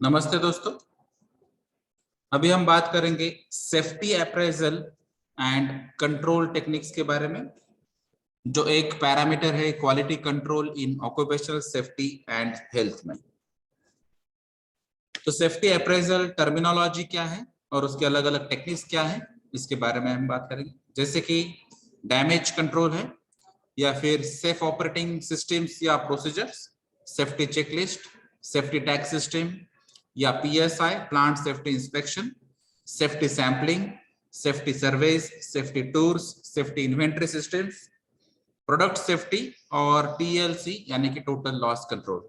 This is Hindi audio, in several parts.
नमस्ते दोस्तों। अभी हम बात करेंगे safety appraisal and control techniques के बारे में, जो एक पैरामीटर है quality control in occupational safety and health में। तो सेफ्टी अप्रेजल टर्मिनोलॉजी क्या है और उसके अलग अलग टेक्निक्स क्या है, इसके बारे में हम बात करेंगे। जैसे कि डैमेज कंट्रोल है, या फिर सेफ ऑपरेटिंग सिस्टम्स या procedures, safety checklist, safety tag system या PSI plant safety inspection, safety sampling, safety surveys, safety tours, safety inventory systems, product safety और टीएलसी यानी कि टोटल लॉस कंट्रोल।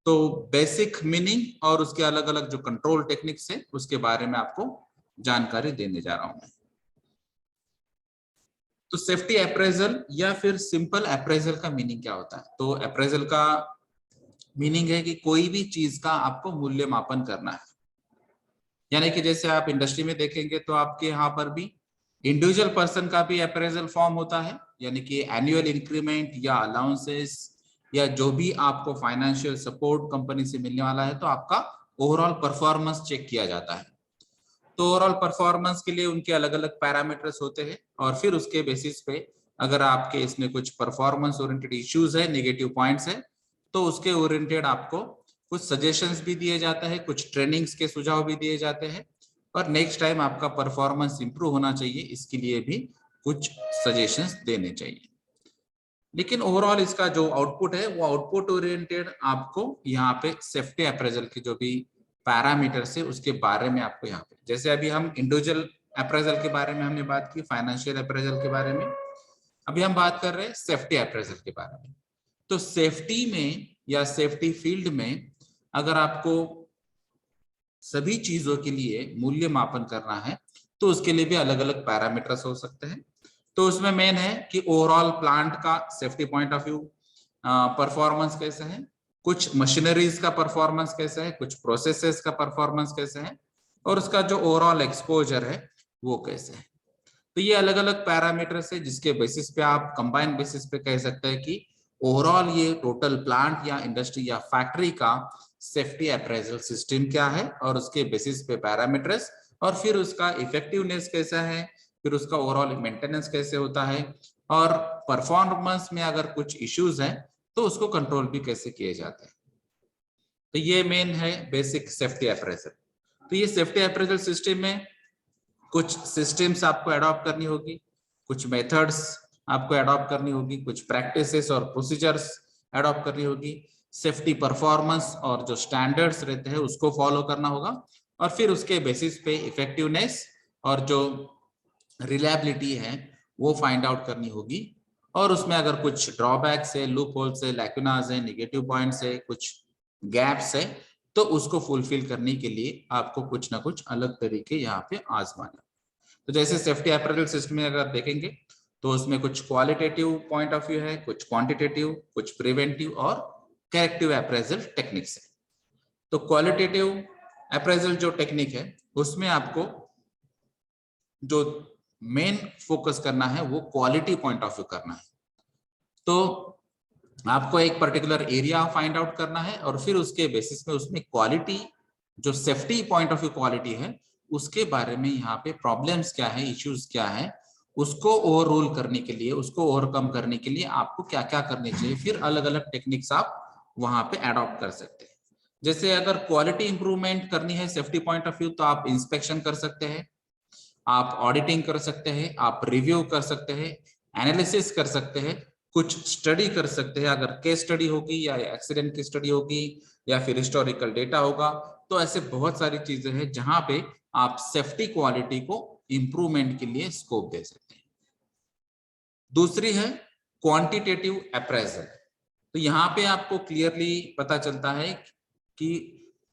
तो बेसिक मीनिंग और उसके अलग अलग जो कंट्रोल टेक्निक्स है उसके बारे में आपको जानकारी देने जा रहा हूं मैं। तो सेफ्टी अप्रेजल या फिर सिंपल अप्रेजल का मीनिंग क्या होता है? तो अप्रेजल का मीनिंग है कि कोई भी चीज का आपको मूल्य मापन करना है। यानी कि जैसे आप इंडस्ट्री में देखेंगे तो आपके यहाँ पर भी इंडिविजुअल पर्सन का भी अप्रेजल फॉर्म होता है, यानी कि एनुअल इंक्रीमेंट या अलाउंसेस या जो भी आपको फाइनेंशियल सपोर्ट कंपनी से मिलने वाला है, तो आपका ओवरऑल परफॉर्मेंस चेक किया जाता है। तो ओवरऑल परफॉर्मेंस के लिए उनके अलग अलग पैरामीटर्स होते हैं और फिर उसके बेसिस पे अगर आपके इसमें कुछ परफॉर्मेंस ओरिएंटेड इश्यूज है, नेगेटिव पॉइंट्स है, तो उसके ओरिएंटेड आपको कुछ सजेशंस भी दिए जाते हैं, कुछ ट्रेनिंग्स के सुझाव भी दिए जाते हैं, और नेक्स्ट टाइम आपका परफॉर्मेंस इंप्रूव होना चाहिए, इसके लिए भी कुछ सजेशंस देने चाहिए। लेकिन ओवरऑल इसका जो आउटपुट है वो आउटपुट ओरिएंटेड आपको यहाँ पे सेफ्टी अप्रेजल के जो भी पैरामीटर्स है उसके बारे में आपको यहाँ पे, जैसे अभी हम इंडिविजुअल अप्रेजल के बारे में हमने बात की, फाइनेंशियल अप्रेजल के बारे में, अभी हम बात कर रहे हैं सेफ्टी अप्रेजल के बारे में। तो सेफ्टी में या सेफ्टी फील्ड में अगर आपको सभी चीजों के लिए मूल्य मापन करना है तो उसके लिए भी अलग अलग पैरामीटर्स हो सकते हैं। तो उसमें मेन है कि ओवरऑल प्लांट का safety point of view performance कैसे है, कुछ मशीनरीज का परफॉर्मेंस कैसे है, कुछ प्रोसेसेस का परफॉर्मेंस कैसे है, और उसका जो ओवरऑल एक्सपोजर है वो कैसे है। तो ये अलग अलग पैरामीटर्स है जिसके बेसिस पे आप कंबाइन बेसिस पे कह सकते हैं कि ओवरऑल ये टोटल प्लांट या इंडस्ट्री या फैक्ट्री का सेफ्टी अप्रेजल सिस्टम क्या है और उसके बेसिस पे पैरामीटर्स, और फिर उसका इफेक्टिवनेस कैसा है, फिर उसका ओवरऑल मेंटेनेंस कैसे होता है, और परफॉर्मेंस में अगर कुछ इश्यूज हैं तो उसको कंट्रोल भी कैसे किए जाते हैं। तो ये मेन है बेसिक सेफ्टी अप्रेजल। तो ये सेफ्टी अप्रेजल सिस्टम में कुछ सिस्टम्स आपको अडॉप्ट करनी होगी, कुछ मेथड्स आपको अडॉप्ट करनी होगी, कुछ प्रैक्टिसेस और प्रोसीजर्स अडॉप्ट करनी होगी, सेफ्टी परफॉर्मेंस और जो स्टैंडर्ड्स रहते हैं उसको फॉलो करना होगा, और फिर उसके बेसिस पे इफेक्टिवनेस और जो रिलायबिलिटी है वो फाइंड आउट करनी होगी। और उसमें अगर कुछ ड्रॉबैक्स है, लूप होल्स है, लैक्यूनास है, नेगेटिव पॉइंट्स है, कुछ गैप्स है, तो उसको फुलफिल करने के लिए आपको कुछ ना कुछ अलग तरीके यहाँ पे आजमाने। तो जैसे सेफ्टी अप्रेजल सिस्टम में अगर देखेंगे तो उसमें कुछ क्वालिटेटिव पॉइंट ऑफ व्यू है, कुछ क्वांटिटेटिव, कुछ प्रिवेंटिव और करेक्टिव अप्रेजल टेक्निक्स है। तो क्वालिटेटिव अप्रेजल जो टेक्निक है उसमें आपको जो मेन फोकस करना है वो क्वालिटी पॉइंट ऑफ व्यू करना है। तो आपको एक पर्टिकुलर एरिया फाइंड आउट करना है और फिर उसके बेसिस में उसमें क्वालिटी, जो safety point of view quality है उसके बारे में यहाँ पे प्रॉब्लम्स क्या है, इश्यूज क्या है, उसको ओवररूल करने के लिए, उसको ओवरकम करने के लिए आपको क्या क्या करनी चाहिए, फिर अलग अलग टेक्निक्स आप वहां पे अडॉप्ट कर सकते हैं। जैसे अगर क्वालिटी इंप्रूवमेंट करनी है सेफ्टी पॉइंट ऑफ व्यू, तो आप इंस्पेक्शन कर सकते हैं, आप ऑडिटिंग कर सकते हैं, आप रिव्यू कर सकते हैं, एनालिसिस कर सकते हैं, कुछ स्टडी कर सकते हैं, अगर केस स्टडी होगी या एक्सीडेंट की स्टडी होगी या फिर हिस्टोरिकल डेटा होगा, तो ऐसे बहुत सारी चीजें हैं जहां पे आप सेफ्टी क्वालिटी को इंप्रूवमेंट के लिए स्कोप दे सकते हैं। दूसरी है क्वांटिटेटिव अप्रेजल। तो यहाँ पे आपको क्लियरली पता चलता है कि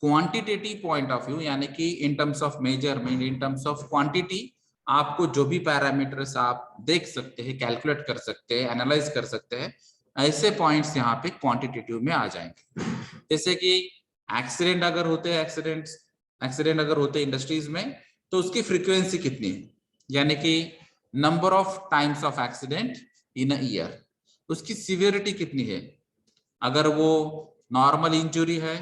क्वांटिटेटिव पॉइंट ऑफ व्यू यानी कि in terms of measurement, in terms of quantity, आपको जो भी पैरामीटर्स आप देख सकते हैं, कैलकुलेट कर सकते हैं, एनालाइज कर सकते हैं, ऐसे पॉइंट्स यहाँ पे क्वांटिटेटिव में आ जाएंगे। जैसे कि एक्सीडेंट अगर होते हैं, एक्सीडेंट अगर होते हैं इंडस्ट्रीज में, तो उसकी फ्रीक्वेंसी कितनी है, यानी कि number of times of accident in a year, उसकी सिवियरिटी कितनी है, अगर वो नॉर्मल इंजुरी है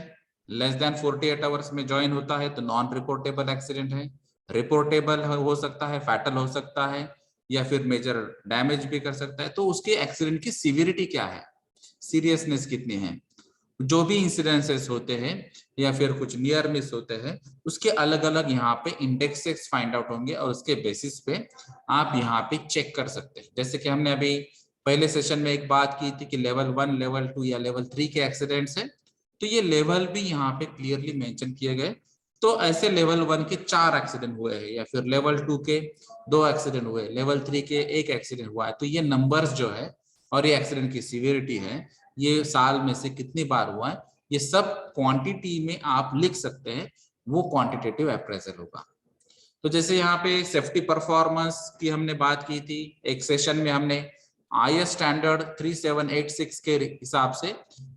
लेस देन 48 आवर्स में ज्वाइन होता है तो नॉन रिपोर्टेबल एक्सीडेंट है। रिपोर्टेबल हो सकता है, फैटल हो सकता है, या फिर मेजर डैमेज भी कर सकता है। तो उसके एक्सीडेंट की सीवियरिटी क्या है, सीरियसनेस कितनी है, जो भी इंसिडेंसेस होते हैं या फिर कुछ नियर मिस होते हैं, उसके अलग अलग यहाँ पे इंडेक्सेस फाइंड आउट होंगे और उसके बेसिस पे आप यहाँ पे चेक कर सकते हैं। जैसे कि हमने अभी पहले सेशन में एक बात की थी कि लेवल 1, लेवल 2 या लेवल 3 के एक्सीडेंट्स है, तो ये लेवल भी यहाँ पे क्लियरली मेंशन किए गए। तो ऐसे लेवल 1 के 4 एक्सीडेंट हुए हैं, या फिर लेवल 2 के 2 एक्सीडेंट हुए, लेवल 3 के 1 एक्सीडेंट हुआ है। तो ये नंबर्स जो है और ये एक्सीडेंट की सीवियरिटी है, ये साल में से कितनी बार हुआ है, ये सब क्वांटिटी में आप लिख सकते हैं, वो क्वांटिटेटिव अप्रेजल होगा। तो जैसे यहाँ पे सेफ्टी परफॉर्मेंस की हमने बात की थी, एक सेशन में हमने IS स्टैंडर्ड 3786 के हिसाब से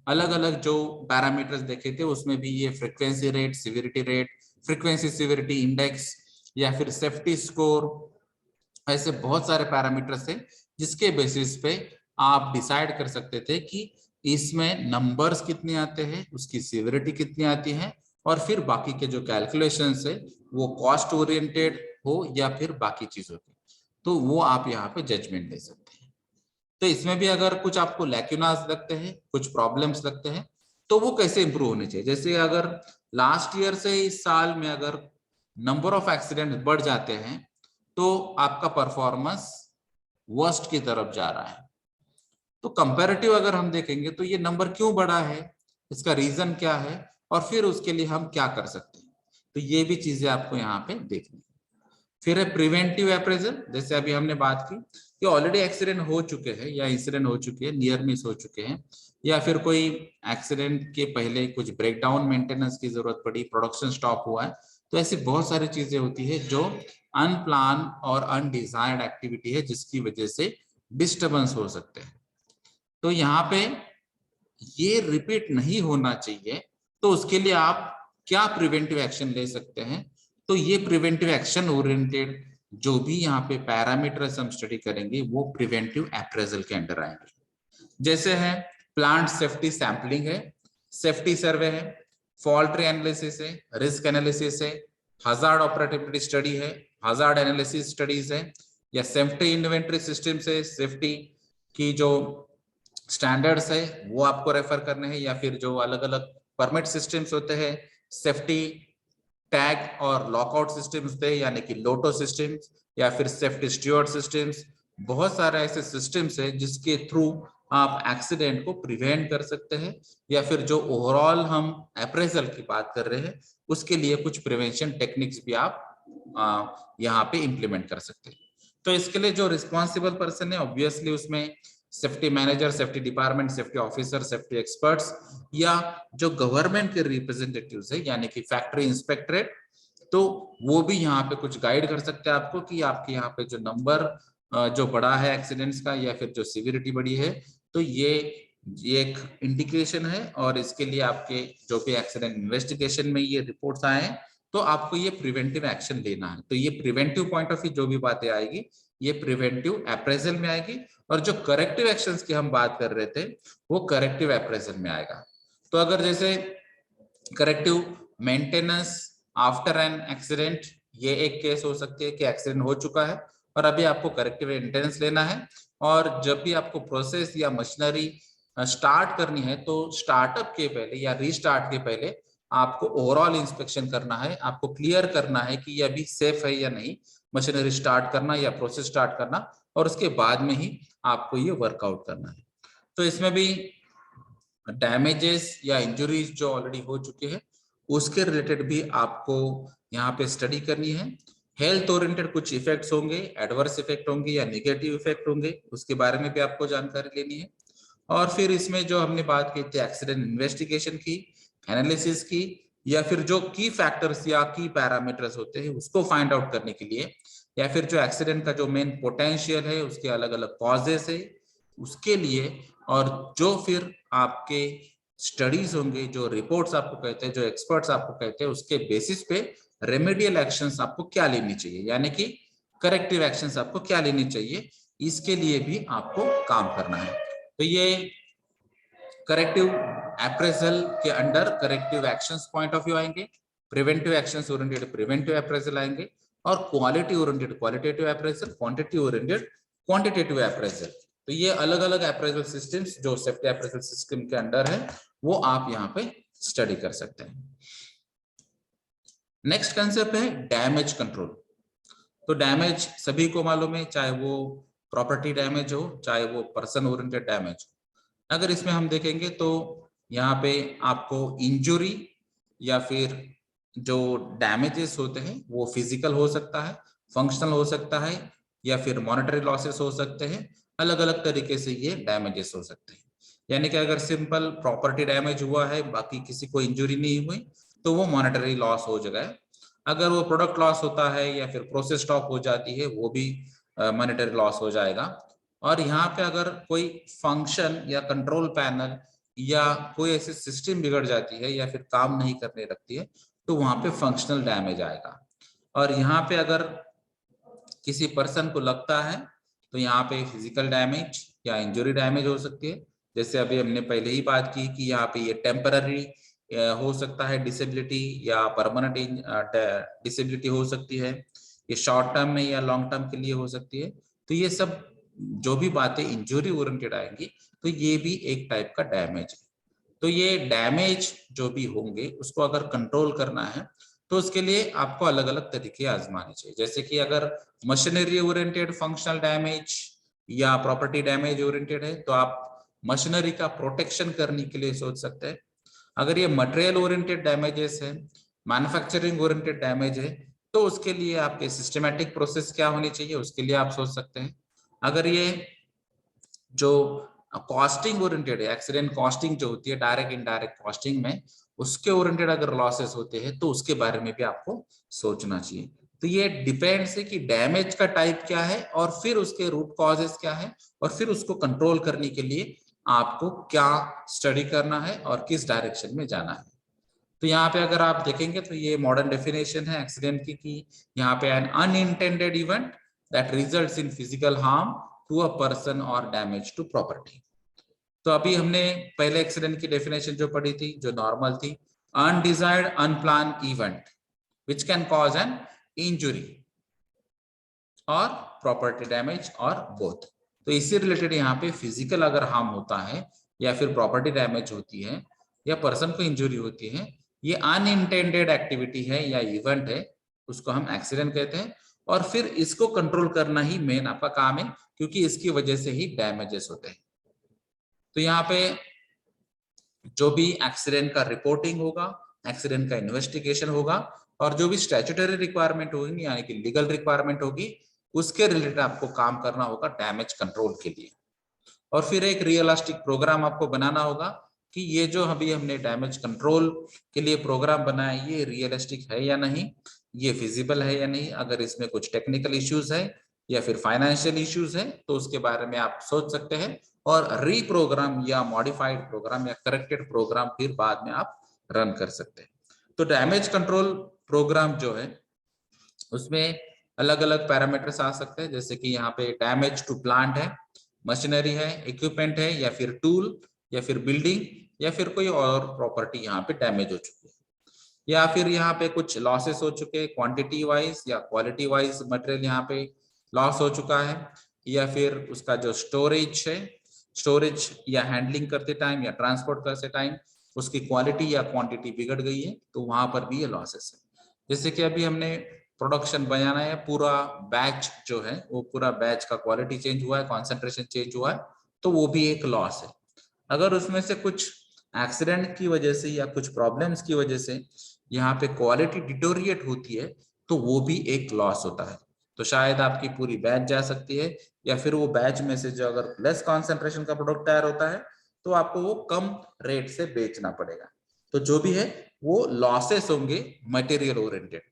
अलग अलग जो पैरामीटर्स देखे थे, उसमें भी ये frequency rate, severity rate, frequency severity index या फिर सेफ्टी स्कोर, ऐसे बहुत सारे पैरामीटर्स थे जिसके बेसिस पे आप डिसाइड कर सकते थे कि इसमें नंबर्स कितने आते हैं, उसकी सिवियरिटी कितनी आती है, और फिर बाकी के जो कैलकुलेशंस है वो कॉस्ट ओरिएंटेड हो या फिर बाकी चीजों की, तो वो आप यहाँ पे जजमेंट दे सकते हैं। तो इसमें भी अगर कुछ आपको लैक्यूनास लगते हैं, कुछ प्रॉब्लम्स लगते हैं, तो वो कैसे इंप्रूव होने चाहिए। जैसे अगर लास्ट ईयर से इस साल में अगर नंबर ऑफ एक्सीडेंट बढ़ जाते हैं तो आपका परफॉर्मेंस वर्स्ट की तरफ जा रहा है। तो कंपैरेटिव अगर हम देखेंगे तो ये नंबर क्यों बढ़ा है, इसका रीजन क्या है, और फिर उसके लिए हम क्या कर सकते हैं, तो ये भी चीजें आपको यहाँ पे देखनी। फिर है प्रिवेंटिव अप्रेजल। जैसे अभी हमने बात की कि ऑलरेडी एक्सीडेंट हो चुके हैं या इंसिडेंट हो चुके हैं, नियर मिस हो चुके हैं, या फिर कोई एक्सीडेंट के पहले कुछ ब्रेकडाउन मेंटेनेंस की जरूरत पड़ी, प्रोडक्शन स्टॉप हुआ है, तो ऐसी बहुत सारी चीजें होती है जो अनप्लान और अनडिजायर्ड एक्टिविटी है जिसकी वजह से डिस्टर्बेंस हो सकते हैं। तो यहाँ पे ये रिपीट नहीं होना चाहिए, तो उसके लिए आप क्या प्रिवेंटिव एक्शन ले सकते हैं। तो ये प्रिवेंटिव एक्शन ओरिएंटेड जो भी यहाँ पे पैरामीटर्स हम स्टडी करेंगे वो प्रिवेंटिव अप्रेजल के अंडर आएंगे। जैसे है प्लांट सेफ्टी सैंपलिंग है, सेफ्टी सर्वे है, फॉल्ट ट्री एनालिसिस है, रिस्क एनालिसिस है, हजार्ड ऑपरेटिविटी स्टडी है, हजार्ड एनालिसिस स्टडीज है, या सेफ्टी इन्वेंटरी सिस्टम से सेफ्टी की जो स्टैंडर्ड्स है वो आपको रेफर करने हैं, या फिर जो अलग अलग परमिट सिस्टम्स होते हैं, सेफ्टी टैग और लॉकआउट सिस्टम्स होते हैं यानी कि लोटो सिस्टम्स, या फिर सेफ्टी स्टीवर्ड सिस्टम्स। बहुत सारे ऐसे सिस्टम्स है जिसके थ्रू आप एक्सीडेंट को प्रिवेंट कर सकते हैं, या फिर जो ओवरऑल हम अप्रेजल की बात कर रहे हैं उसके लिए कुछ प्रिवेंशन टेक्निक्स भी आप यहाँ पे इम्प्लीमेंट कर सकते हैं। तो इसके लिए जो रिस्पॉन्सिबल पर्सन है ऑब्वियसली उसमें safety manager, safety department, safety officer, safety experts, या जो गवर्नमेंट के रिप्रेजेंटेटिव्स है यानी कि फैक्ट्री इंस्पेक्टरेट, तो वो भी यहाँ पे कुछ गाइड कर सकते हैं आपको कि आपके यहाँ पे जो नंबर जो बढ़ा है एक्सीडेंट्स का या फिर जो सिवियरिटी बढ़ी है, तो ये एक इंडिकेशन है, और इसके लिए आपके जो भी एक्सीडेंट इन्वेस्टिगेशन में ये रिपोर्ट्स आए हैं तो आपको ये प्रिवेंटिव एक्शन लेना है। तो ये प्रिवेंटिव पॉइंट ऑफ व्यू जो भी बातें आएगी ये प्रिवेंटिव अप्रेजल में आएगी, और जो करेक्टिव एक्शंस की हम बात कर रहे थे वो करेक्टिव अप्रेजल में आएगा। तो अगर जैसे corrective maintenance after an accident, ये एक केस हो सकती है कि एक्सीडेंट हो चुका है और अभी आपको करेक्टिव मेंटेनेंस लेना है, और जब भी आपको प्रोसेस या मशीनरी स्टार्ट करनी है तो स्टार्टअप के पहले या रीस्टार्ट के पहले आपको ओवरऑल इंस्पेक्शन करना है, आपको क्लियर करना है कि ये अभी सेफ है या नहीं, मशीनरी स्टार्ट करना या प्रोसेस स्टार्ट करना, और उसके बाद में ही आपको ये वर्कआउट करना है। तो इसमें भी डैमेजेस या इंजुरीज जो ऑलरेडी हो चुके हैं उसके रिलेटेड भी आपको यहाँ पे स्टडी करनी है। हेल्थ ओरिएंटेड कुछ इफेक्ट्स होंगे, एडवर्स इफेक्ट होंगे या नेगेटिव इफेक्ट होंगे, उसके बारे में भी आपको जानकारी लेनी है। और फिर इसमें जो हमने बात की थी एक्सीडेंट इन्वेस्टिगेशन की, एनालिसिस की, या फिर जो की फैक्टर्स या की पैरामीटर्स होते हैं उसको फाइंड आउट करने के लिए, या फिर जो एक्सीडेंट का जो मेन पोटेंशियल है उसके अलग अलग कॉजेस है उसके लिए, और जो फिर आपके स्टडीज होंगे, जो रिपोर्ट्स आपको कहते हैं, जो एक्सपर्ट्स आपको कहते हैं, उसके बेसिस पे रेमेडियल एक्शंस आपको क्या लेनी चाहिए, यानी कि करेक्टिव एक्शंस आपको क्या लेनी चाहिए, इसके लिए भी आपको काम करना है। तो ये करेक्टिव अप्रेजल के under corrective actions point of view आएंगे, preventive actions oriented preventive appraisal आएंगे, और quality oriented qualitative appraisal, quantity oriented quantitative appraisal. तो ये अलग अलग अप्रेजल सिस्टम्स जो सेफ्टी अप्रेजल सिस्टम के अंडर है वो आप यहाँ पे स्टडी कर सकते हैं। नेक्स्ट कंसेप्ट है डैमेज कंट्रोल। तो डैमेज सभी को मालूम है, चाहे वो प्रॉपर्टी डैमेज हो चाहे वो पर्सन ओरिएंटेड डैमेज हो। अगर इसमें हम देखेंगे तो यहाँ पे आपको इंजुरी या फिर जो डैमेजेस होते हैं वो फिजिकल हो सकता है, फंक्शनल हो सकता है, या फिर मॉनेटरी लॉसेस हो सकते हैं। अलग अलग तरीके से ये डैमेजेस हो सकते हैं। यानी कि अगर सिंपल प्रॉपर्टी डैमेज हुआ है बाकी किसी को इंजुरी नहीं हुई तो वो मॉनेटरी लॉस हो जाएगा। अगर वो प्रोडक्ट लॉस होता है या फिर प्रोसेस स्टॉप हो जाती है वो भी मॉनेटरी लॉस हो जाएगा। और यहाँ पे अगर कोई फंक्शन या कंट्रोल पैनल या कोई ऐसी सिस्टम बिगड़ जाती है या फिर काम नहीं करने लगती है तो वहां पे फंक्शनल डैमेज आएगा। और यहाँ पे अगर किसी पर्सन को लगता है तो यहाँ पे फिजिकल डैमेज या इंजुरी डैमेज हो सकती है। जैसे अभी हमने पहले ही बात की कि यहाँ पे ये टेम्पररी हो सकता है डिसेबिलिटी या परमानेंट डिसेबिलिटी हो सकती है, ये शॉर्ट टर्म में या लॉन्ग टर्म के लिए हो सकती है। तो ये सब जो भी बातें इंजुरी ओरिएंटेड आएंगी तो ये भी एक टाइप का डैमेज है। तो ये डैमेज जो भी होंगे उसको अगर कंट्रोल करना है तो उसके लिए आपको अलग अलग तरीके आजमाने चाहिए। जैसे कि अगर मशीनरी ओरिएंटेड फंक्शनल डैमेज या प्रॉपर्टी डैमेज ओरिएंटेड है तो आप मशीनरी का प्रोटेक्शन करने के लिए सोच सकते हैं। अगर ये मटेरियल ओरिएंटेड डैमेजेस है, मैन्युफैक्चरिंग ओरिएंटेड डैमेज है, तो उसके लिए आपके सिस्टमैटिक प्रोसेस क्या होनी चाहिए उसके लिए आप सोच सकते हैं। अगर ये जो कॉस्टिंग ओरिएंटेड है, एक्सीडेंट कॉस्टिंग जो होती है डायरेक्ट इनडायरेक्ट कॉस्टिंग में, उसके ओरिएंटेड अगर लॉसेस होते हैं तो उसके बारे में भी आपको सोचना चाहिए। तो ये डिपेंड्स है कि डैमेज का टाइप क्या है और फिर उसके रूट कॉजेस क्या है और फिर उसको कंट्रोल करने के लिए आपको क्या स्टडी करना है और किस डायरेक्शन में जाना है। तो यहाँ पे अगर आप देखेंगे तो ये मॉडर्न डेफिनेशन है एक्सीडेंट की कि यहाँ पे an unintended event that results in physical harm to a person और डैमेज टू प्रॉपर्टी। तो अभी हमने पहले एक्सीडेंट की डेफिनेशन जो पढ़ी थी जो नॉर्मल थी, undesired unplanned event which can cause an injury और प्रॉपर्टी डैमेज और बोथ। तो इससे रिलेटेड यहाँ पे फिजिकल अगर हार्म होता है या फिर प्रॉपर्टी डैमेज होती है या पर्सन को इंजुरी होती है, ये अनइंटेंडेड एक्टिविटी है या इवेंट है, उसको हम एक्सीडेंट कहते हैं। और फिर इसको कंट्रोल करना ही मेन आपका काम है क्योंकि इसकी वजह से ही डैमेजेस होते हैं। तो यहाँ पे जो भी एक्सीडेंट का रिपोर्टिंग होगा, एक्सीडेंट का इन्वेस्टिगेशन होगा और जो भी स्टैट्यूटरी रिक्वायरमेंट होगी यानी कि लीगल रिक्वायरमेंट होगी उसके रिलेटेड आपको काम करना होगा डैमेज कंट्रोल के लिए। और फिर एक रियलिस्टिक प्रोग्राम आपको बनाना होगा कि ये जो अभी हमने डैमेज कंट्रोल के लिए प्रोग्राम बनाया ये रियलिस्टिक है या नहीं, ये फिजिबल है या नहीं, अगर इसमें कुछ टेक्निकल इश्यूज है या फिर फाइनेंशियल इश्यूज है तो उसके बारे में आप सोच सकते हैं और रीप्रोग्राम या मॉडिफाइड प्रोग्राम या करेक्टेड प्रोग्राम फिर बाद में आप रन कर सकते हैं। तो डैमेज कंट्रोल प्रोग्राम जो है उसमें अलग अलग पैरामीटर्स आ सकते हैं, जैसे कि यहाँ पे डैमेज टू प्लांट है, मशीनरी है, इक्विपमेंट है या फिर टूल या फिर बिल्डिंग या फिर कोई और प्रॉपर्टी यहाँ पे डैमेज हो चुकी है, या फिर यहाँ पे कुछ लॉसेस हो चुके हैं क्वांटिटी वाइज या क्वालिटी वाइज मटेरियल यहाँ पे लॉस हो चुका है, या फिर उसका जो स्टोरेज है, स्टोरेज या हैंडलिंग करते टाइम या ट्रांसपोर्ट करते टाइम उसकी क्वालिटी या क्वांटिटी बिगड़ गई है तो वहां पर भी ये लॉसेस है। जैसे कि अभी हमने प्रोडक्शन बनाना है, पूरा बैच जो है वो पूरा बैच का क्वालिटी चेंज हुआ है, कॉन्सेंट्रेशन चेंज हुआ है, तो वो भी एक लॉस है। अगर उसमें से कुछ एक्सीडेंट की वजह से या कुछ प्रॉब्लम्स की वजह से यहाँ पे क्वालिटी डिटोरिएट होती है तो वो भी एक लॉस होता है। तो शायद आपकी पूरी बैच जा सकती है या फिर वो बैच में से जो अगर लेस कॉन्सेंट्रेशन का प्रोडक्ट तैयार होता है तो आपको वो कम रेट से बेचना पड़ेगा। तो जो भी है वो लॉसेस होंगे मटेरियल ओरिएंटेड।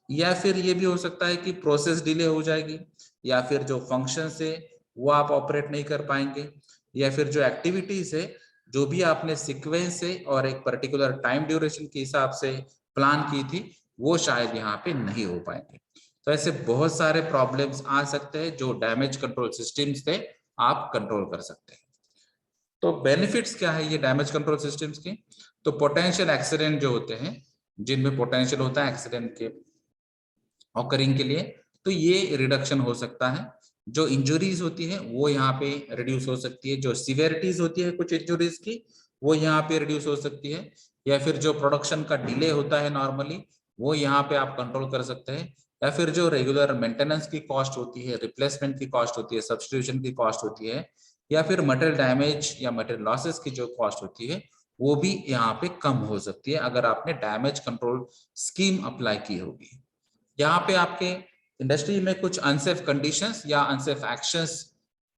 या फिर ये भी हो सकता है कि प्रोसेस डिले हो जाएगी या फिर जो फंक्शन है वो आप ऑपरेट नहीं कर पाएंगे, या फिर जो एक्टिविटीज है जो भी आपने सीक्वेंस से और एक पर्टिकुलर टाइम ड्यूरेशन के हिसाब से प्लान की थी वो शायद यहाँ पे नहीं हो पाएंगे। तो ऐसे बहुत सारे प्रॉब्लम्स आ सकते हैं जो डैमेज कंट्रोल सिस्टम्स थे आप कंट्रोल कर सकते हैं। तो बेनिफिट्स क्या है ये डैमेज कंट्रोल सिस्टम्स के? तो पोटेंशियल एक्सीडेंट जो होते हैं, जिनमें पोटेंशियल होता है एक्सीडेंट के ऑकरिंग के लिए, तो ये रिडक्शन हो सकता है। जो इंजुरीज होती है वो यहाँ पे रिड्यूस हो सकती है, जो सिवियरिटीज होती है कुछ इंजुरीज की वो यहाँ पे रिड्यूस हो सकती है, या फिर जो प्रोडक्शन का डिले होता है नॉर्मली वो यहाँ पे आप कंट्रोल कर सकते हैं, या फिर जो रेगुलर मेंटेनेंस की कॉस्ट होती है, रिप्लेसमेंट की कॉस्ट होती है, सब्स्टिट्यूशन की कॉस्ट होती है, या फिर मटेरियल डैमेज या मटेरियल लॉसेस की जो कॉस्ट होती है वो भी यहाँ पे कम हो सकती है अगर आपने डैमेज कंट्रोल स्कीम अप्लाई की होगी। यहाँ पे आपके इंडस्ट्री में कुछ अनसेफ कंडीशंस या अनसेफ एक्शंस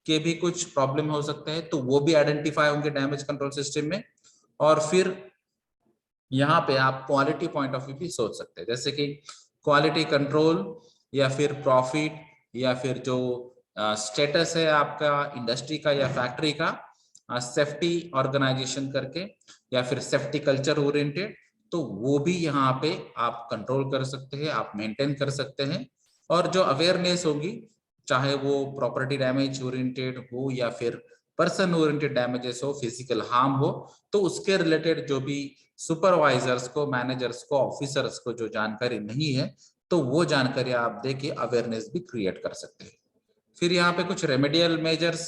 के भी कुछ प्रॉब्लम हो सकते हैं, तो वो भी आइडेंटिफाई होंगे डैमेज कंट्रोल सिस्टम में। और फिर यहाँ पे आप क्वालिटी पॉइंट ऑफ व्यू भी सोच सकते हैं, जैसे कि क्वालिटी कंट्रोल या फिर प्रॉफिट या फिर जो स्टेटस है आपका इंडस्ट्री का या फैक्ट्री का, सेफ्टी ऑर्गेनाइजेशन करके या फिर सेफ्टी कल्चर ओरिएंटेड, तो वो भी यहाँ पे आप कंट्रोल कर सकते हैं, आप मेंटेन कर सकते हैं। और जो अवेयरनेस होगी, चाहे वो प्रॉपर्टी डैमेज ओरिएंटेड हो या फिर पर्सन ओरिएंटेड डैमेजेस हो, फिजिकल हार्म हो, तो उसके रिलेटेड जो भी सुपरवाइजर्स को, मैनेजर्स को, ऑफिसर्स को जो जानकारी नहीं है, तो वो जानकारी आप देके अवेयरनेस भी क्रिएट कर सकते हैं। फिर यहाँ पे कुछ रेमेडियल मेजर्स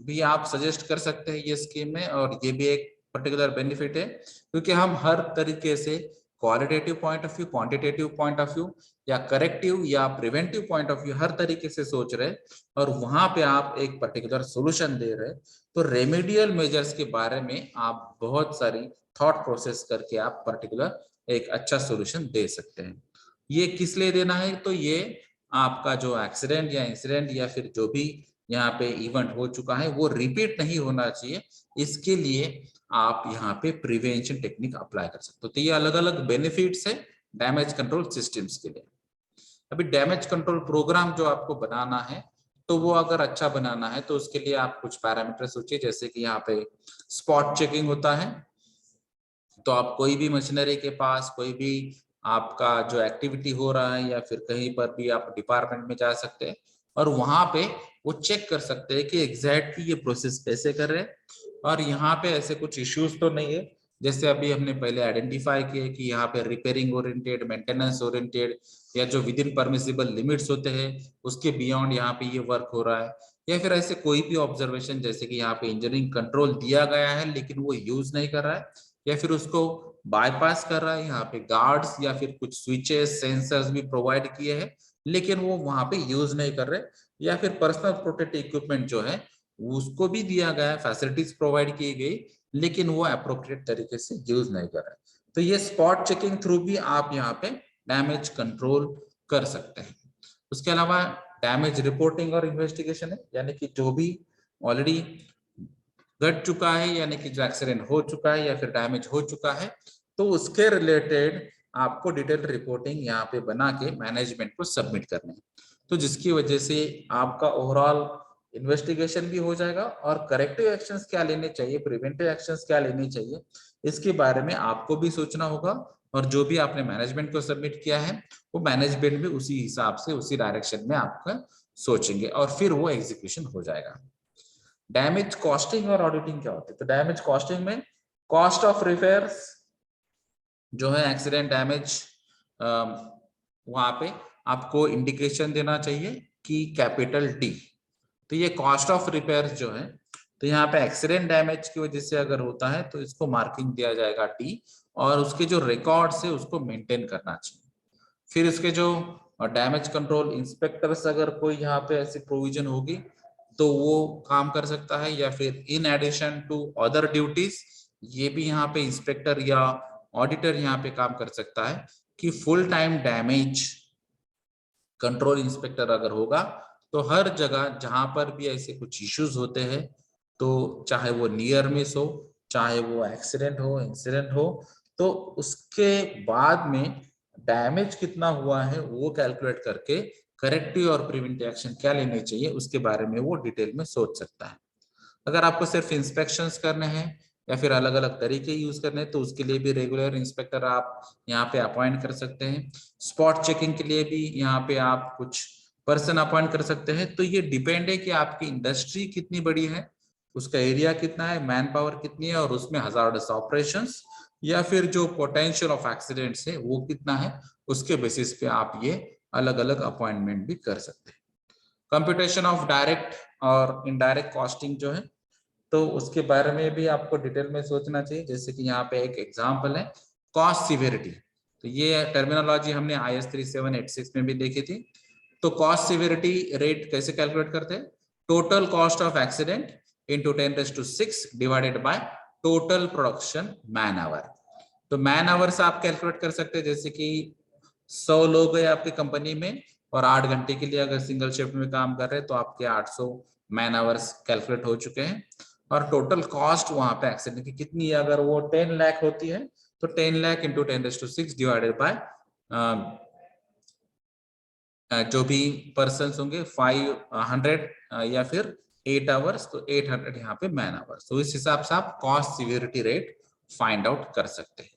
भी आप सजेस्ट कर सकते हैं ये स्कीम में, और ये भी एक पर्टिकुलर बेनिफिट है क्योंकि हम हर तरीके से qualitative point of view, quantitative point of view या करेक्टिव या प्रिवेंटिव पॉइंट ऑफ व्यू हर तरीके से सोच रहे, और वहां पे आप एक पर्टिकुलर सोल्यूशन दे रहे, तो रेमेडियल मेजर्स के बारे में आप बहुत सारी थॉट प्रोसेस करके आप पर्टिकुलर एक अच्छा सोल्यूशन दे सकते हैं। ये किस लिए देना है? तो ये आपका जो एक्सीडेंट या इंसिडेंट या फिर जो भी यहाँ पे इवेंट हो चुका है वो रिपीट नहीं होना चाहिए, इसके लिए आप यहाँ पे प्रिवेंशन टेक्निक अप्लाई कर सकते हो। तो ये अलग अलग बेनिफिट्स है डैमेज कंट्रोल सिस्टम्स के लिए। अभी डैमेज कंट्रोल प्रोग्राम जो आपको बनाना है, तो वो अगर अच्छा बनाना है तो उसके लिए आप कुछ पैरामीटर सोचिए, जैसे कि यहाँ पे स्पॉट चेकिंग होता है, तो आप कोई भी मशीनरी के पास कोई भी आपका जो एक्टिविटी हो रहा है या फिर कहीं पर भी आप डिपार्टमेंट में जा सकते हैं और वहां पे वो चेक कर सकते हैं कि एग्जैक्टली ये प्रोसेस कैसे कर रहे हैं, और यहाँ पे ऐसे कुछ इश्यूज तो नहीं है जैसे अभी हमने पहले आइडेंटिफाई किए कि यहाँ पे रिपेयरिंग ओरिएंटेड, मेंटेनेंस ओरिएंटेड या जो विद इन परमिसिबल लिमिट्स होते हैं उसके बियॉन्ड यहाँ पे ये वर्क हो रहा है, या फिर ऐसे कोई भी ऑब्जर्वेशन जैसे कि यहाँ पे इंजीनियरिंग कंट्रोल दिया गया है लेकिन वो यूज नहीं कर रहा है या फिर उसको बाईपास कर रहा है, यहाँ पे गार्ड्स या फिर कुछ स्विचेस सेंसर्स भी प्रोवाइड किए हैं लेकिन वो वहां पे यूज नहीं कर रहे, या फिर पर्सनल प्रोटेक्टिव इक्विपमेंट जो है उसको भी दिया गया है, फैसिलिटीज प्रोवाइड की गई लेकिन वो अप्रोप्रिएट तरीके से यूज नहीं कर रहे, तो ये स्पॉट चेकिंग थ्रू भी आप यहाँ पे डैमेज कंट्रोल कर सकते हैं। उसके अलावा डैमेज रिपोर्टिंग और इन्वेस्टिगेशन है, यानी कि जो भी ऑलरेडी घट चुका है यानी कि जो एक्सीडेंट हो चुका है या फिर डैमेज हो चुका है, तो उसके रिलेटेड आपको डिटेल रिपोर्टिंग यहाँ पे बना के मैनेजमेंट को सबमिट करनी है, तो जिसकी वजह से आपका ओवरऑल इन्वेस्टिगेशन भी हो जाएगा और करेक्टिव एक्शंस क्या लेने चाहिए, प्रिवेंटिव एक्शंस क्या लेने चाहिए, इसके बारे में आपको भी सोचना होगा, और जो भी आपने मैनेजमेंट को सबमिट किया है वो मैनेजमेंट भी उसी हिसाब से उसी डायरेक्शन में आपका सोचेंगे और फिर वो एग्जीक्यूशन हो जाएगा। डैमेज कॉस्टिंग और ऑडिटिंग क्या होती है? तो डैमेज कॉस्टिंग में कॉस्ट ऑफ रिपेयर्स जो है एक्सीडेंट डैमेज, वहां पे आपको इंडिकेशन देना चाहिए कि कैपिटल डी, तो ये कॉस्ट ऑफ रिपेयर्स जो है, तो यहाँ पे एक्सीडेंट डैमेज की वजह से अगर होता है तो इसको मार्किंग दिया जाएगा डी, और उसके जो रिकॉर्ड्स है उसको मेंटेन करना चाहिए। फिर इसके जो डैमेज कंट्रोल इंस्पेक्टर्स अगर कोई यहाँ पे ऐसी प्रोविजन होगी तो वो काम कर सकता है, या फिर in addition to other duties ये भी यहाँ पे इंस्पेक्टर या ऑडिटर यहाँ पे काम कर सकता है कि full time damage control inspector अगर होगा तो हर जगह जहां पर भी ऐसे कुछ इश्यूज होते हैं, तो चाहे वो नियर मिस हो, चाहे वो एक्सीडेंट हो, इंसिडेंट हो, तो उसके बाद में डैमेज कितना हुआ है वो कैलकुलेट करके करेक्टिव और प्रिवेंटिव एक्शन क्या लेने चाहिए उसके बारे में वो डिटेल में सोच सकता है। अगर आपको सिर्फ इंस्पेक्शंस करने हैं या फिर अलग अलग तरीके यूज करने हैं तो उसके लिए भी रेगुलर इंस्पेक्टर आप यहाँ पे अपॉइंट कर सकते हैं। स्पॉट चेकिंग के लिए भी यहाँ पे आप कुछ पर्सन अपॉइंट कर सकते हैं, तो ये डिपेंड है कि आपकी इंडस्ट्री कितनी बड़ी है, उसका एरिया कितना है, मैन पावर कितनी है, और उसमें हजार्डस ऑपरेशंस या फिर जो पोटेंशियल ऑफ एक्सीडेंट्स है वो कितना है, उसके बेसिस पे आप ये अलग अलग अपॉइंटमेंट भी कर सकते हैं। कंप्यूटेशन ऑफ डायरेक्ट और इनडायरेक्ट कॉस्टिंग जो है, तो उसके बारे में भी आपको डिटेल में सोचना चाहिए। जैसे कि यहाँ पे एक एग्जांपल है कॉस्ट सिवियरिटी, तो ये टर्मिनोलॉजी हमने IS 3786 में भी देखी थी। तो कॉस्ट सिवियरिटी रेट कैसे कैलकुलेट करते हैं, total cost of accident into 10⁶ divided by total production man hour. तो मैन आवर्स आप कैलकुलेट कर सकते हैं, जैसे कि 100 लोग है आपकी कंपनी में और 8 घंटे के लिए अगर सिंगल शिफ्ट में काम कर रहे हैं तो आपके 800 मैन आवर्स कैलकुलेट हो चुके हैं। और टोटल कॉस्ट वहां पे एक्सीडेंट की कितनी है, अगर वो 10 लाख होती है तो 10 लाख इंटू 10⁶ डिवाइडेड बाय जो भी पर्सन होंगे 500 या फिर 8 आवर्स, तो 800 यहाँ पे मैन आवर्स। तो इस हिसाब से आप cost severity rate find out कर सकते हैं।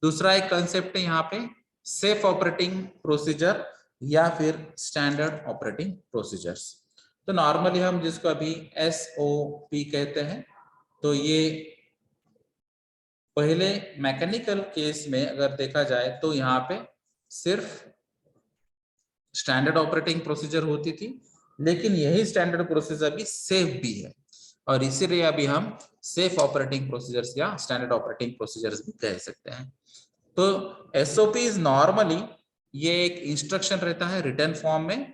दूसरा एक कंसेप्ट है यहाँ पे सेफ ऑपरेटिंग प्रोसीजर या फिर स्टैंडर्ड ऑपरेटिंग प्रोसीजर्स। तो नॉर्मली हम जिसको अभी SOP कहते हैं, तो ये पहले मैकेनिकल केस में अगर देखा जाए तो यहाँ पे सिर्फ स्टैंडर्ड ऑपरेटिंग प्रोसीजर होती थी, लेकिन यही स्टैंडर्ड प्रोसीजर भी सेफ भी है, और इसीलिए अभी हम सेफ ऑपरेटिंग प्रोसीजर्स या स्टैंडर्ड ऑपरेटिंग प्रोसीजर्स भी कह सकते हैं। तो SOPs नॉर्मली ये एक इंस्ट्रक्शन रहता है रिटन फॉर्म में,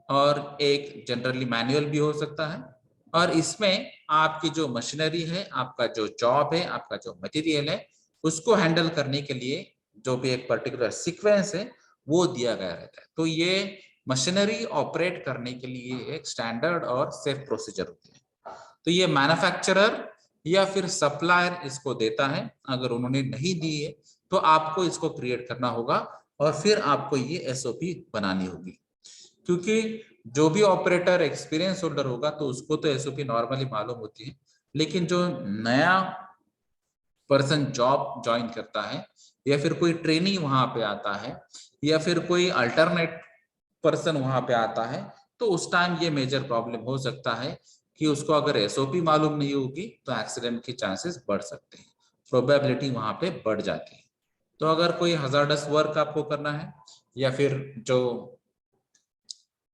और एक जनरली मैनुअल भी हो सकता है, और इसमें आपकी जो मशीनरी है, आपका जो जॉब है, आपका जो मटेरियल है, उसको हैंडल करने के लिए जो भी एक पर्टिकुलर सीक्वेंस है वो दिया गया रहता है। तो ये मशीनरी ऑपरेट करने के लिए एक स्टैंडर्ड और सेफ प्रोसीजर होती है। तो ये मैन्युफैक्चरर या फिर सप्लायर इसको देता है, अगर उन्होंने नहीं दी है तो आपको इसको क्रिएट करना होगा और फिर आपको ये SOP बनानी होगी। क्योंकि जो भी ऑपरेटर एक्सपीरियंस होल्डर होगा तो उसको तो SOP नॉर्मली मालूम होती है, लेकिन जो नया पर्सन जॉब ज्वाइन करता है या फिर कोई ट्रेनी वहां पे आता है या फिर कोई अल्टरनेट पर्सन वहां पे आता है, तो उस टाइम ये मेजर प्रॉब्लम हो सकता है कि उसको अगर SOP मालूम नहीं होगी तो एक्सीडेंट के चांसेस बढ़ सकते हैं, प्रोबेबिलिटी वहां पे बढ़ जाती है। तो अगर कोई हजार्डस वर्क आपको करना है या फिर जो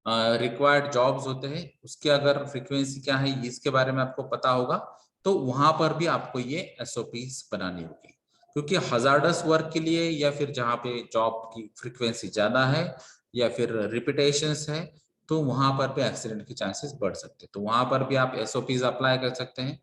रिक्वायर्ड जॉब्स होते हैं उसके अगर फ्रीक्वेंसी क्या है इसके बारे में आपको पता होगा, तो वहां पर भी आपको ये SOPs बनानी होगी। क्योंकि हजार्डस वर्क के लिए या फिर जहाँ पे जॉब की फ्रीक्वेंसी ज्यादा है या फिर रिपीटेशंस है, तो वहां पर भी एक्सीडेंट के चांसेस बढ़ सकते हैं, तो वहां पर भी आप SOPs अप्लाई कर सकते हैं।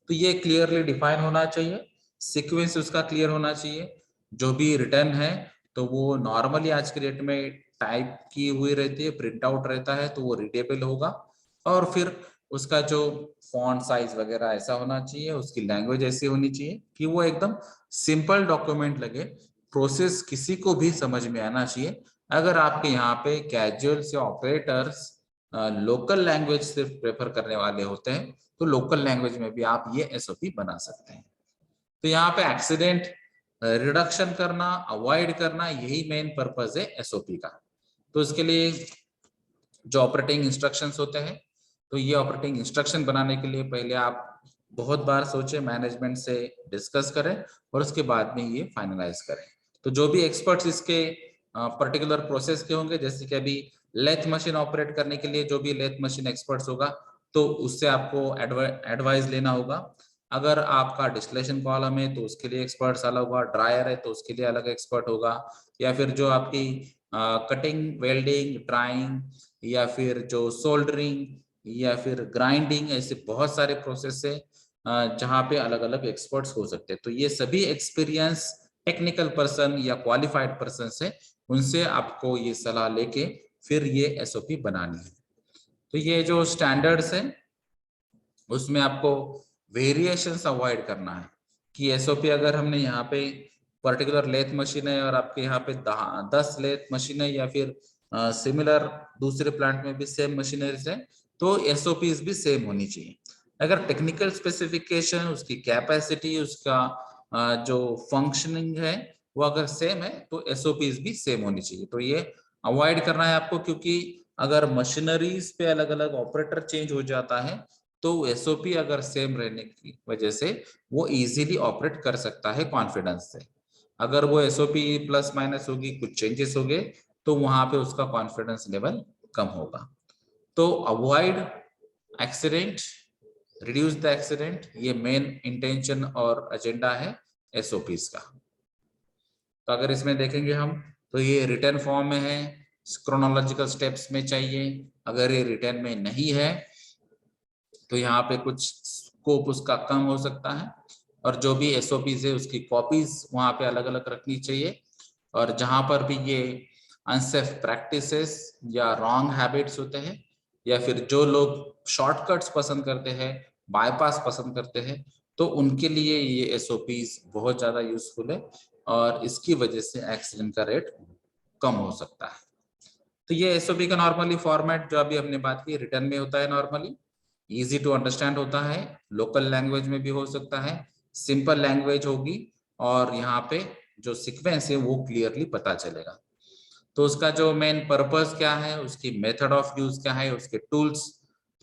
तो ये क्लियरली डिफाइन होना चाहिए, सीक्वेंस उसका क्लियर होना चाहिए। जो भी रिटर्न है तो वो नॉर्मली आज के डेट में टाइप की हुई रहती है, प्रिंट आउट रहता है, तो वो रीडेबल होगा। और फिर उसका जो फॉन्ट साइज वगैरह ऐसा होना चाहिए, उसकी लैंग्वेज ऐसी होनी चाहिए कि वो एकदम सिंपल डॉक्यूमेंट लगे, प्रोसेस किसी को भी समझ में आना चाहिए। अगर आपके यहाँ पे कैजुअल्स या ऑपरेटर्स लोकल लैंग्वेज सिर्फ प्रेफर करने वाले होते हैं तो लोकल लैंग्वेज में भी आप ये SOP बना सकते हैं। तो यहाँ पे एक्सीडेंट रिडक्शन करना, अवॉइड करना, यही मेन पर्पज है SOP का। तो इसके लिए जो ऑपरेटिंग इंस्ट्रक्शंस होते हैं, तो ये ऑपरेटिंग इंस्ट्रक्शन बनाने के लिए पहले आप बहुत बार सोचें, मैनेजमेंट से डिस्कस करें और उसके बाद में ये फाइनलाइज करें। तो जो भी एक्सपर्ट्स इसके पर्टिकुलर प्रोसेस के होंगे, जैसे कि अभी लेथ मशीन ऑपरेट करने के लिए जो भी लेथ मशीन एक्सपर्ट्स होगा तो उससे आपको एडवाइस लेना होगा। अगर आपका डिस्टिलेशन कॉलम है तो उसके लिए एक्सपर्ट्स अलग होगा, ड्रायर है तो उसके लिए अलग एक्सपर्ट होगा, या फिर जो आपकी कटिंग, वेल्डिंग, ड्राइंग या फिर जो सोल्डरिंग या फिर ग्राइंडिंग, ऐसे बहुत सारे प्रोसेस है जहाँ पे अलग अलग एक्सपर्ट्स हो सकते हैं। तो ये सभी एक्सपीरियंस टेक्निकल पर्सन या क्वालिफाइड पर्सन से, उनसे आपको ये सलाह लेके फिर ये SOP बनानी है। तो ये जो स्टैंडर्ड्स है उसमें आपको वेरिएशंस अवॉइड करना है कि SOP अगर हमने यहाँ पे पर्टिकुलर लेथ मशीन है और आपके यहाँ पे 10 लेथ मशीन है या फिर सिमिलर दूसरे प्लांट में भी सेम मशीनरीज है, तो SOPs भी सेम होनी चाहिए। अगर टेक्निकल स्पेसिफिकेशन, उसकी कैपेसिटी, उसका जो फंक्शनिंग है वो अगर सेम है तो SOPs भी सेम होनी चाहिए। तो ये अवॉइड करना है आपको, क्योंकि अगर मशीनरीज पे अलग अलग ऑपरेटर चेंज हो जाता है तो एसओपी अगर सेम रहने की वजह से वो इजीली ऑपरेट कर सकता है कॉन्फिडेंस से। अगर वो एसओपी प्लस माइनस होगी, कुछ चेंजेस हो गए, तो वहां पे उसका कॉन्फिडेंस लेवल कम होगा। तो avoid accident, reduce the accident, ये मेन इंटेंशन और एजेंडा है एसओपीज का। तो अगर इसमें देखेंगे हम तो ये रिटर्न फॉर्म में है, क्रोनोलॉजिकल स्टेप्स में चाहिए। अगर ये रिटर्न में नहीं है तो यहाँ पे कुछ स्कोप उसका कम हो सकता है, और जो भी एसओपीज है उसकी कॉपीज वहां पे अलग अलग रखनी चाहिए। और जहां पर भी ये अनसेफ प्रैक्टिसेस या रॉन्ग हैबिट्स होते हैं, या फिर जो लोग शॉर्टकट्स पसंद करते हैं, बाईपास पसंद करते हैं, तो उनके लिए ये एसओपीज बहुत ज्यादा यूजफुल है, और इसकी वजह से एक्सीडेंट का रेट कम हो सकता है। तो ये एसओपी का नॉर्मली फॉर्मेट जो अभी हमने बात की, रिटर्न में होता है नॉर्मली, इजी टू अंडरस्टैंड होता है, लोकल लैंग्वेज में भी हो सकता है, सिंपल लैंग्वेज होगी, और यहाँ पे जो सीक्वेंस है वो क्लियरली पता चलेगा। तो उसका जो मेन पर्पस क्या है, उसकी मेथड ऑफ यूज क्या है, उसके टूल्स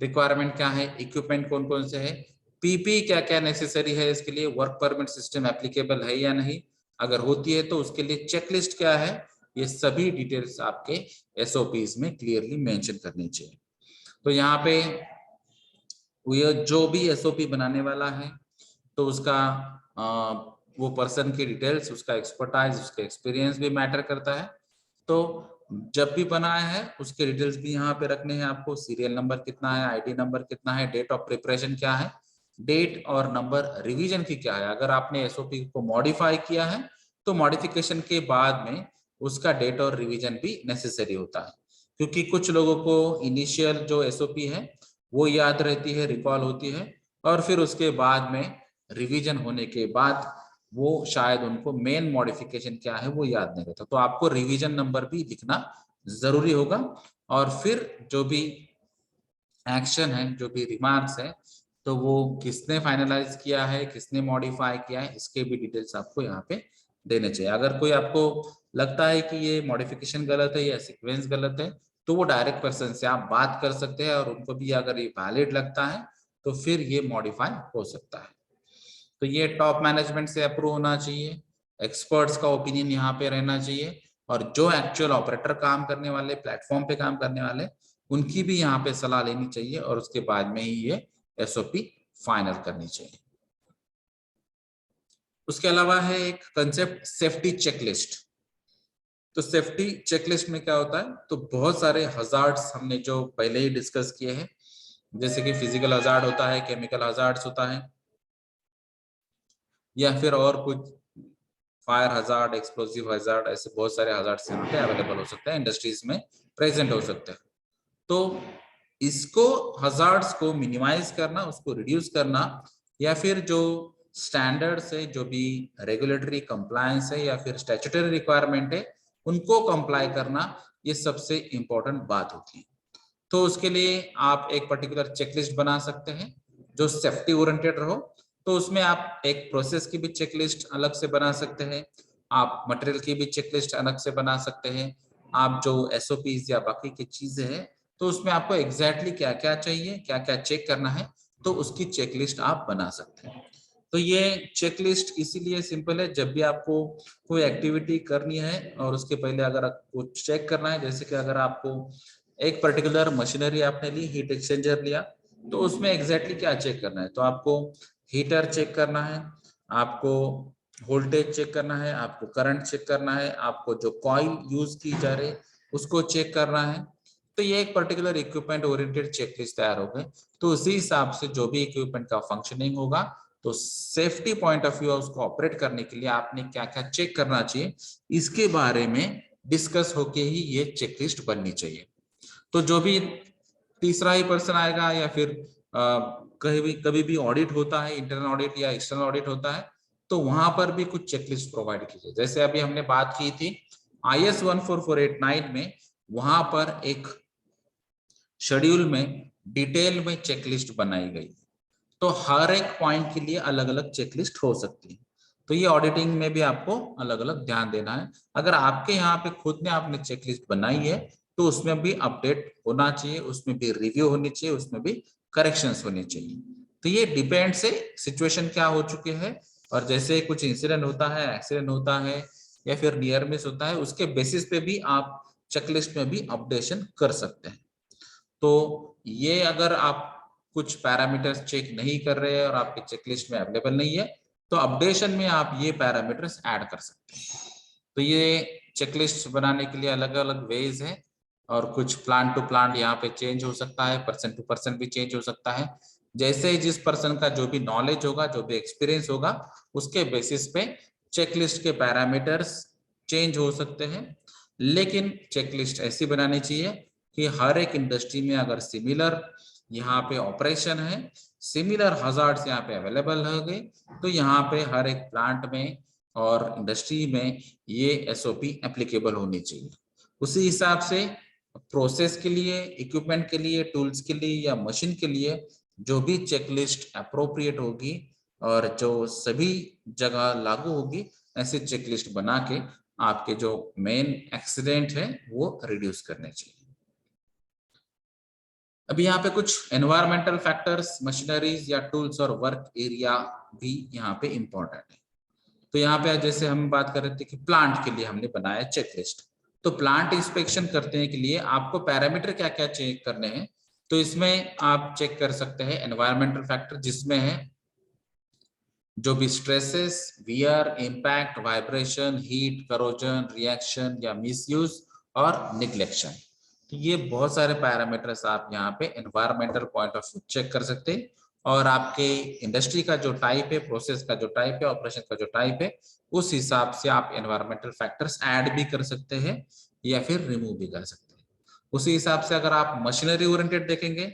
रिक्वायरमेंट क्या है, इक्विपमेंट कौन कौन से है, पीपी क्या क्या नेसेसरी है इसके लिए, वर्क परमिट सिस्टम एप्लीकेबल है या नहीं, अगर होती है तो उसके लिए चेकलिस्ट क्या है, ये सभी डिटेल्स आपके एसओपीज में क्लियरली मेंशन करनी चाहिए। तो यहाँ पे ये जो भी एसओपी बनाने वाला है तो उसका वो पर्सन की डिटेल्स, उसका एक्सपर्टाइज, उसका एक्सपीरियंस भी मैटर करता है। तो जब भी बनाया है उसके डिटेल्स भी यहाँ पे रखने हैं आपको, सीरियल नंबर कितना है, आईडी नंबर कितना है, डेट ऑफ प्रिपरेशन क्या है, डेट और नंबर रिवीजन की क्या है। अगर आपने एसओपी को मॉडिफाई किया है तो मॉडिफिकेशन के बाद में उसका डेट और रिवीजन भी नेसेसरी होता है, क्योंकि कुछ लोगों को इनिशियल जो एसओपी है वो याद रहती है, रिकॉल होती है, और फिर उसके बाद में रिवीजन होने के बाद वो शायद उनको मेन मॉडिफिकेशन क्या है वो याद नहीं रहता। तो आपको रिवीजन नंबर भी लिखना जरूरी होगा, और फिर जो भी एक्शन है, जो भी रिमार्क्स है, तो वो किसने फाइनलाइज किया है, किसने मॉडिफाई किया है, इसके भी डिटेल्स आपको यहाँ पे देने चाहिए। अगर कोई आपको लगता है कि ये मॉडिफिकेशन गलत है या सीक्वेंस गलत है, तो वो डायरेक्ट पर्सन से आप बात कर सकते हैं, और उनको भी अगर ये वैलिड लगता है तो फिर ये मॉडिफाई हो सकता है। तो ये टॉप मैनेजमेंट से अप्रूव होना चाहिए, एक्सपर्ट्स का ओपिनियन यहाँ पे रहना चाहिए, और जो एक्चुअल ऑपरेटर काम करने वाले, प्लेटफॉर्म पे काम करने वाले, उनकी भी यहाँ पे सलाह लेनी चाहिए, और उसके बाद में ही ये एसओपी फाइनल करनी चाहिए। उसके अलावा है एक कंसेप्ट सेफ्टी चेकलिस्ट। तो सेफ्टी चेकलिस्ट में क्या होता है, तो बहुत सारे हजार्ड्स हमने जो पहले ही डिस्कस किए हैं, जैसे कि फिजिकल हजार्ड होता है, केमिकल हजार्ड्स होता है, या फिर और कुछ फायर हजार्ड, एक्सप्लोसिव हजार्ड, ऐसे बहुत सारे हजार्ड्स यहाँ पे अवेलेबल हो सकते हैं, इंडस्ट्रीज में प्रेजेंट हो सकते हैं। तो इसको हजार्ड्स को मिनिमाइज करना, उसको रिड्यूस करना, या फिर जो स्टैंडर्ड्स है, जो भी रेगुलेटरी कंप्लायंस है या फिर स्टैट्यूटरी रिक्वायरमेंट है, उनको कंप्लाई करना, ये सबसे इंपॉर्टेंट बात होती है। तो उसके लिए आप एक पर्टिकुलर चेकलिस्ट बना सकते हैं जो सेफ्टी ओरिएंटेड रहो। तो उसमें आप एक प्रोसेस की भी चेकलिस्ट अलग से बना सकते हैं, आप मटेरियल की भी चेकलिस्ट अलग से बना सकते हैं, आप जो एसओपीज या बाकी की चीजें हैं तो उसमें आपको एग्जैक्टली क्या क्या चाहिए, क्या क्या चेक करना है, तो उसकी चेकलिस्ट आप बना सकते हैं। तो ये चेकलिस्ट इसीलिए सिंपल है, जब भी आपको कोई एक्टिविटी करनी है और उसके पहले अगर आपको चेक करना है, जैसे कि अगर आपको एक पर्टिकुलर मशीनरी आपने ली, हीट एक्सचेंजर लिया, तो उसमें एग्जैक्टली क्या चेक करना है, तो आपको हीटर चेक करना है, आपको वोल्टेज चेक करना है, आपको करंट चेक करना है, आपको जो कॉइल यूज की जा रही है उसको चेक करना है। तो ये एक पर्टिकुलर इक्विपमेंट ओरिएंटेड चेकलिस्ट तैयार हो गए। तो उसी हिसाब से जो भी इक्विपमेंट का फंक्शनिंग होगा, तो सेफ्टी पॉइंट ऑफ व्यू उसको ऑपरेट करने के लिए आपने क्या क्या चेक करना चाहिए, इसके बारे में डिस्कस होके ही ये चेकलिस्ट बननी चाहिए। तो जो भी तीसरा ही पर्सन आएगा, या फिर कभी भी ऑडिट होता है, इंटरनल ऑडिट या एक्सटर्नल ऑडिट होता है, तो वहां पर भी कुछ चेकलिस्ट प्रोवाइड कीजिए। जैसे अभी हमने बात की थी IS 14489 में, वहां पर एक शेड्यूल में डिटेल में चेकलिस्ट बनाई गई, तो हर एक पॉइंट के लिए अलग अलग चेकलिस्ट हो सकती है। तो ये ऑडिटिंग में भी आपको अलग अलग ध्यान देना है। अगर आपके यहाँ पे खुद ने आपने चेकलिस्ट बनाई है तो उसमें भी अपडेट होना चाहिए, उसमें भी रिव्यू होनी चाहिए, उसमें भी करेक्शंस होने चाहिए। तो ये डिपेंड से सिचुएशन क्या हो चुके हैं, और जैसे कुछ इंसिडेंट होता है, एक्सीडेंट होता है या फिर नियर मिस होता है, उसके बेसिस पे भी आप चेकलिस्ट में भी अपडेशन कर सकते हैं। तो ये अगर आप कुछ पैरामीटर्स चेक नहीं कर रहे हैं और आपके चेकलिस्ट में अवेलेबल नहीं है, तो अपडेशन में आप ये पैरामीटर्स ऐड कर सकते हैं। तो ये चेकलिस्ट बनाने के लिए अलग अलग वेज है, और कुछ प्लान टू प्लान यहाँ पे चेंज हो सकता है, पर्सन टू पर्सन भी चेंज हो सकता है। जैसे ही जिस पर्सन का जो भी नॉलेज होगा, जो भी एक्सपीरियंस होगा, उसके बेसिस पे चेकलिस्ट के पैरामीटर्स चेंज हो सकते हैं। लेकिन चेकलिस्ट ऐसी बनानी चाहिए कि हर एक इंडस्ट्री में अगर सिमिलर यहाँ पे ऑपरेशन है, सिमिलर हजार्ड्स यहाँ पे अवेलेबल हो गए, तो यहाँ पे हर एक प्लांट में और इंडस्ट्री में ये एसओपी एप्लीकेबल होनी चाहिए। उसी हिसाब से प्रोसेस के लिए, इक्विपमेंट के लिए, टूल्स के लिए या मशीन के लिए जो भी चेकलिस्ट अप्रोप्रिएट होगी और जो सभी जगह लागू होगी, ऐसे चेकलिस्ट बना के आपके जो मेन एक्सीडेंट है वो रिड्यूस करने चाहिए। अभी यहाँ पे कुछ एनवायरमेंटल फैक्टर्स, मशीनरीज या टूल्स और वर्क एरिया भी यहाँ पे इंपॉर्टेंट है। तो यहाँ पे जैसे हम बात कर रहे थे कि प्लांट के लिए हमने बनाया चेकलिस्ट, तो प्लांट इंस्पेक्शन करने के लिए आपको पैरामीटर क्या क्या चेक करने हैं, तो इसमें आप चेक कर सकते हैं एनवायरमेंटल फैक्टर, जिसमें है जो भी stresses, wear, impact, vibration, heat, corrosion, reaction या मिसयूज और निग्लेक्शन। तो ये बहुत सारे पैरामीटर्स आप यहाँ पे environmental point of view check कर सकते हैं, और आपके इंडस्ट्री का जो टाइप है, प्रोसेस का जो टाइप है, ऑपरेशन का जो टाइप है, उस हिसाब से आप एनवायरमेंटल फैक्टर्स ऐड भी कर सकते हैं या फिर रिमूव भी कर सकते हैं। उसी हिसाब से अगर आप मशीनरी ओरिएंटेड देखेंगे,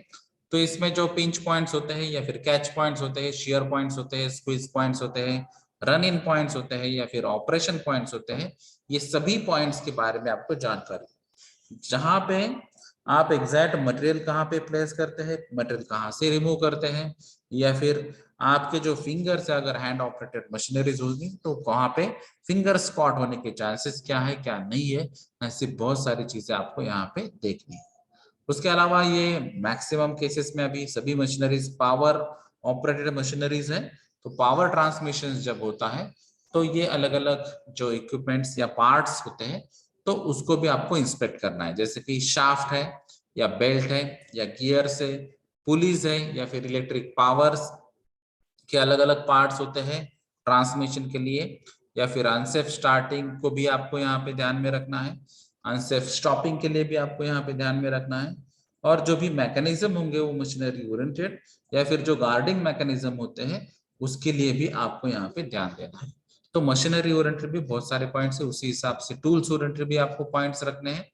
तो इसमें जो पिंच पॉइंट्स होते हैं या फिर कैच पॉइंट्स होते हैं, शेयर पॉइंट्स होते हैं, स्क्वीज पॉइंट्स होते हैं, रन इन पॉइंट्स होते हैं या फिर ऑपरेशन पॉइंट्स होते हैं, ये सभी पॉइंट्स के बारे में आपको जानकारी, जहां पे आप एग्जैक्ट मटेरियल कहाँ पे प्लेस करते हैं, मटेरियल कहाँ से रिमूव करते हैं, या फिर आपके जो फिंगर से अगर हैंड ऑपरेटेड मशीनरीज होगी तो वहां पे फिंगर स्पॉट होने के चांसेस क्या है, क्या नहीं है, ऐसी बहुत सारी चीजें आपको यहाँ पे देखनी है। उसके अलावा ये मैक्सिमम केसेस में अभी सभी मशीनरीज पावर ऑपरेटेड मशीनरीज है, तो पावर ट्रांसमिशन जब होता है तो ये अलग अलग जो इक्विपमेंट्स या पार्ट्स होते हैं, तो उसको भी आपको इंस्पेक्ट करना है, जैसे कि शाफ्ट है या बेल्ट है या गियर्स है, पुलीज है या फिर इलेक्ट्रिक पावर्स के अलग अलग पार्ट्स होते हैं ट्रांसमिशन के लिए, या फिर अनसेफ स्टार्टिंग को भी आपको यहाँ पे ध्यान में रखना है, अनसेफ स्टॉपिंग के लिए भी आपको यहाँ पे ध्यान में रखना है, और जो भी मैकेनिज्म होंगे वो मशीनरी ओरिएंटेड या फिर जो गार्डिंग मैकेनिज्म होते हैं उसके लिए भी आपको यहाँ पे ध्यान देना है। तो मशीनरी ओरिएंटेड भी बहुत सारे पॉइंट्स है, उसी हिसाब से टूल्स ओरिएंटेड भी आपको पॉइंट्स रखने हैं,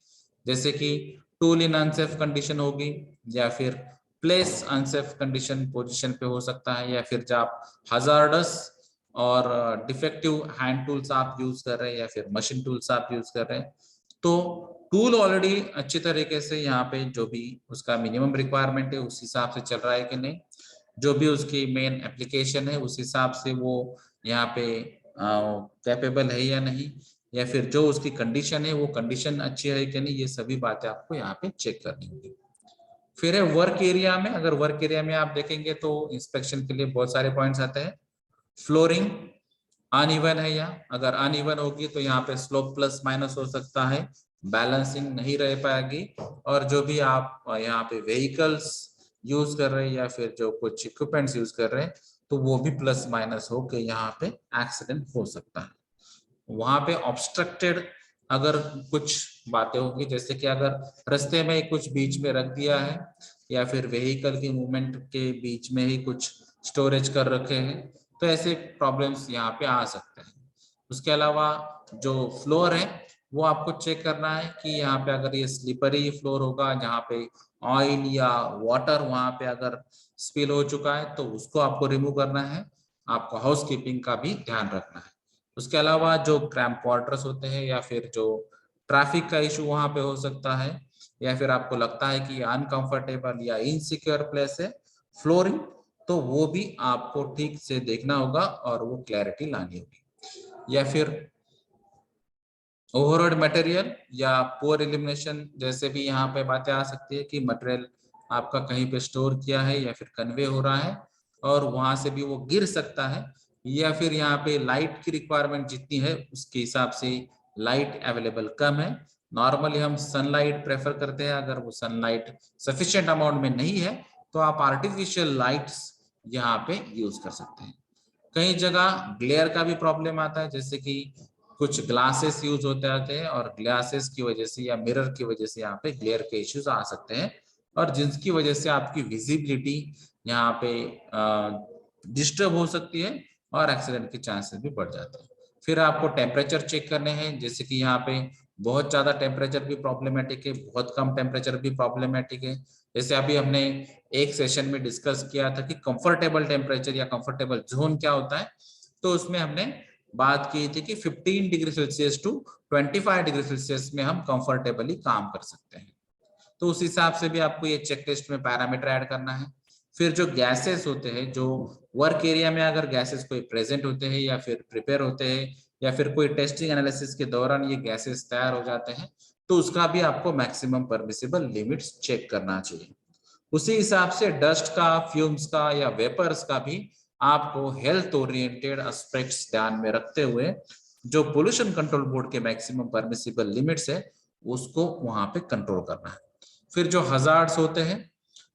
जैसे कि टूल इन अनसेफ कंडीशन होगी, या फिर प्लेस अनसेफ कंडीशन पोजीशन पे हो सकता है, या फिर जब आप हजार्डस और डिफेक्टिव हैंड टूल्स आप यूज कर रहे हैं या फिर मशीन टूल्स आप यूज कर रहे हैं, तो टूल ऑलरेडी अच्छी तरीके से यहाँ पे जो भी उसका मिनिमम रिक्वायरमेंट है उस हिसाब से चल रहा है कि नहीं, जो भी उसकी मेन एप्लीकेशन है उस हिसाब से वो यहाँ पे कैपेबल है या नहीं, या फिर जो उसकी कंडीशन है वो कंडीशन अच्छी है कि नहीं, ये सभी बातें आपको यहाँ पे चेक करनी होगी। फिर है वर्क एरिया में, अगर वर्क एरिया में आप देखेंगे तो इंस्पेक्शन के लिए बहुत सारे पॉइंट्स आते हैं। फ्लोरिंग अनइवन है, या अगर अनइवन होगी तो यहाँ पे स्लोप प्लस माइनस हो सकता है, बैलेंसिंग नहीं रह पाएगी, और जो भी आप यहाँ पे व्हीकल्स यूज कर रहे हैं या फिर जो कुछ इक्विपमेंट्स यूज कर रहे हैं, तो वो भी प्लस माइनस होकर यहाँ पे एक्सीडेंट हो सकता है। वहां पे ऑब्स्ट्रक्टेड अगर कुछ बातें होंगी, जैसे कि अगर रास्ते में कुछ बीच में रख दिया है या फिर व्हीकल की मूवमेंट के बीच में ही कुछ स्टोरेज कर रखे हैं, तो ऐसे प्रॉब्लम्स यहाँ पे आ सकते हैं। उसके अलावा जो फ्लोर है वो आपको चेक करना है कि यहाँ पे अगर ये स्लिपरी फ्लोर होगा, जहाँ पे ऑयल या वाटर वहां पे अगर स्पिल हो चुका है तो उसको आपको रिमूव करना है, आपको हाउस कीपिंग का भी ध्यान रखना है। उसके अलावा जो क्रैम्प क्वार्टर्स होते हैं या फिर जो ट्रैफिक का इशू वहां पे हो सकता है, या फिर आपको लगता है कि अनकंफर्टेबल या इनसिक्योर प्लेस है फ्लोरिंग, तो वो भी आपको ठीक से देखना होगा और वो क्लैरिटी लानी होगी। या फिर ओवरऑल मटेरियल या पुअर एलिमिनेशन जैसे भी यहाँ पे बातें आ सकती है कि मटेरियल आपका कहीं पे स्टोर किया है या फिर कन्वे हो रहा है और वहां से भी वो गिर सकता है, या फिर यहाँ पे लाइट की रिक्वायरमेंट जितनी है उसके हिसाब से लाइट अवेलेबल कम है। नॉर्मली हम सनलाइट प्रेफर करते हैं, अगर वो सनलाइट सफिशिएंट अमाउंट में नहीं है तो आप आर्टिफिशियल लाइट्स यहाँ पे यूज कर सकते हैं। कई जगह ग्लेयर का भी प्रॉब्लम आता है, जैसे कि कुछ ग्लासेस यूज होते आते हैं और ग्लासेस की वजह से या मिरर की वजह से यहाँ पे ग्लेयर के इश्यूज आ सकते हैं, और जिसकी वजह से आपकी विजिबिलिटी यहाँ पे डिस्टर्ब हो सकती है और एक्सीडेंट के चांसेस भी बढ़ जाते हैं। फिर आपको टेम्परेचर चेक करने हैं, जैसे कि यहाँ पे बहुत ज्यादा टेम्परेचर भी प्रॉब्लमेटिक है, बहुत कम टेम्परेचर भी प्रॉब्लमेटिक है। जैसे अभी हमने एक सेशन में डिस्कस किया था कि कंफर्टेबल टेम्परेचर या कंफर्टेबल जोन क्या होता है, तो उसमें हमने बात की थी कि 15 degree Celsius to 25 degree Celsius में हम कंफर्टेबली काम कर सकते हैं। तो उस हिसाब से भी आपको ये चेक लिस्ट में पैरामीटर ऐड करना है। फिर जो गैसेस होते हैं, जो वर्क एरिया में अगर गैसेस कोई प्रेजेंट होते हैं या फिर प्रिपेयर होते हैं या फिर कोई टेस्टिंग एनालिसिस के दौरान ये गैसेस तैयार हो जाते हैं, तो उसका भी आपको मैक्सिमम परमिसिबल लिमिट्स चेक करना चाहिए। उसी हिसाब से डस्ट का, फ्यूम्स का या वेपर्स का भी आपको हेल्थ ओरिएंटेड एस्पेक्ट्स ध्यान में रखते हुए जो पोल्यूशन कंट्रोल बोर्ड के मैक्सिमम परमिसिबल लिमिट्स है उसको वहां पे कंट्रोल करना है। फिर जो हजार्ड्स होते हैं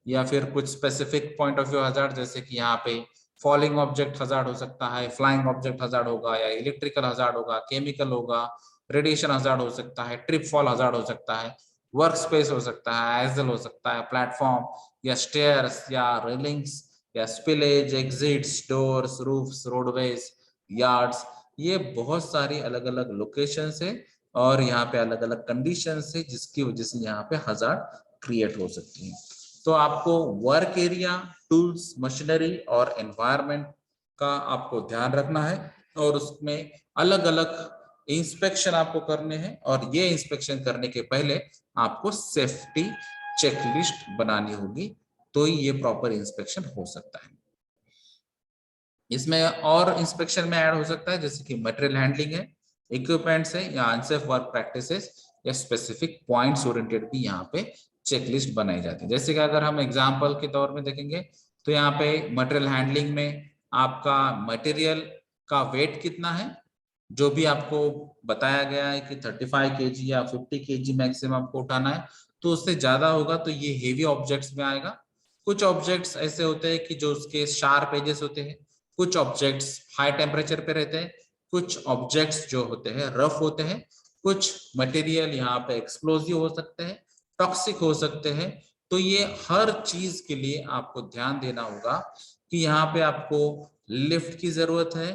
या फिर कुछ specific point of view hazard, जैसे कि यहाँ पे फॉलिंग ऑब्जेक्ट हजार्ड हो सकता है, फ्लाइंग ऑब्जेक्ट हजार्ड होगा, या इलेक्ट्रिकल हजार्ड होगा, केमिकल होगा, रेडिएशन हजार्ड हो सकता है, ट्रिप फॉल हजार्ड हो सकता है, वर्क स्पेस हो सकता है, एजल हो सकता है, प्लेटफॉर्म या स्टेयर्स या रेलिंग्स या spillage, exits, doors, roofs, roadways, yards, ये बहुत सारी अलग अलग लोकेशंस है और यहाँ पे अलग अलग कंडीशंस है जिसकी वजह से यहाँ पे हजार्ड क्रिएट हो सकती है। तो आपको वर्क एरिया, टूल्स, मशीनरी और एनवायरनमेंट का आपको ध्यान रखना है और उसमें अलग अलग इंस्पेक्शन आपको करने हैं, और ये इंस्पेक्शन करने के पहले आपको सेफ्टी चेकलिस्ट बनानी होगी, तो ही ये प्रॉपर इंस्पेक्शन हो सकता है। इसमें और इंस्पेक्शन में ऐड हो सकता है जैसे कि मटेरियल हैंडलिंग है, इक्विपमेंट्स है, या अनसेफ वर्क प्रैक्टिसेस या स्पेसिफिक पॉइंट्स ओरिएंटेड भी यहाँ पे चेकलिस्ट बनाई जाती है। जैसे कि अगर हम एग्जांपल के तौर में देखेंगे तो यहाँ पे मटेरियल हैंडलिंग में आपका मटेरियल का वेट कितना है, जो भी आपको बताया गया है कि 35 केजी या 50 केजी मैक्सिमम आपको उठाना है, तो उससे ज्यादा होगा तो ये हेवी ऑब्जेक्ट्स में आएगा। कुछ ऑब्जेक्ट्स ऐसे होते हैं कि जो उसके शार्प एजेस होते हैं, कुछ ऑब्जेक्ट्स हाई टेम्परेचर पे रहते हैं, कुछ ऑब्जेक्ट्स जो होते हैं रफ होते हैं, कुछ मटेरियल यहाँ पे एक्सप्लोसिव हो सकते हैं, टॉक्सिक हो सकते हैं। तो ये हर चीज के लिए आपको ध्यान देना होगा कि यहाँ पे आपको लिफ्ट की जरूरत है,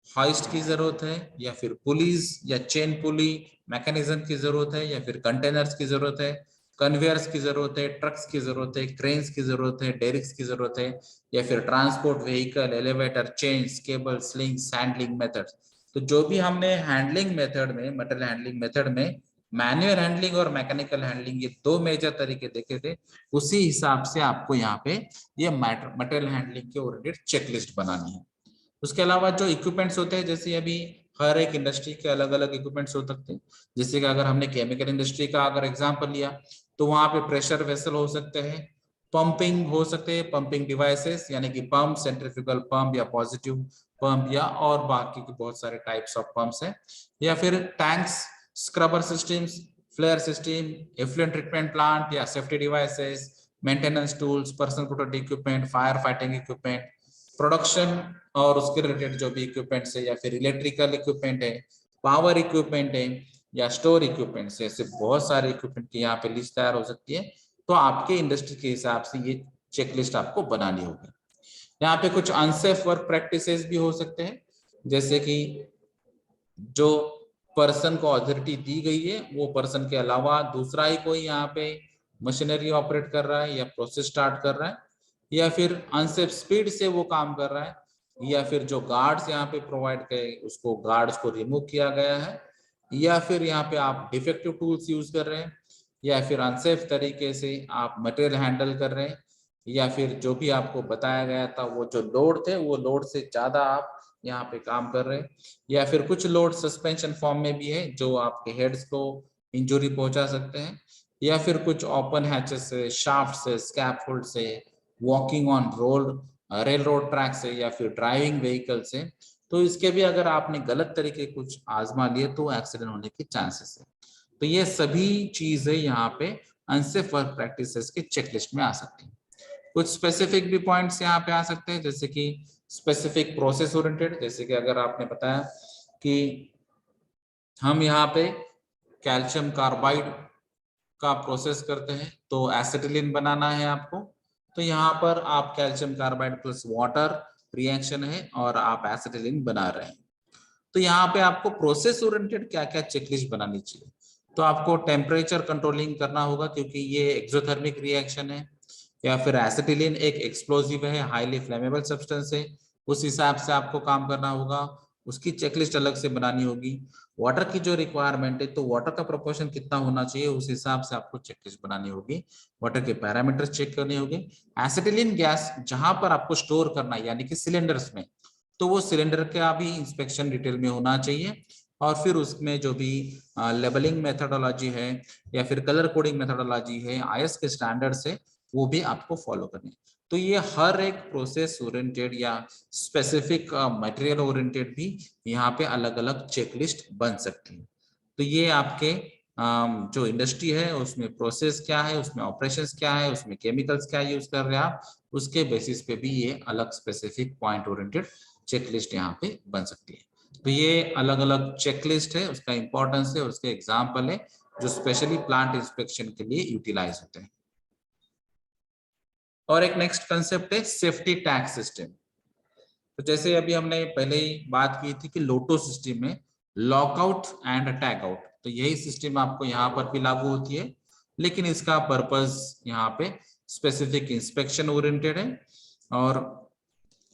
हाइस्ट की जरूरत है, या फिर पुलिस या चेन पुली मैकेनिज्म की जरूरत है, या फिर कंटेनर्स की जरूरत है, कन्वेयर्स की जरूरत है, ट्रक्स की जरूरत है, क्रेन्स की जरूरत है, डेरिक्स की जरूरत है, या फिर transport vehicle, elevator, chains, cable, slings, handling method. तो जो भी हमने हैंडलिंग मेथड में, मटेरियल हैंडलिंग मेथड में मैनुअल हैंडलिंग और मैकेनिकल हैंडलिंग ये दो मेजर तरीके देखे थे, उसी हिसाब से आपको यहाँ पे ये मटेरियल हैंडलिंग के ओरिएंटेड चेकलिस्ट बनानी है। उसके अलावा जो इक्विपमेंट्स होते हैं, जैसे अभी हर एक इंडस्ट्री के अलग अलग इक्विपमेंट्स हो सकते हैं, जैसे कि अगर हमने केमिकल इंडस्ट्री का अगर एग्जांपल लिया तो वहां पे प्रेशर वेसल हो सकते हैं, पंपिंग हो सकते हैं, पंपिंग डिवाइसेस यानी कि पंप, सेंट्रीफ्यूगल पंप या पॉजिटिव पंप, या और बाकी के बहुत सारे टाइप्स ऑफ पंप्स हैं, या फिर tanks, scrubber systems, flare system, effluent treatment plant या safety devices, maintenance tools, personal protective equipment, fire fighting equipment, production और उसके रिलेटेड जो भी इक्विपमेंट्स है, या फिर इलेक्ट्रिकल इक्विपमेंट है, पावर इक्विपमेंट है, या स्टोर इक्विपमेंट्स है, ऐसे बहुत सारे इक्विपमेंट की यहाँ पे लिस्ट तैयार हो सकती है। तो आपके इंडस्ट्री के हिसाब से ये चेकलिस्ट आपको बनानी होगी। यहाँ पे कुछ अनसेफ वर्क प्रैक्टिसेस भी हो सकते हैं, जैसे कि जो पर्सन को अथॉरिटी दी गई है वो पर्सन के अलावा दूसरा ही कोई यहाँ पे मशीनरी ऑपरेट कर रहा है या प्रोसेस स्टार्ट कर रहा है, या फिर अनसेफ स्पीड से वो काम कर रहा है, या फिर जो गार्ड्स यहाँ पे प्रोवाइड करे उसको गार्ड्स को रिमूव किया गया है, या फिर यहाँ पे आप डिफेक्टिव टूल्स यूज कर रहे हैं, या फिर अनसेफ तरीके से आप मटेरियल हैंडल कर रहे हैं, या फिर जो भी आपको बताया गया था वो जो लोड थे वो लोड से ज्यादा आप यहाँ पे काम कर रहे हैं, या फिर कुछ लोड सस्पेंशन फॉर्म में भी है जो आपके हेड्स को इंजरी पहुंचा सकते हैं, या फिर कुछ ओपन हैचेस से, शाफ्ट से, स्कैफोल्ड से, walking on road rail road track से, या फिर ड्राइविंग व्हीकल से। तो इसके भी अगर आपने गलत तरीके कुछ आजमा लिए तो एक्सीडेंट होने के चांसेस है। तो ये सभी चीजें यहाँ पे अनसेफ वर्क प्रैक्टिसेस के चेकलिस्ट में आ सकती हैं। कुछ स्पेसिफिक भी पॉइंट्स यहाँ पे आ सकते हैं, जैसे कि स्पेसिफिक प्रोसेस ओरिएंटेड, जैसे कि अगर आपने बताया कि हम यहाँ पे कैल्शियम कार्बाइड का प्रोसेस करते हैं तो एसिटिलीन बनाना है आपको, तो यहाँ पर आप calcium carbide plus water reaction है और आप एसिटिलीन बना रहे हैं। तो यहाँ पे आपको प्रोसेस ओरिएंटेड क्या क्या चेकलिस्ट बनानी चाहिए। तो आपको टेम्परेचर कंट्रोलिंग करना होगा क्योंकि ये एक्सोथर्मिक रिएक्शन है, या फिर एसिटिलीन एक एक्सप्लोजिव है, हाईली फ्लेमेबल सब्सटेंस है, उस हिसाब से आपको काम करना होगा, उसकी चेकलिस्ट अलग से बनानी होगी। वाटर की जो रिक्वायरमेंट है तो वाटर का प्रोपोर्शन कितना होना चाहिए उस हिसाब से आपको चेकलिस्ट बनानी होगी, वाटर के पैरामीटर्स चेक करने होंगे। एसिटिलीन गैस जहां पर आपको स्टोर करना है यानी कि सिलेंडर्स में, तो वो सिलेंडर का भी इंस्पेक्शन डिटेल में होना चाहिए, और फिर उसमें जो भी लेबलिंग मेथोडोलॉजी है या फिर कलर कोडिंग मेथोडोलॉजी है आईएस के स्टैंडर्ड से, वो भी आपको फॉलो करनी है। तो ये हर एक प्रोसेस ओरिएंटेड या स्पेसिफिक मटेरियल ओरिएंटेड भी यहाँ पे अलग अलग चेकलिस्ट बन सकती है। तो ये आपके जो इंडस्ट्री है उसमें प्रोसेस क्या है, उसमें ऑपरेशंस क्या है, उसमें केमिकल्स क्या यूज कर रहे हैं आप, उसके बेसिस पे भी ये अलग स्पेसिफिक पॉइंट ओरिएंटेड चेकलिस्ट यहाँ पे बन सकती है। तो ये अलग अलग चेकलिस्ट है, उसका इंपॉर्टेंस है, उसके एग्जाम्पल है जो स्पेशली प्लांट इंस्पेक्शन के लिए यूटिलाइज होते हैं। और एक नेक्स्ट कंसेप्ट है सेफ्टी टैग सिस्टम। तो जैसे अभी हमने पहले ही बात की थी कि लोटो सिस्टम में लॉकआउट एंड टैग आउट, तो यही सिस्टम आपको यहाँ पर भी लागू होती है, लेकिन इसका पर्पस यहाँ पे स्पेसिफिक इंस्पेक्शन ओरिएंटेड है। और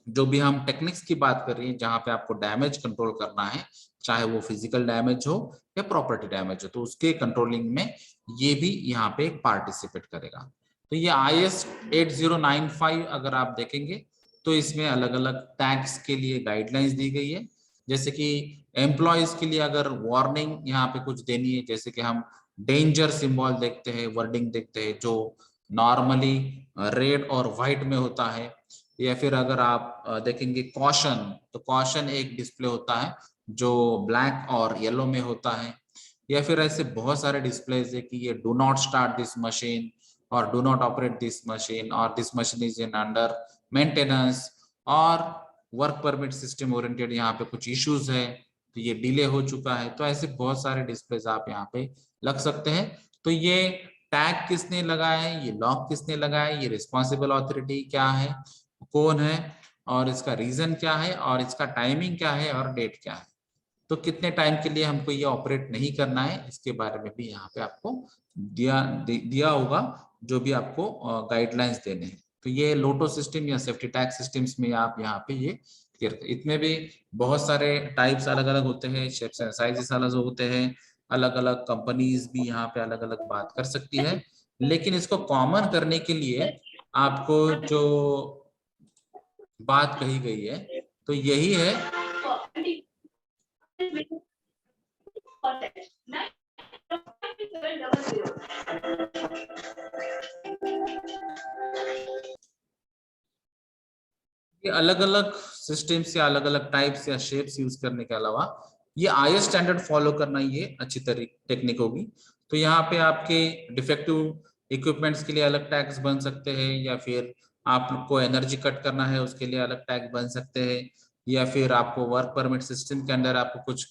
जो भी हम टेक्निक्स की बात कर रही है जहां पे आपको डैमेज कंट्रोल करना है, चाहे वो फिजिकल डैमेज हो या प्रॉपर्टी डैमेज हो, तो उसके कंट्रोलिंग में ये भी यहाँ पे पार्टिसिपेट करेगा। तो ये IS 8095 अगर आप देखेंगे तो इसमें अलग अलग टैग्स के लिए गाइडलाइंस दी गई है। जैसे कि एम्प्लॉयज के लिए अगर वार्निंग यहाँ पे कुछ देनी है, जैसे कि हम डेंजर सिंबल देखते हैं, वर्डिंग देखते हैं जो नॉर्मली रेड और व्हाइट में होता है, या फिर अगर आप देखेंगे कॉशन, तो कॉशन एक डिस्प्ले होता है जो ब्लैक और येलो में होता है, या फिर ऐसे बहुत सारे डिस्प्लेज है कि ये do not start this machine और do not operate this machine और this machine is in under maintenance और वर्क परमिट सिस्टम ओरिएंटेड यहाँ पे कुछ इश्यूज है तो ये डिले हो चुका है। तो ऐसे बहुत सारे डिस्प्लेज आप यहाँ पे लग सकते हैं। तो ये टैग किसने लगाया है, ये लॉक किसने लगाया है, ये रिस्पॉन्सिबल अथॉरिटी क्या है, कौन है, और इसका रीजन क्या है, और इसका टाइमिंग क्या है और डेट क्या है, तो कितने टाइम के लिए हमको ये ऑपरेट नहीं करना है, इसके बारे में भी यहाँ पे आपको दिया होगा जो भी आपको गाइडलाइंस देने हैं। तो ये लोटो सिस्टम या सेफ्टी टैग सिस्टम्स में आप यहाँ पे ये क्लियर, इसमें भी बहुत सारे टाइप्स अलग अलग होते हैं, शेप्स एंड साइजेस अलग होते हैं, अलग अलग कंपनीज भी यहाँ पे अलग अलग बात कर सकती है, लेकिन इसको कॉमन करने के लिए आपको जो बात कही गई है तो यही है ये अलग अलग सिस्टम्स या अलग अलग टाइप्स या शेप्स यूज करने के अलावा ये IS स्टैंडर्ड फॉलो करना ये अच्छी टेक्निक होगी। तो यहाँ पे आपके डिफेक्टिव इक्विपमेंट्स के लिए अलग टैग्स बन सकते हैं, या फिर आपको एनर्जी कट करना है उसके लिए अलग टैग बन सकते हैं, या फिर आपको वर्क परमिट सिस्टम के अंदर आपको कुछ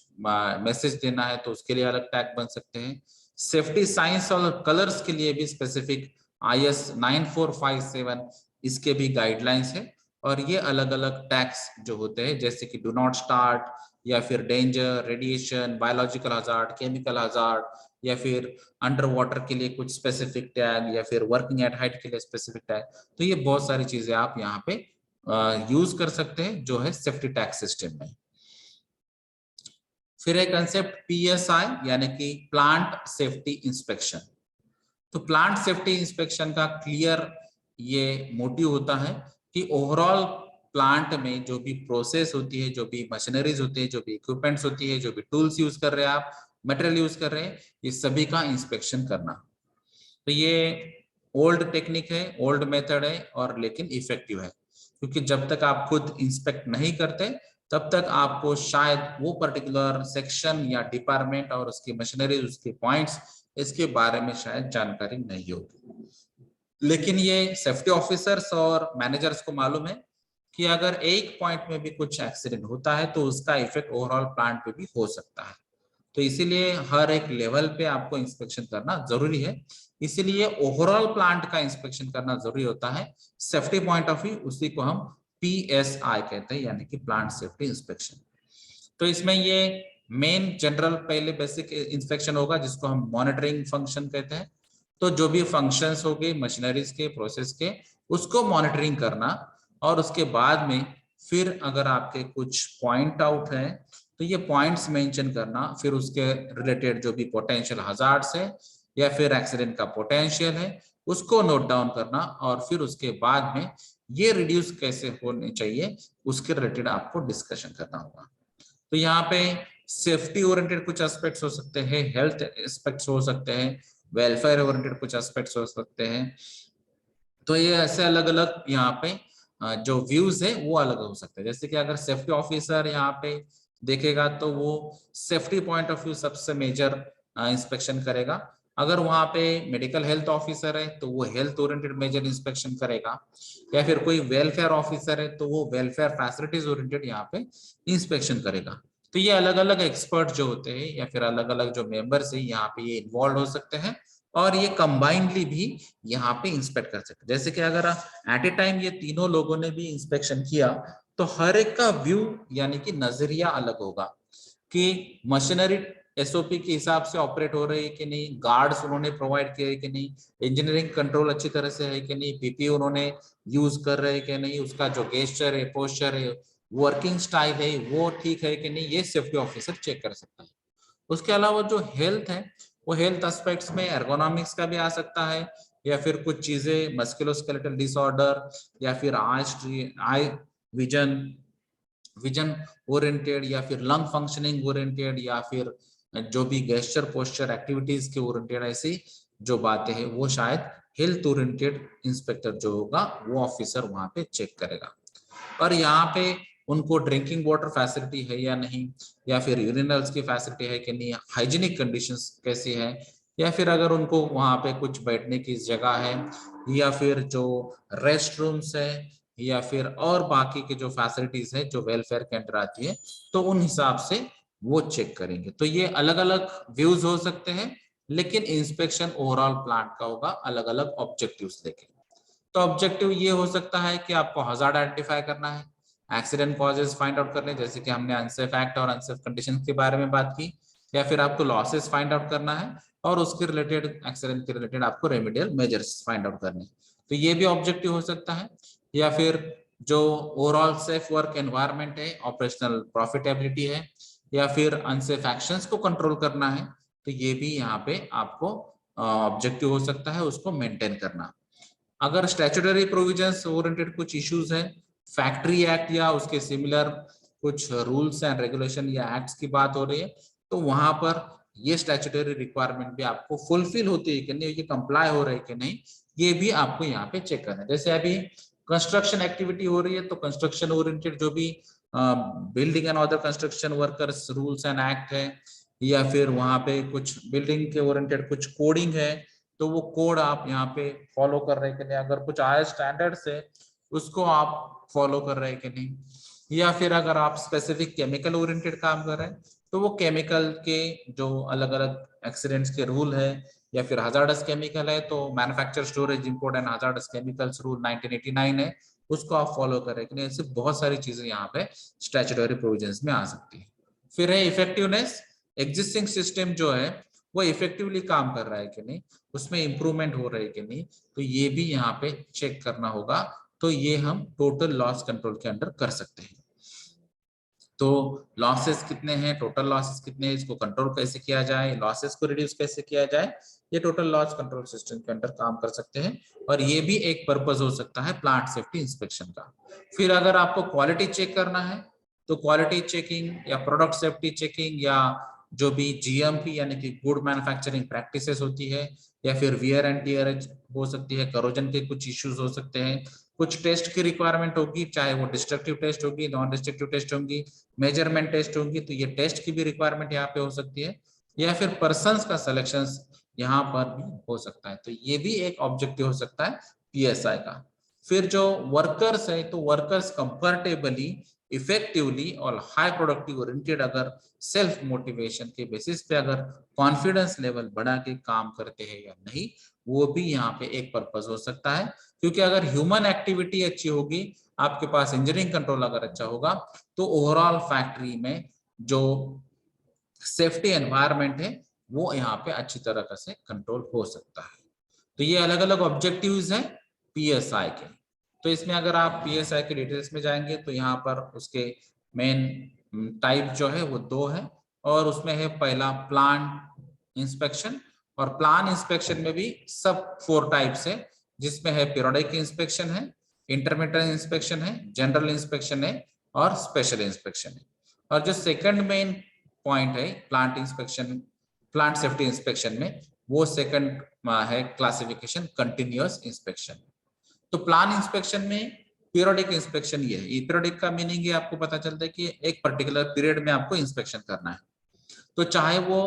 मैसेज देना है तो उसके लिए अलग टैग बन सकते हैं। सेफ्टी साइंस और कलर्स के लिए भी स्पेसिफिक IS 9457 इसके भी गाइडलाइंस है, और ये अलग अलग टैग्स जो होते हैं जैसे कि डू नॉट स्टार्ट, या फिर danger, radiation, biological hazard, chemical hazard, या फिर अंडर वाटर के लिए कुछ स्पेसिफिक टैग, या फिर वर्किंग एट हाइट के लिए स्पेसिफिक टैग। तो ये बहुत सारी चीजें आप यहाँ पे यूज कर सकते हैं जो है सेफ्टी टैग सिस्टम में। फिर एक कंसेप्ट PSI यानी कि प्लांट सेफ्टी इंस्पेक्शन। तो प्लांट सेफ्टी इंस्पेक्शन का क्लियर ये मोटिव होता है कि ओवरऑल प्लांट में जो भी प्रोसेस होती है, जो भी मशीनरीज होती है, जो भी इक्विपमेंट्स होती है, जो भी टूल्स यूज कर रहे हैं आप, मटेरियल यूज कर रहे हैं, ये सभी का इंस्पेक्शन करना। तो ये ओल्ड टेक्निक है, ओल्ड मेथड है, और लेकिन इफेक्टिव है, क्योंकि जब तक आप खुद इंस्पेक्ट नहीं करते तब तक आपको शायद वो पर्टिकुलर सेक्शन या डिपार्टमेंट और उसकी मशीनरी, उसके पॉइंट्स, इसके बारे में शायद जानकारी नहीं होगी। लेकिन ये सेफ्टी ऑफिसर्स और मैनेजर्स को मालूम है कि अगर एक पॉइंट में भी कुछ एक्सीडेंट होता है तो उसका इफेक्ट ओवरऑल प्लांट पे भी हो सकता है। तो इसीलिए हर एक लेवल पे आपको इंस्पेक्शन करना जरूरी है। इसीलिए ओवरऑल प्लांट का इंस्पेक्शन करना जरूरी होता है सेफ्टी पॉइंट ऑफ व्यू, उसी को हम PSI कहते हैं, यानी कि प्लांट सेफ्टी इंस्पेक्शन। तो इसमें ये मेन जनरल पहले बेसिक इंस्पेक्शन होगा, जिसको हम मॉनिटरिंग फंक्शन कहते हैं। तो जो भी फंक्शंस हो गए मशीनरीज के, प्रोसेस के, उसको मॉनिटरिंग करना, और उसके बाद में फिर अगर आपके कुछ पॉइंट आउट है तो ये पॉइंट्स मेंशन करना, फिर उसके रिलेटेड जो भी पोटेंशियल हजार्ड्स है या फिर एक्सीडेंट का पोटेंशियल है उसको नोट डाउन करना, और फिर उसके बाद में ये रिड्यूस कैसे होने चाहिए उसके रिलेटेड आपको डिस्कशन करना होगा। तो यहाँ पे सेफ्टी ओरिएंटेड कुछ एस्पेक्ट्स हो सकते हैं, हेल्थ एस्पेक्ट्स हो सकते हैं, वेलफेयर ओरिएंटेड कुछ एस्पेक्ट्स हो सकते हैं। तो ये ऐसे अलग अलग यहाँ पे जो व्यूज है वो अलग हो सकते हैं। जैसे कि अगर सेफ्टी ऑफिसर यहाँ पे देखेगा तो वो सेफ्टी पॉइंट ऑफ व्यू सबसे मेजर इंस्पेक्शन करेगा। अगर वहां पे मेडिकल हेल्थ ऑफिसर है तो वो हेल्थ ओरिएंटेड मेजर इंस्पेक्शन करेगा, या फिर कोई वेलफेयर ऑफिसर है तो वो वेलफेयर फैसिलिटीज ओरिएंटेड यहाँ पे इंस्पेक्शन करेगा। तो ये अलग अलग एक्सपर्ट जो होते हैं या फिर अलग अलग जो मेंबर्स है यहाँ पे ये इन्वॉल्व हो सकते हैं, और ये कंबाइंडली भी यहाँ पे इंस्पेक्ट कर सकते हैं। जैसे कि अगर एट ए टाइम ये तीनों लोगों ने भी इंस्पेक्शन किया तो हर एक का व्यू यानी कि नजरिया अलग होगा कि मशीनरी SOP के हिसाब से ऑपरेट हो रही है कि नहीं, गार्ड्स उन्होंने प्रोवाइड किए कि नहीं, इंजीनियरिंग कंट्रोल अच्छी तरह से है कि नहीं, PPE उन्होंने यूज कर रहे हैं कि नहीं, उसका जो गेस्चर है, पोस्चर है, वर्किंग स्टाइल है वो ठीक है कि नहीं, ये सेफ्टी ऑफिसर चेक कर सकता है। उसके अलावा जो हेल्थ है वो हेल्थ एस्पेक्ट्स में एर्गोनॉमिक्स का भी आ सकता है, या फिर कुछ चीजें मस्कुलोस्केलेटल डिसऑर्डर, या फिर आई विजन विजन ओरिएंटेड, या फिर लंग फंक्शनिंग ओरिएंटेड, या फिर जो भी गेस्चर पोस्चर एक्टिविटीज के ओरिएंटेड, ऐसी जो बातें हैं वो शायद हेल्थ ओरिएंटेड इंस्पेक्टर जो होगा वो ऑफिसर वहां पे चेक करेगा। और यहाँ पे उनको ड्रिंकिंग वाटर फैसिलिटी है या नहीं, या फिर यूरिनल्स की फैसिलिटी है कि नहीं, हाइजीनिक कंडीशंस कैसी है, या फिर अगर उनको वहां पे कुछ बैठने की जगह है, या फिर जो रेस्ट रूम्स है, या फिर और बाकी के जो फैसिलिटीज है जो वेलफेयर के अंडर आती है, तो उन हिसाब से वो चेक करेंगे। तो ये अलग अलग व्यूज हो सकते हैं, लेकिन इंस्पेक्शन ओवरऑल प्लांट का होगा अलग अलग ऑब्जेक्टिव्स लेके। तो ऑब्जेक्टिव ये हो सकता है कि आपको हजार्ड आइडेंटिफाई करना है, एक्सीडेंट कॉजेज फाइंड आउट करने, जैसे कि हमने अनसेफ एक्ट और अनसेफ कंडीशन के बारे में बात की, या फिर आपको लॉसेस फाइंड आउट करना है और उसके रिलेटेड, एक्सीडेंट के रिलेटेड आपको रेमेडियल मेजर्स फाइंड आउट करने, तो ये भी ऑब्जेक्टिव हो सकता है। या फिर जो ओवरऑल सेफ वर्क एनवायरनमेंट है, ऑपरेशनल प्रॉफिटेबिलिटी है, या फिर अनसेफ एक्शंस को कंट्रोल करना है, तो ये भी यहाँ पे आपको ऑब्जेक्टिव हो सकता है, उसको मेंटेन करना। अगर स्टैट्यूटरी प्रोविजंस ओरिएंटेड कुछ इश्यूज है, फैक्ट्री एक्ट या उसके सिमिलर कुछ रूल्स एंड रेगुलेशन या एक्ट्स की बात हो रही है, तो वहां पर ये स्टैट्यूटरी रिक्वायरमेंट भी आपको फुलफिल होती है कि नहीं, ये कंप्लाई हो रही है कि नहीं, ये भी आपको यहाँ पे चेक करना है। जैसे अभी कंस्ट्रक्शन एक्टिविटी हो रही है तो कंस्ट्रक्शन ओरिएंटेड जो भी building and other construction workers rules and act है, या फिर वहां पे कुछ बिल्डिंग के ओरिएंटेड कुछ कोडिंग है, तो वो कोड आप यहाँ पे फॉलो कर रहे हैं कि नहीं, अगर कुछ आया स्टैंडर्ड्स है उसको आप फॉलो कर रहे हैं कि नहीं, या फिर अगर आप स्पेसिफिक केमिकल ओरिएंटेड काम कर रहे हैं तो वो केमिकल के जो अलग अलग एक्सीडेंट्स के रूल है, या फिर हजार्डस केमिकल है तो manufacture storage import and hazardous chemicals rule 1989 है, उसको आप फॉलो कर रहे हैं कि नहीं। ऐसे बहुत सारी चीजें यहाँ पे स्टैट्यूटरी प्रोविजंस में आ सकती है। फिर है इफेक्टिवनेस, एग्जिस्टिंग सिस्टम जो है वो इफेक्टिवली काम कर रहा है कि नहीं, उसमें इंप्रूवमेंट हो रहा है कि नहीं, तो ये भी यहाँ पे चेक करना होगा। तो ये हम टोटल लॉस कंट्रोल के अंडर कर सकते हैं। तो लॉसेस कितने हैं, टोटल लॉसेस कितने हैं, इसको कंट्रोल कैसे किया जाए, लॉसेस को रिड्यूस कैसे किया जाए, ये टोटल लॉस कंट्रोल सिस्टम के अंडर काम कर सकते हैं। और ये भी एक पर्पस हो सकता है प्लांट सेफ्टी इंस्पेक्शन का। फिर अगर आपको क्वालिटी चेक करना है तो क्वालिटी चेकिंग या प्रोडक्ट सेफ्टी चेकिंग या जो भी जीएमपी यानी कि गुड मैन्युफैक्चरिंग प्रैक्टिसेस होती है, या फिर वियर एंड टियर हो सकती है, करोजन के कुछ इश्यूज हो सकते हैं, कुछ टेस्ट की रिक्वायरमेंट होगी, चाहे वो डिस्ट्रक्टिव टेस्ट होगी, नॉन डिस्ट्रक्टिव टेस्ट होंगी, मेजरमेंट टेस्ट होंगी, तो ये टेस्ट की भी रिक्वायरमेंट यहाँ पे हो सकती है, या फिर पर्संस का सिलेक्शन यहाँ पर भी हो सकता है। तो ये भी एक ऑब्जेक्टिव हो सकता है पीएसआई का। फिर जो वर्कर्स है, तो वर्कर्स कंफर्टेबली, इफेक्टिवली और हाई प्रोडक्टिव ओरिएंटेड अगर सेल्फ मोटिवेशन के बेसिस पे अगर कॉन्फिडेंस लेवल बढ़ा के काम करते हैं या नहीं, वो भी यहाँ पे एक पर्पस हो सकता है। क्योंकि अगर ह्यूमन एक्टिविटी अच्छी होगी, आपके पास इंजीनियरिंग कंट्रोल अगर अच्छा होगा, तो ओवरऑल फैक्ट्री में जो सेफ्टी एनवायरनमेंट है वो यहाँ पे अच्छी तरह से कंट्रोल हो सकता है। तो ये अलग अलग ऑब्जेक्टिव्स हैं पीएसआई के। तो इसमें अगर आप पीएसआई के डिटेल्स में जाएंगे तो यहाँ पर उसके मेन टाइप जो है वो दो है, और उसमें है पहला प्लांट इंस्पेक्शन, और प्लान इंस्पेक्शन में भी सब 4 टाइप्स है, जिसमें है पीरियोडिक इंस्पेक्शन है, इंटरमीडिएट इंस्पेक्शन है, जनरल इंस्पेक्शन है और स्पेशल इंस्पेक्शन है। और जो सेकंड मेन पॉइंट है plant inspection, plant safety inspection में, वो सेकंड है क्लासिफिकेशन कंटिन्यूअस इंस्पेक्शन। तो प्लान इंस्पेक्शन में पीरियोडिक इंस्पेक्शन ये है, पीरियोडिक का मीनिंग ये आपको पता चलता है कि एक पर्टिकुलर पीरियड में आपको इंस्पेक्शन करना है। तो चाहे वो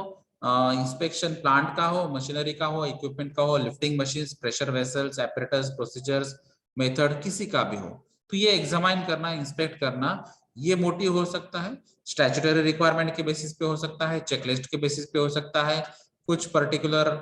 इंस्पेक्शन प्लांट का हो, मशीनरी का हो, इक्विपमेंट का हो, lifting machines, pressure vessels, apparatus, procedures, method किसी का भी हो, तो ये एग्जामाइन करना, इंस्पेक्ट करना, ये मोटिव हो सकता है। स्टैट्यूटरी रिक्वायरमेंट के बेसिस पे हो सकता है, चेकलिस्ट के बेसिस पे हो सकता है, कुछ पर्टिकुलर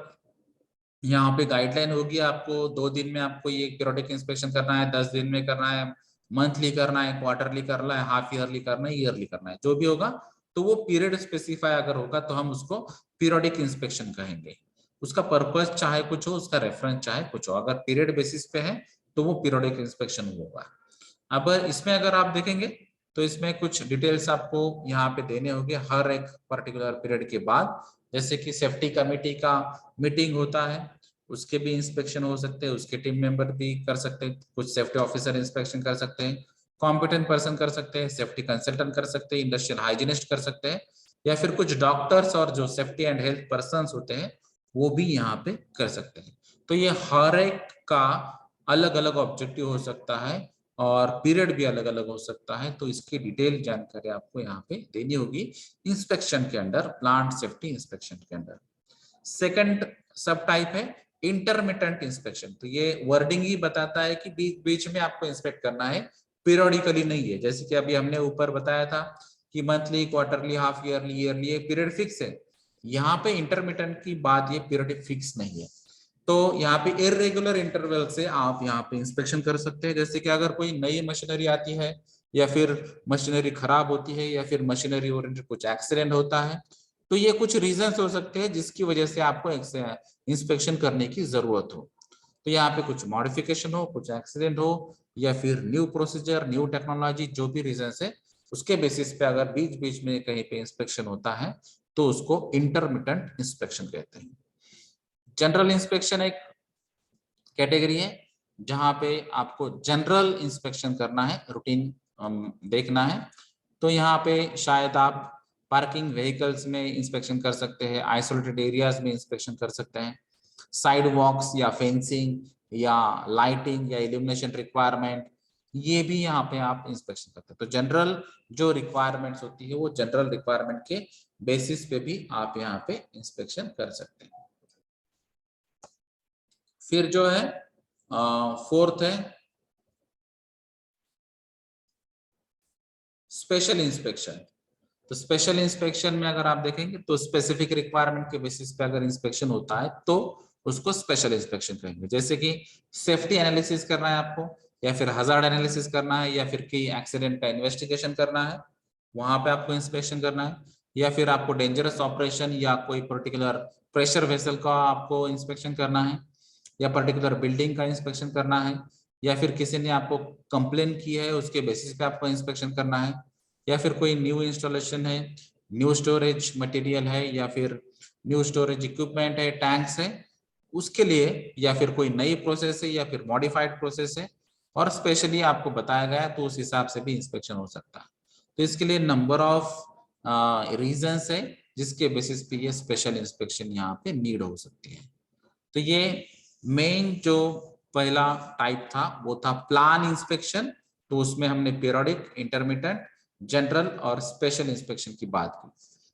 यहाँ पे गाइडलाइन होगी, आपको 2 दिन में आपको ये पीरियोडिक इंस्पेक्शन करना है, 10 दिन में करना है, मंथली करना है, क्वार्टरली करना है, हाफ ईयरली करना है, ईयरली करना है, जो भी होगा, तो वो पीरियड स्पेसिफाई अगर होगा तो हम उसको पीरियोडिक इंस्पेक्शन कहेंगे। उसका पर्पस चाहे कुछ हो, उसका रेफरेंस चाहे कुछ हो, अगर पीरियड बेसिस पे है तो वो पीरियोडिक इंस्पेक्शन होगा। अब इसमें अगर आप देखेंगे तो इसमें कुछ डिटेल्स आपको यहाँ पे देने होंगे हर एक पर्टिकुलर पीरियड के बाद। जैसे कि सेफ्टी कमेटी का मीटिंग होता है, उसके भी इंस्पेक्शन हो सकते हैं, उसके टीम मेंबर भी कर सकते हैं, कुछ सेफ्टी ऑफिसर इंस्पेक्शन कर सकते हैं, कॉम्पिटेंट पर्सन कर सकते हैं, सेफ्टी कंसल्टेंट कर सकते हैं, इंडस्ट्रियल हाइजीनिस्ट कर सकते हैं, या फिर कुछ डॉक्टर्स और जो सेफ्टी एंड हेल्थ पर्सन होते हैं वो भी यहाँ पे कर सकते हैं। तो ये हर एक का अलग अलग ऑब्जेक्टिव हो सकता है और पीरियड भी अलग अलग हो सकता है, तो इसकी डिटेल जानकारी आपको यहाँ पे देनी होगी इंस्पेक्शन के अंडर, प्लांट सेफ्टी इंस्पेक्शन के अंडर। सेकंड सब टाइप है इंटरमिटेंट इंस्पेक्शन। तो ये वर्डिंग ही बताता है कि बीच बीच में आपको इंस्पेक्ट करना है, पीरियोडिकली नहीं है। जैसे कि अभी हमने ऊपर बताया था कि monthly, quarterly, half yearly, yearly, ये पीरियड फिक्स है। यहाँ पे इंटरमिटेंट की बात, ये पीरियड फिक्स नहीं है। तो यहाँ पे इरेगुलर इंटरवल से आप यहाँ पे इंस्पेक्शन कर सकते हैं। जैसे कि अगर कोई नई मशीनरी आती है, या फिर मशीनरी खराब होती है, या फिर मशीनरी ओरिएंटेड कुछ एक्सीडेंट होता है, तो ये कुछ रीजंस हो सकते हैं जिसकी वजह से आपको इंस्पेक्शन करने की जरूरत हो। तो यहाँ पे कुछ मॉडिफिकेशन हो, कुछ एक्सीडेंट हो, या फिर न्यू प्रोसीजर, न्यू टेक्नोलॉजी, जो भी रीजन है उसके बेसिस पे अगर बीच बीच में कहीं पे इंस्पेक्शन होता है तो उसको इंटरमिटेंट इंस्पेक्शन कहते हैं। जनरल इंस्पेक्शन एक कैटेगरी है जहां पे आपको जनरल इंस्पेक्शन करना है, रूटीन देखना है। तो यहाँ पे शायद आप पार्किंग व्हीकल्स में इंस्पेक्शन कर सकते हैं, आइसोलेटेड एरियाज में इंस्पेक्शन कर सकते हैं, साइड वॉक्स या फेंसिंग या लाइटिंग या इल्यूमिनेशन रिक्वायरमेंट, ये भी यहाँ पे आप इंस्पेक्शन करते हैं। तो जनरल जो रिक्वायरमेंट्स होती है वो जनरल रिक्वायरमेंट के बेसिस पे भी आप यहाँ पे इंस्पेक्शन कर सकते हैं। फिर जो है फोर्थ है स्पेशल इंस्पेक्शन। तो स्पेशल इंस्पेक्शन में अगर आप देखेंगे तो स्पेसिफिक रिक्वायरमेंट के बेसिस पे अगर इंस्पेक्शन होता है तो उसको स्पेशल इंस्पेक्शन कहेंगे। जैसे कि सेफ्टी एनालिसिस करना है आपको, या फिर हजार्ड एनालिसिस करना है, या फिर कोई एक्सीडेंट का इन्वेस्टिगेशन करना है, वहां पे आपको इंस्पेक्शन करना है, या फिर आपको डेंजरस ऑपरेशन या कोई पर्टिकुलर प्रेशर वेसल का आपको इंस्पेक्शन करना है, या पर्टिकुलर बिल्डिंग का इंस्पेक्शन करना है, या फिर किसी ने आपको कंप्लेन की है उसके बेसिस पे आपको इंस्पेक्शन करना है, या फिर कोई न्यू इंस्टॉलेशन है, न्यू स्टोरेज मटेरियल है, या फिर न्यू स्टोरेज इक्विपमेंट है, टैंक्स है, उसके लिए, या फिर कोई नई प्रोसेस है या फिर मॉडिफाइड प्रोसेस है और स्पेशली आपको बताया गया तो उस हिसाब से भी इंस्पेक्शन हो सकता है। तो इसके लिए नंबर ऑफ रीजंस है जिसके बेसिस पे ये स्पेशल इंस्पेक्शन यहाँ पे नीड हो सकती है। तो ये मेन जो पहला टाइप था वो था प्लान इंस्पेक्शन। तो उसमें हमने पीरियोडिक, इंटरमिटेंट, जनरल और स्पेशल इंस्पेक्शन की बात की।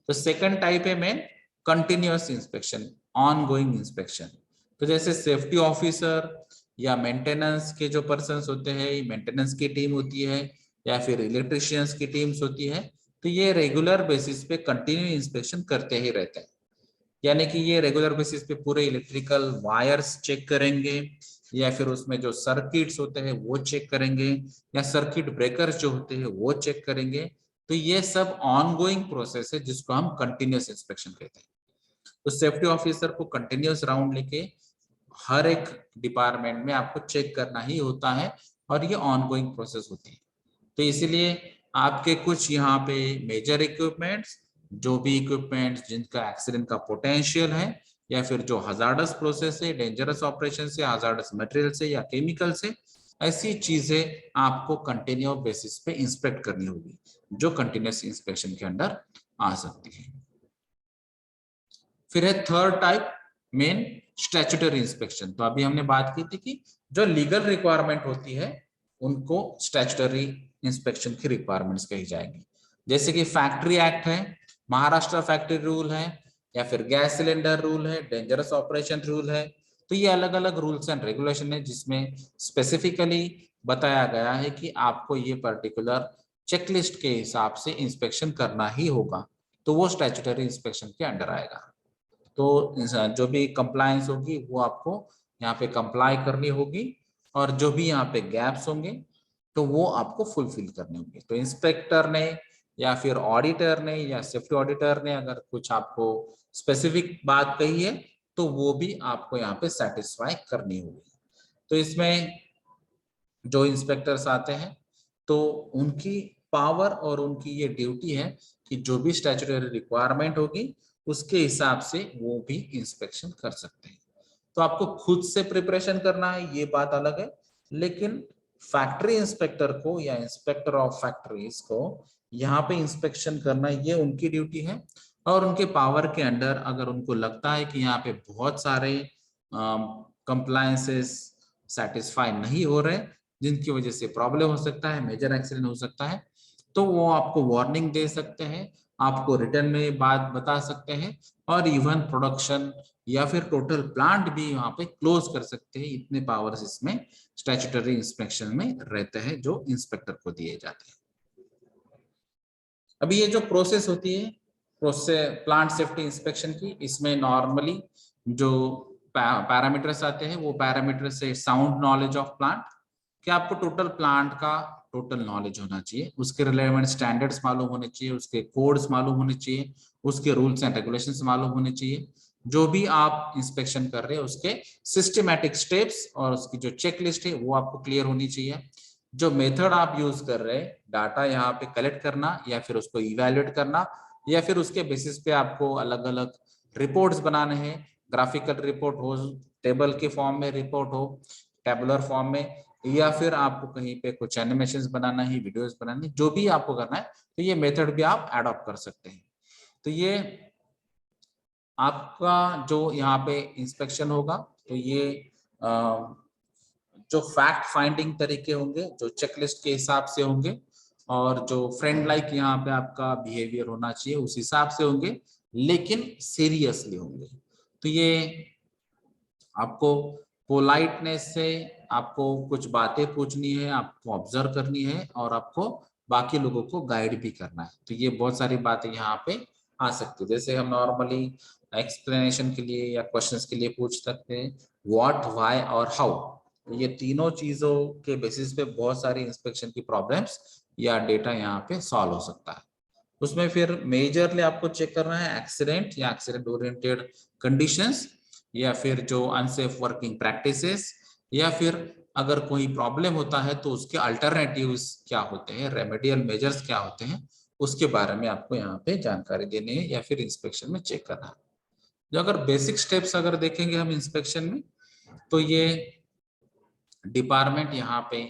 तो सेकंड टाइप है main continuous inspection, on going inspection. तो जैसे सेफ्टी ऑफिसर या मेंटेनेंस के जो पर्सन होते हैं, मेंटेनेंस की टीम होती है या फिर इलेक्ट्रिशियंस की टीम्स होती है, तो ये रेगुलर बेसिस पे कंटिन्यू इंस्पेक्शन करते ही रहते हैं। यानी कि ये रेगुलर बेसिस पे पूरे इलेक्ट्रिकल वायर्स चेक करेंगे या फिर उसमें जो सर्किट्स होते हैं वो चेक करेंगे या सर्किट ब्रेकर्स जो होते हैं वो चेक करेंगे। तो ये सब ऑनगोइंग प्रोसेस है जिसको हम कंटिन्यूअस इंस्पेक्शन कहते हैं। तो सेफ्टी ऑफिसर को कंटिन्यूअस राउंड लेके हर एक डिपार्टमेंट में आपको चेक करना ही होता है और ये ऑनगोइंग प्रोसेस होती है। तो इसीलिए आपके कुछ यहाँ पे मेजर इक्विपमेंट्स, जो भी इक्विपमेंट्स जिनका एक्सीडेंट का पोटेंशियल है या फिर जो हजार्डस प्रोसेस है, डेंजरस ऑपरेशन से, हजार्डस मटेरियल से या केमिकल से, ऐसी चीजें आपको कंटिन्यूअस बेसिस पे इंस्पेक्ट करनी होगी जो कंटिन्यूअस इंस्पेक्शन के अंडर आ सकती है। फिर है third type main statutory inspection. तो अभी हमने बात की थी कि जो लीगल रिक्वायरमेंट होती है उनको स्टैट्यूटरी इंस्पेक्शन की रिक्वायरमेंट्स कही जाएंगी। जैसे कि फैक्ट्री एक्ट है, महाराष्ट्र फैक्ट्री रूल है, या फिर गैस सिलेंडर रूल है, डेंजरस ऑपरेशन रूल है। तो ये अलग अलग रूल्स एंड रेगुलेशन है जिसमें स्पेसिफिकली बताया गया है कि आपको ये पर्टिकुलर चेकलिस्ट के हिसाब से इंस्पेक्शन करना ही होगा, तो वो स्टैट्यूटरी इंस्पेक्शन के अंडर आएगा। तो जो भी कंप्लायंस होगी वो आपको यहाँ पे कंप्लाई करनी होगी और जो भी यहाँ पे गैप्स होंगे तो वो आपको फुलफिल करने होंगे। तो इंस्पेक्टर ने या फिर ऑडिटर ने या सेफ्टी ऑडिटर ने अगर कुछ आपको स्पेसिफिक बात कही है तो वो भी आपको यहाँ पे सेटिस्फाई करनी होगी। तो इसमें जो इंस्पेक्टर्स आते हैं तो उनकी पावर और उनकी ये ड्यूटी है कि जो भी स्टैट्यूटरी रिक्वायरमेंट होगी उसके हिसाब से वो भी इंस्पेक्शन कर सकते हैं। तो आपको खुद से प्रिपरेशन करना है ये बात अलग है, लेकिन फैक्ट्री इंस्पेक्टर को या इंस्पेक्टर ऑफ फैक्ट्रीज को यहाँ पे इंस्पेक्शन करना ये उनकी ड्यूटी है। और उनके पावर के अंडर अगर उनको लगता है कि यहाँ पे बहुत सारे कंप्लायंसेस सेटिस्फाई नहीं हो रहे जिनकी वजह से प्रॉब्लम हो सकता है, मेजर एक्सीडेंट हो सकता है, तो वो आपको वार्निंग दे सकते हैं, आपको रिटर्न में बात बता सकते हैं और इवन प्रोडक्शन या फिर टोटल प्लांट भी वहां पे क्लोज कर सकते हैं। इतने पावर्स इसमें स्टैट्यूटरी इंस्पेक्शन में रहते हैं जो इंस्पेक्टर को दिए जाते हैं। अभी ये जो प्रोसेस होती है प्रोसेस प्लांट सेफ्टी इंस्पेक्शन की, इसमें नॉर्मली जो पैरामीटर्स आते हैं वो पैरामीटर से साउंड नॉलेज ऑफ प्लांट, कि आपको टोटल प्लांट का टोटल नॉलेज होना चाहिए, उसके रिलेवेंट स्टैंडर्ड्स मालूम होने चाहिए, उसके कोड्स मालूम होने चाहिए, उसके रूल्स एंड रेगुलेशंस मालूम होने चाहिए, जो भी आप इंस्पेक्शन कर रहे हैं उसके सिस्टमैटिक स्टेप्स और उसकी जो चेकलिस्ट है वो आपको क्लियर होनी चाहिए। जो मेथड आप यूज कर रहे हैं, डाटा यहाँ पे कलेक्ट करना या फिर उसको इवेल्युएट करना या फिर उसके बेसिस पे आपको अलग अलग रिपोर्ट्स बनाने हैं, ग्राफिकल रिपोर्ट हो, टेबल के फॉर्म में रिपोर्ट हो, टेबुलर फॉर्म में, या फिर आपको कहीं पे कुछ एनिमेशंस बनाना है, वीडियोस बनानी, जो भी आपको करना है तो ये मेथड भी आप एडॉप्ट कर सकते हैं। तो ये आपका जो यहाँ पे इंस्पेक्शन होगा तो ये जो फैक्ट फाइंडिंग तरीके होंगे जो चेकलिस्ट के हिसाब से होंगे और जो फ्रेंड लाइक यहाँ पे आपका बिहेवियर होना चाहिए उस हिसाब से होंगे, लेकिन सीरियसली होंगे। तो ये आपको पोलाइटनेस से आपको कुछ बातें पूछनी है, आपको ऑब्जर्व करनी है और आपको बाकी लोगों को गाइड भी करना है। तो ये बहुत सारी बातें यहाँ पे आ सकती है। जैसे हम नॉर्मली एक्सप्लेनेशन के लिए या क्वेश्चंस के लिए पूछ सकते हैं व्हाट, व्हाई और हाउ। ये तीनों चीजों के बेसिस पे बहुत सारी इंस्पेक्शन की प्रॉब्लम्स या डेटा यहाँ पे सॉल्व हो सकता है। उसमें फिर मेजरली आपको चेक करना है एक्सीडेंट या एक्सीडेंट ओरिएंटेड कंडीशंस, या फिर जो अनसेफ वर्किंग प्रैक्टिसेस, या फिर अगर कोई प्रॉब्लम होता है तो उसके अल्टरनेटिव्स क्या होते हैं, रेमेडियल मेजर्स क्या होते हैं, उसके बारे में आपको यहाँ पे जानकारी देनी है या फिर इंस्पेक्शन में चेक करना है। जो अगर बेसिक स्टेप्स अगर देखेंगे हम इंस्पेक्शन में, तो ये डिपार्टमेंट यहाँ पे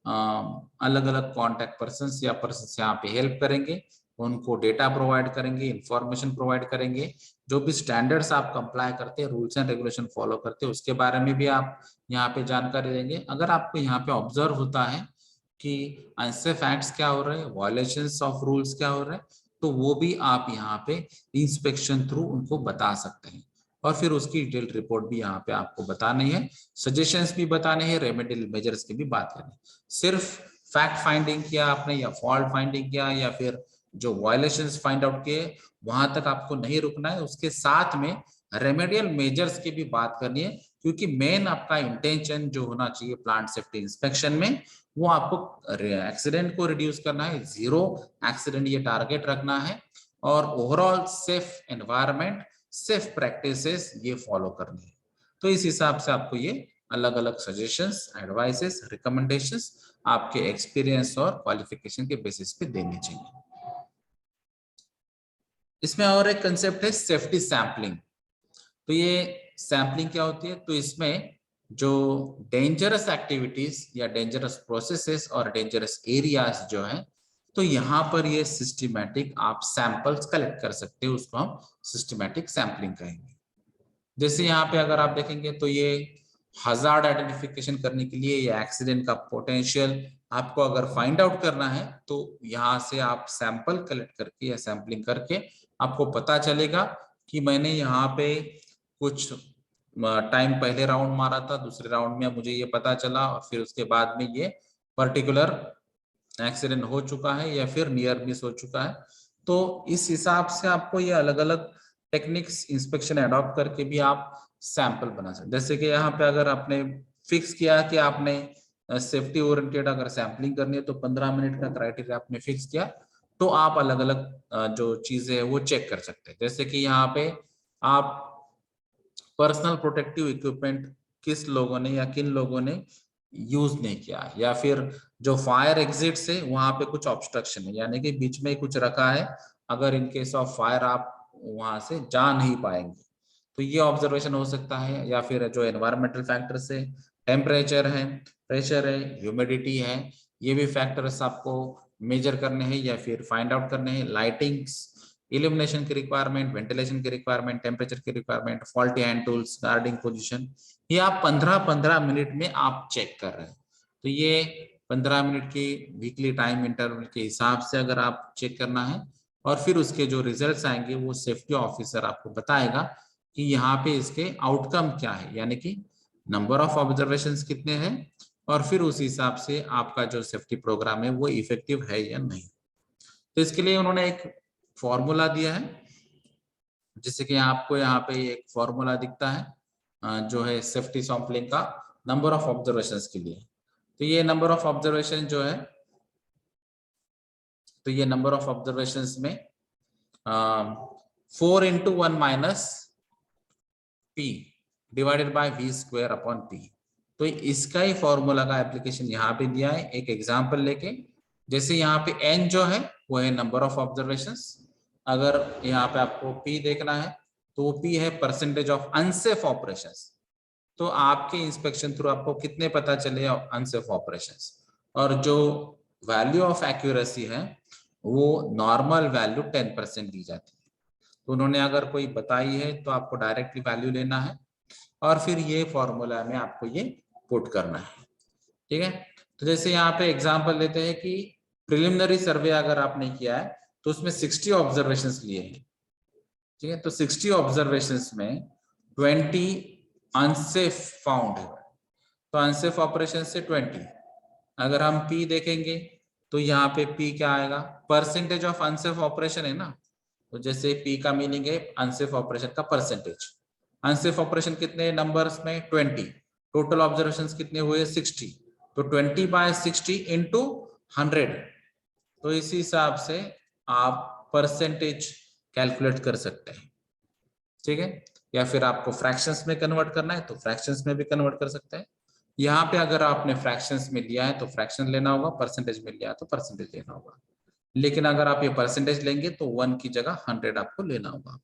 अलग अलग कॉन्टैक्ट पर्सन्स या पर्सन्स यहाँ पे हेल्प करेंगे, उनको डेटा प्रोवाइड करेंगे, इंफॉर्मेशन प्रोवाइड करेंगे, जो भी स्टैंडर्ड्स आप कंप्लाई करते हैं, रूल्स एंड रेगुलेशन फॉलो करते हैं, उसके बारे में भी आप यहाँ पे जानकारी देंगे। अगर आपको यहाँ पे ऑब्जर्व होता है कि अनसेफ एक्ट्स क्या हो रहे हैं, वायलेशंस ऑफ रूल्स क्या हो रहे हैं, तो वो भी आप यहाँ पे इंस्पेक्शन थ्रू उनको बता सकते हैं, और फिर उसकी डिटेल्ड रिपोर्ट भी यहाँ पे आपको बतानी है, सजेशंस भी बताने हैं, रेमेडियल मेजर्स की भी बात करनी है। सिर्फ फैक्ट फाइंडिंग किया आपने या फॉल्ट फाइंडिंग किया या फिर जो वायलेशंस फाइंड आउट किए वहां तक आपको नहीं रुकना है, उसके साथ में रेमेडियल मेजर्स की भी बात करनी है, क्योंकि मेन आपका इंटेंशन जो होना चाहिए प्लांट सेफ्टी इंस्पेक्शन में, वो आपको एक्सीडेंट को रिड्यूस करना है, 0 एक्सीडेंट ये टारगेट रखना है, और overall safe environment, safe practices ये फॉलो करनी है। तो इस हिसाब से आपको ये अलग अलग सजेशंस, एडवाइसेस, रिकमेंडेशंस आपके एक्सपीरियंस और क्वालिफिकेशन के बेसिस पे देनी चाहिए। इसमें और एक कंसेप्ट है सेफ्टी सैंपलिंग। तो ये सैंपलिंग क्या होती है, तो इसमें जो डेंजरस एक्टिविटीज या डेंजरस प्रोसेसेस और डेंजरस एरियाज जो है, तो यहाँ पर ये सिस्टमैटिक आप सैंपल्स कलेक्ट कर सकते हो, उसको हम सिस्टमैटिक सैंपलिंग कहेंगे। जैसे यहाँ पे अगर आप देखेंगे तो ये हजार्ड आइडेंटिफिकेशन करने के लिए या एक्सीडेंट का पोटेंशियल आपको अगर फाइंड आउट करना है, तो यहाँ से आप सैंपल कलेक्ट करके या सैंपलिंग करके आपको पता चलेगा कि मैंने यहाँ पे कुछ टाइम पहले राउंड मारा था, दूसरे राउंड में मुझे ये पता चला, और फिर उसके बाद में ये पर्टिकुलर एक्सीडेंट हो चुका है या फिर नियर मिस हो चुका है। तो इस हिसाब से आपको ये अलग अलग टेक्निक्स इंस्पेक्शन अडॉप्ट करके भी आप सैंपल बना सकते। जैसे कि यहाँ पे अगर आपने फिक्स किया कि आपने सेफ्टी ओरिएंटेड अगर सैंपलिंग करनी है, तो 15 मिनट का क्राइटेरिया आपने फिक्स किया, तो आप अलग अलग जो चीजें है वो चेक कर सकते हैं। जैसे कि यहाँ पे आप पर्सनल प्रोटेक्टिव इक्विपमेंट किस लोगों ने या किन लोगों ने यूज नहीं किया, या फिर जो फायर एग्जिट से वहां पे कुछ ऑब्स्ट्रक्शन है, यानी कि बीच में कुछ रखा है, अगर इन केस ऑफ फायर आप वहां से जा नहीं पाएंगे, तो ये ऑब्जर्वेशन हो सकता है। या फिर जो एनवायरमेंटल फैक्टर्स है, टेम्परेचर है, प्रेशर है, ह्यूमिडिटी है, ये भी फैक्टर्स आपको मेजर करने हैं या फिर फाइंड आउट करने हैं। लाइटिंग्स, इल्यूमिनेशन की रिक्वायरमेंट, वेंटिलेशन की रिक्वायरमेंट, टेम्परेचर की requirement, faulty hand tools, guarding position, ये आप 15-15 मिनट में आप चेक कर रहे हैं। तो ये 15 मिनट की वीकली टाइम इंटरवल के हिसाब से अगर आप चेक करना है, और फिर उसके जो रिजल्ट्स आएंगे वो सेफ्टी ऑफिसर आपको बताएगा कि यहाँ पे इसके आउटकम क्या है, यानी कि नंबर ऑफ ऑब्जर्वेशंस कितने हैं, और फिर उस हिसाब से आपका जो सेफ्टी प्रोग्राम है वो इफेक्टिव है या नहीं। तो इसके लिए उन्होंने एक फॉर्मूला दिया है, जैसे कि आपको यहाँ पे एक फॉर्मूला दिखता है जो है सेफ्टी सैंपलिंग का नंबर ऑफ ऑब्जर्वेशंस के लिए। तो ये नंबर ऑफ ऑब्जर्वेशन जो है, तो ये नंबर ऑफ ऑब्जर्वेशंस में 4 into 1 minus p divided by v square upon p। तो इसका ही फॉर्मूला का एप्लीकेशन यहाँ पे दिया है एक एग्जांपल लेके। जैसे यहाँ पे n जो है वो है नंबर ऑफ ऑब्जर्वेशंस, अगर यहाँ पे आपको p देखना है तो p है परसेंटेज ऑफ अनसेफ ऑपरेशंस। तो आपके इंस्पेक्शन थ्रू आपको कितने पता चले अनसेफ ऑपरेशंस, और जो वैल्यू ऑफ एक्यूरेसी है वो नॉर्मल वैल्यू 10% दी जाती है। तो उन्होंने अगर कोई बताई है तो आपको डायरेक्टली वैल्यू लेना है, और फिर ये फॉर्मूला में आपको ये पुट करना है। ठीक है, तो जैसे यहाँ पे एग्जांपल लेते हैं कि प्रिलिमिनरी सर्वे अगर आपने किया है तो उसमें 60 ऑब्जर्वेशंस लिए हैं। ठीक है, तो 60 ऑब्जर्वेशंस में 20 अनसेफ फाउंड है, तो अनसेफ ऑपरेशन से 20। अगर हम पी देखेंगे तो यहाँ पे पी क्या आएगा, परसेंटेज ऑफ अनसेफ ऑपरेशन है ना, तो जैसे पी का मीनिंग है अनसेफ ऑपरेशन का परसेंटेज। अनसेफ ऑपरेशन कितने नंबर्स में 20, टोटल ऑब्जर्वेशंस कितने हुए 60, तो 20/60 इंटू 100। तो इसी हिसाब से आप परसेंटेज कैलकुलेट कर सकते हैं। ठीक है, या फिर आपको फ्रैक्शंस में कन्वर्ट करना है तो फ्रैक्शंस में भी कन्वर्ट कर सकते हैं। यहाँ पे अगर आपने फ्रैक्शंस में लिया है तो फ्रैक्शन लेना होगा, परसेंटेज में लिया है तो परसेंटेज लेना होगा। लेकिन अगर आप ये परसेंटेज लेंगे तो 1 की जगह 100 आपको लेना होगा।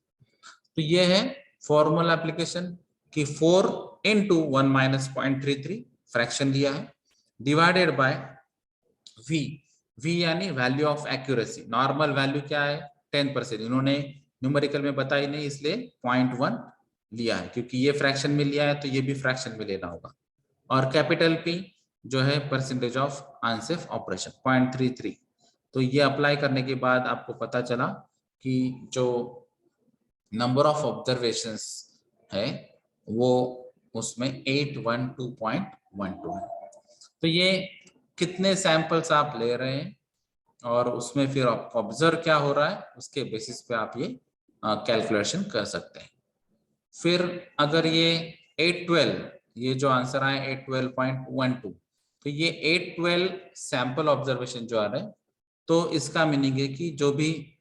तो ये है फॉर्मल एप्लीकेशन कि 4 इंटू 1 माइनस 0.33 फ्रैक्शन दिया है डिवाइडेड बाय v। v यानी value of accuracy. Normal value क्या है 10%, इन्होंने न्यूमेरिकल में बताई नहीं इसलिए 0.1 लिया है, क्योंकि ये फ्रैक्शन में लिया है तो ये भी फ्रैक्शन में लेना होगा। और कैपिटल P जो है परसेंटेज ऑफ अनसेफ ऑपरेशन 0.33। तो ये अप्लाई करने के बाद आपको पता चला कि जो नंबर ऑफ ऑब्जर्वेशंस है वो उसमें 812.12 है। तो ये कितने सैंपल्स आप ले रहे हैं और उसमें फिर ऑब्जर्व क्या हो रहा है उसके बेसिस पे आप ये कैलकुलेशन कर सकते हैं। फिर अगर ये 812, ये जो आंसर आए 812.12, तो ये 812 सैंपल ऑब्जर्वेशन जो आ रहे हैं, तो इसका मीनिंग है कि जो भी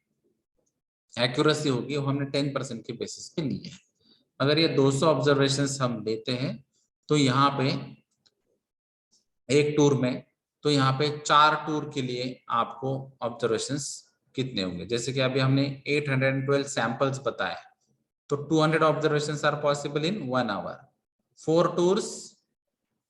एक्यूरेसी होगी वो हमने 10% के बेसिस पे ली है। अगर ये 200 ऑब्जर्वेशंस हम लेते हैं तो यहाँ पे एक टूर में, तो यहाँ पे 4 टूर के लिए आपको ऑब्जर्वेशंस कितने होंगे। जैसे कि अभी हमने 812 सैंपल्स बताए, तो 200 observations are possible in 1 hour. 4 tours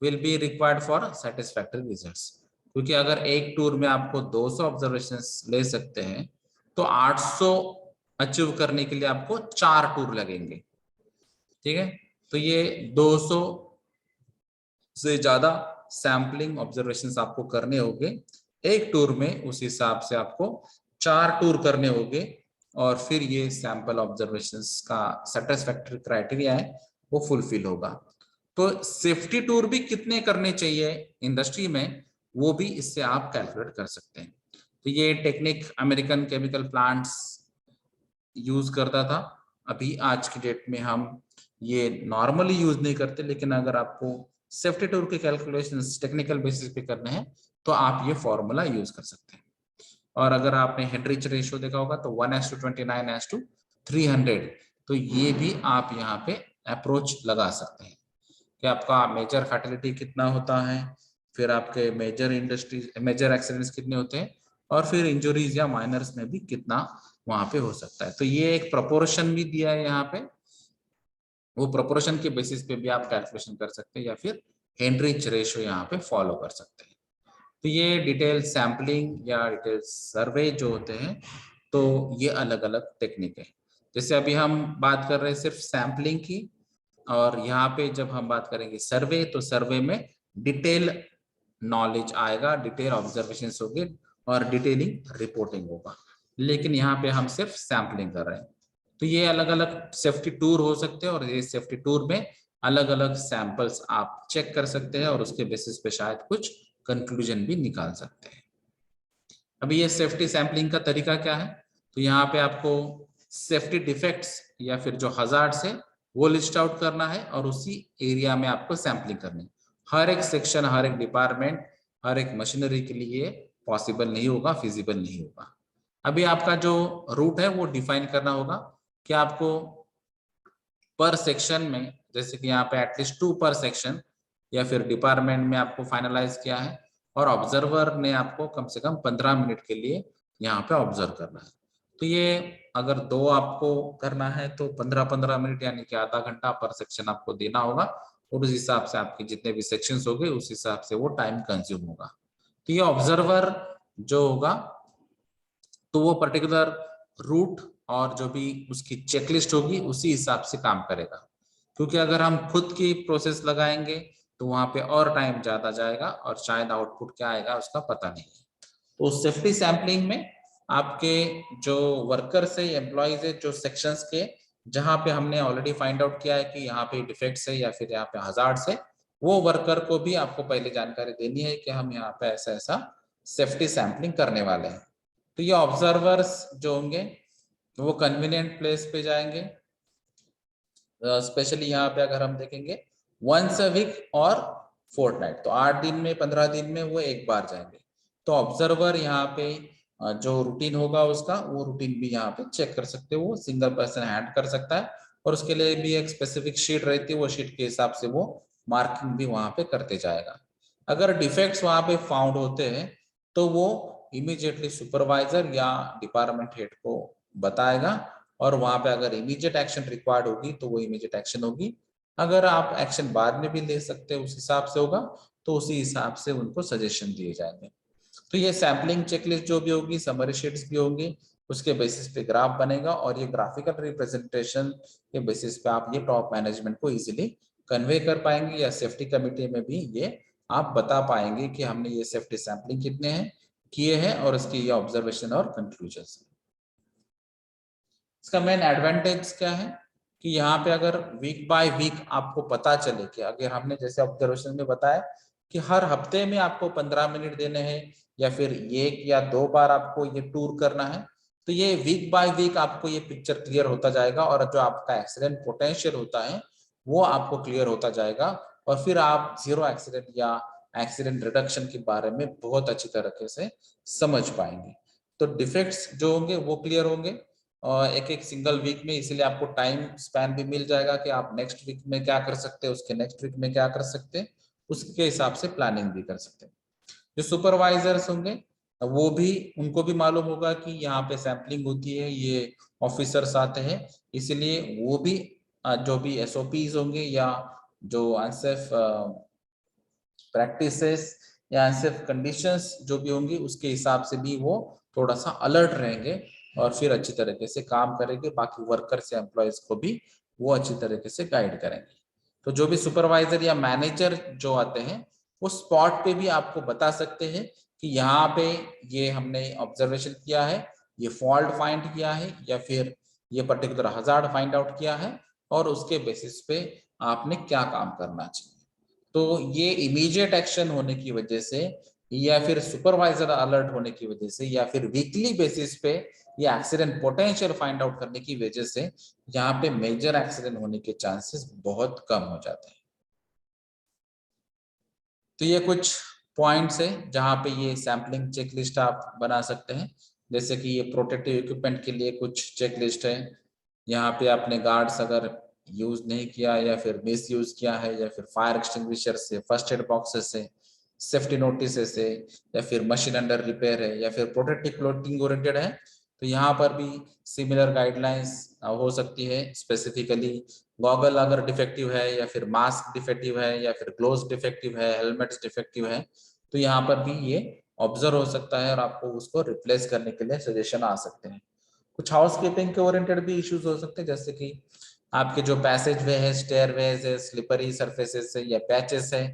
will be required for satisfactory results. क्योंकि अगर एक टूर में आपको 200 ऑब्जर्वेशंस ले सकते हैं तो 800 अचीव करने के लिए आपको 4 टूर लगेंगे। ठीक है, तो ये 200 से ज्यादा सैम्पलिंग ऑब्जर्वेशंस आपको करने होंगे एक टूर में, उस हिसाब से आपको 4 टूर करने होंगे और फिर ये सैंपल ऑब्जर्वेशंस का सेटिस्फैक्टरी क्राइटेरिया है वो फुलफिल होगा। तो सेफ्टी टूर भी कितने करने चाहिए इंडस्ट्री में वो भी इससे आप कैलकुलेट कर सकते हैं। तो ये technique American chemical plants use करता था। अभी आज की डेट में हम ये नॉर्मली यूज नहीं करते, लेकिन अगर आपको सेफ्टी टूर के कैलकुलेशंस टेक्निकल बेसिस पे करने हैं तो आप ये फॉर्मूला यूज कर सकते हैं। और अगर आपने हेनरिच रेशियो देखा होगा तो 1:29:300, तो ये भी आप यहाँ पे अप्रोच लगा सकते हैं कि आपका मेजर फैटिलिटी कितना होता है, फिर आपके मेजर इंडस्ट्रीज मेजर एक्सीडेंट्स कितने होते हैं, और फिर इंजुरीज या माइनर्स में भी कितना वहां पे हो सकता है। तो ये एक प्रोपोर्शन भी दिया है यहाँ पे, वो प्रोपोर्शन के बेसिस पे भी आप कैलकुलेशन कर सकते हैं या फिर हेनरिच रेशियो यहाँ पे फॉलो कर सकते हैं। तो ये डिटेल सैम्पलिंग या डिटेल सर्वे जो होते हैं तो ये अलग अलग टेक्निक है। जैसे अभी हम बात कर रहे हैं सिर्फ सैम्पलिंग की, और यहाँ पे जब हम बात करेंगे सर्वे तो सर्वे में डिटेल नॉलेज आएगा, डिटेल ऑब्जर्वेशन होगी और डिटेलिंग रिपोर्टिंग होगा। लेकिन यहाँ पे हम सिर्फ सैम्पलिंग कर रहे हैं। तो ये अलग अलग सेफ्टी टूर हो सकते हैं और ये सेफ्टी टूर में अलग अलग सैंपल्स आप चेक कर सकते हैं और उसके बेसिस पे शायद कुछ कंक्लूजन भी निकाल सकते हैं। अभी ये सेफ्टी सैंपलिंग का तरीका क्या है, तो यहाँ पे आपको सेफ्टी डिफेक्ट्स या फिर जो हजार्ड्स है वो लिस्ट आउट करना है और उसी एरिया में आपको सैंपलिंग करनी है। हर एक सेक्शन, हर एक डिपार्टमेंट, हर एक मशीनरी के लिए पॉसिबल नहीं होगा, फिजिबल नहीं होगा। अभी आपका जो रूट है वो डिफाइन करना होगा कि आपको पर सेक्शन में, जैसे कि यहाँ पे एटलीस्ट 2 पर सेक्शन या फिर डिपार्टमेंट में आपको फाइनलाइज किया है, और ऑब्जर्वर ने आपको कम से कम 15 मिनट के लिए यहाँ पे ऑब्जर्व करना है। तो ये अगर 2 आपको करना है तो 15-15 मिनट यानी कि आधा घंटा पर सेक्शन आपको देना होगा, और उस हिसाब से आपके जितने भी सेक्शंस हो गए उस हिसाब से वो टाइम कंज्यूम होगा। तो ये ऑब्जर्वर जो होगा तो वो पर्टिकुलर रूट और जो भी उसकी चेकलिस्ट होगी उसी हिसाब से काम करेगा। क्योंकि अगर हम खुद की प्रोसेस लगाएंगे तो वहां पे और टाइम ज्यादा जाएगा और शायद आउटपुट क्या आएगा उसका पता नहीं है। तो सेफ्टी सैंपलिंग में आपके जो वर्कर्स है, एम्प्लॉयज है, जो सेक्शंस के जहां पे हमने ऑलरेडी फाइंड आउट किया है कि यहाँ पे डिफेक्ट्स है या फिर यहाँ पे हजार्ड्स है, वो वर्कर को भी आपको पहले जानकारी देनी है कि हम यहाँ पे ऐसा ऐसा सेफ्टी सैंपलिंग करने वाले हैं। तो ये ऑब्जर्वर्स जो होंगे वो कन्वीनियंट प्लेस पे जाएंगे। स्पेशली यहाँ पे अगर हम देखेंगे वंस अ वीक और फोर्टनाइट, तो 8 दिन में 15 दिन में वो एक बार जाएंगे। तो ऑब्जर्वर यहाँ पे जो रूटीन होगा उसका वो रूटीन भी यहाँ पे चेक कर सकते हो, वो सिंगल पर्सन हैंड कर सकता है और उसके लिए भी एक स्पेसिफिक शीट रहती है, वो शीट के हिसाब से वो मार्किंग भी वहां पे करते जाएगा। अगर डिफेक्ट्स वहां पे फाउंड होते हैं तो वो इमीडिएटली सुपरवाइजर या डिपार्टमेंट हेड को बताएगा, और वहां पे अगर इमीडिएट एक्शन रिक्वायर्ड होगी तो वो इमीडिएट एक्शन होगी। अगर आप एक्शन बाद में भी ले सकते हैं उस हिसाब से होगा, तो उसी हिसाब से उनको सजेशन दिए जाएंगे। तो ये सैम्पलिंग चेकलिस्ट जो भी होगी, समरी शीट्स भी होंगी, उसके बेसिस पे ग्राफ बनेगा, और ये ग्राफिकल रिप्रेजेंटेशन के बेसिस पे आप ये टॉप मैनेजमेंट को इजीली कन्वे कर पाएंगे, या सेफ्टी कमिटी में भी ये आप बता पाएंगे कि हमने ये सेफ्टी सैम्पलिंग कितने हैं किए हैं और इसकी ये ऑब्जर्वेशन और कंक्लूजन। इसका मेन एडवांटेज क्या है कि यहाँ पे अगर वीक बाय वीक आपको पता चले कि अगर हमने जैसे ऑब्जर्वेशन में बताया कि हर हफ्ते में आपको 15 मिनट देने हैं, या फिर 1 या 2 बार आपको ये टूर करना है, तो ये वीक बाय वीक आपको ये पिक्चर क्लियर होता जाएगा, और जो आपका एक्सीडेंट पोटेंशियल होता है वो आपको क्लियर होता जाएगा, और फिर आप जीरो एक्सीडेंट या एक्सीडेंट रिडक्शन के बारे में बहुत अच्छी तरीके से समझ पाएंगे। तो डिफेक्ट्स जो होंगे वो क्लियर होंगे और एक एक सिंगल वीक में, इसलिए आपको टाइम स्पैन भी मिल जाएगा कि आप नेक्स्ट वीक में क्या कर सकते हैं, उसके नेक्स्ट वीक में क्या कर सकते हैं, उसके हिसाब से प्लानिंग भी कर सकते हैं। जो सुपरवाइजर्स होंगे वो भी, उनको भी मालूम होगा कि यहाँ पे सैम्पलिंग होती है, ये ऑफिसर्स आते हैं, इसलिए वो भी जो भी एसओपीज होंगे या जो अनसेफ प्रैक्टिसेस या अनसेफ कंडीशंस जो भी होंगी उसके हिसाब से भी वो थोड़ा सा अलर्ट रहेंगे, और फिर अच्छी तरीके से काम करेंगे, बाकी वर्कर्स या एम्प्लॉयज को भी वो अच्छी तरीके से गाइड करेंगे। तो जो भी सुपरवाइजर या मैनेजर जो आते हैं वो स्पॉट पे भी आपको बता सकते हैं कि यहाँ पे ये हमने ऑब्जर्वेशन किया है, ये फॉल्ट फाइंड किया है, या फिर ये पर्टिकुलर हजार्ड फाइंड आउट किया है, और उसके बेसिस पे आपने क्या काम करना चाहिए। तो ये इमीडिएट एक्शन होने की वजह से, या फिर सुपरवाइजर अलर्ट होने की वजह से, या फिर वीकली बेसिस पे ये एक्सीडेंट पोटेंशियल फाइंड आउट करने की वजह से यहाँ पे मेजर एक्सीडेंट होने के चांसेस बहुत कम हो जाते हैं। तो ये कुछ पॉइंट्स है जहाँ पे ये सैम्पलिंग चेकलिस्ट आप बना सकते हैं, जैसे कि ये प्रोटेक्टिव इक्विपमेंट के लिए कुछ चेकलिस्ट है। यहाँ पे आपने गार्ड्स अगर यूज नहीं किया या फिर मिस यूज किया है, या फिर फायर एक्सटिंग्विशर से, फर्स्ट एड बॉक्सेस से, सेफ्टी नोटिस से, या फिर मशीन अंडर रिपेयर है, या फिर प्रोटेक्टिव क्लोथिंग ओरिएंटेड है, तो यहाँ पर भी सिमिलर गाइडलाइंस हो सकती है। स्पेसिफिकली गॉगल अगर डिफेक्टिव है, या फिर मास्क डिफेक्टिव है, या फिर ग्लोव्स डिफेक्टिव है, हेलमेट्स डिफेक्टिव है, तो यहाँ पर भी ये ऑब्जर्व हो सकता है और आपको उसको रिप्लेस करने के लिए सजेशन आ सकते हैं। कुछ हाउसकीपिंग के ओरिएंटेड भी इश्यूज हो सकते हैं, जैसे कि आपके जो पैसेज वे है, स्टेयर वेज है, स्लिपरी सर्फेसेस है या पैचेस है,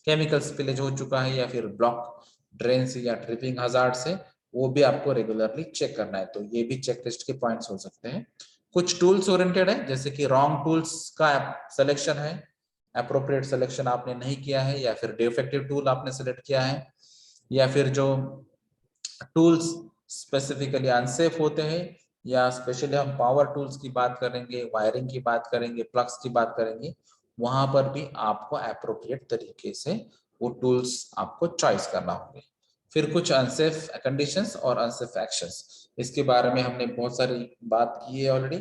केमिकल स्पिलेज हो चुका है, या फिर ब्लॉक ड्रेन से या ट्रिपिंग हजार्ड से, वो भी आपको रेगुलरली चेक करना है। तो ये भी चेकलिस्ट के पॉइंट्स हो सकते हैं। कुछ टूल्स ओरिएंटेड है, जैसे कि रॉन्ग टूल्स का सिलेक्शन है, अप्रोप्रिएट सिलेक्शन आपने नहीं किया है, या फिर डिफेक्टिव टूल आपने सिलेक्ट किया है, या फिर जो टूल्स स्पेसिफिकली अनसेफ होते हैं, या स्पेशली हम पावर टूल्स की बात करेंगे, वायरिंग की बात करेंगे, प्लग्स की बात करेंगे, वहां पर भी आपको अप्रोप्रिएट तरीके से वो टूल्स आपको चॉइस करना होंगे। फिर कुछ अनसेफ कंडीशंस और अनसेफ एक्शंस, इसके बारे में हमने बहुत सारी बात की है ऑलरेडी।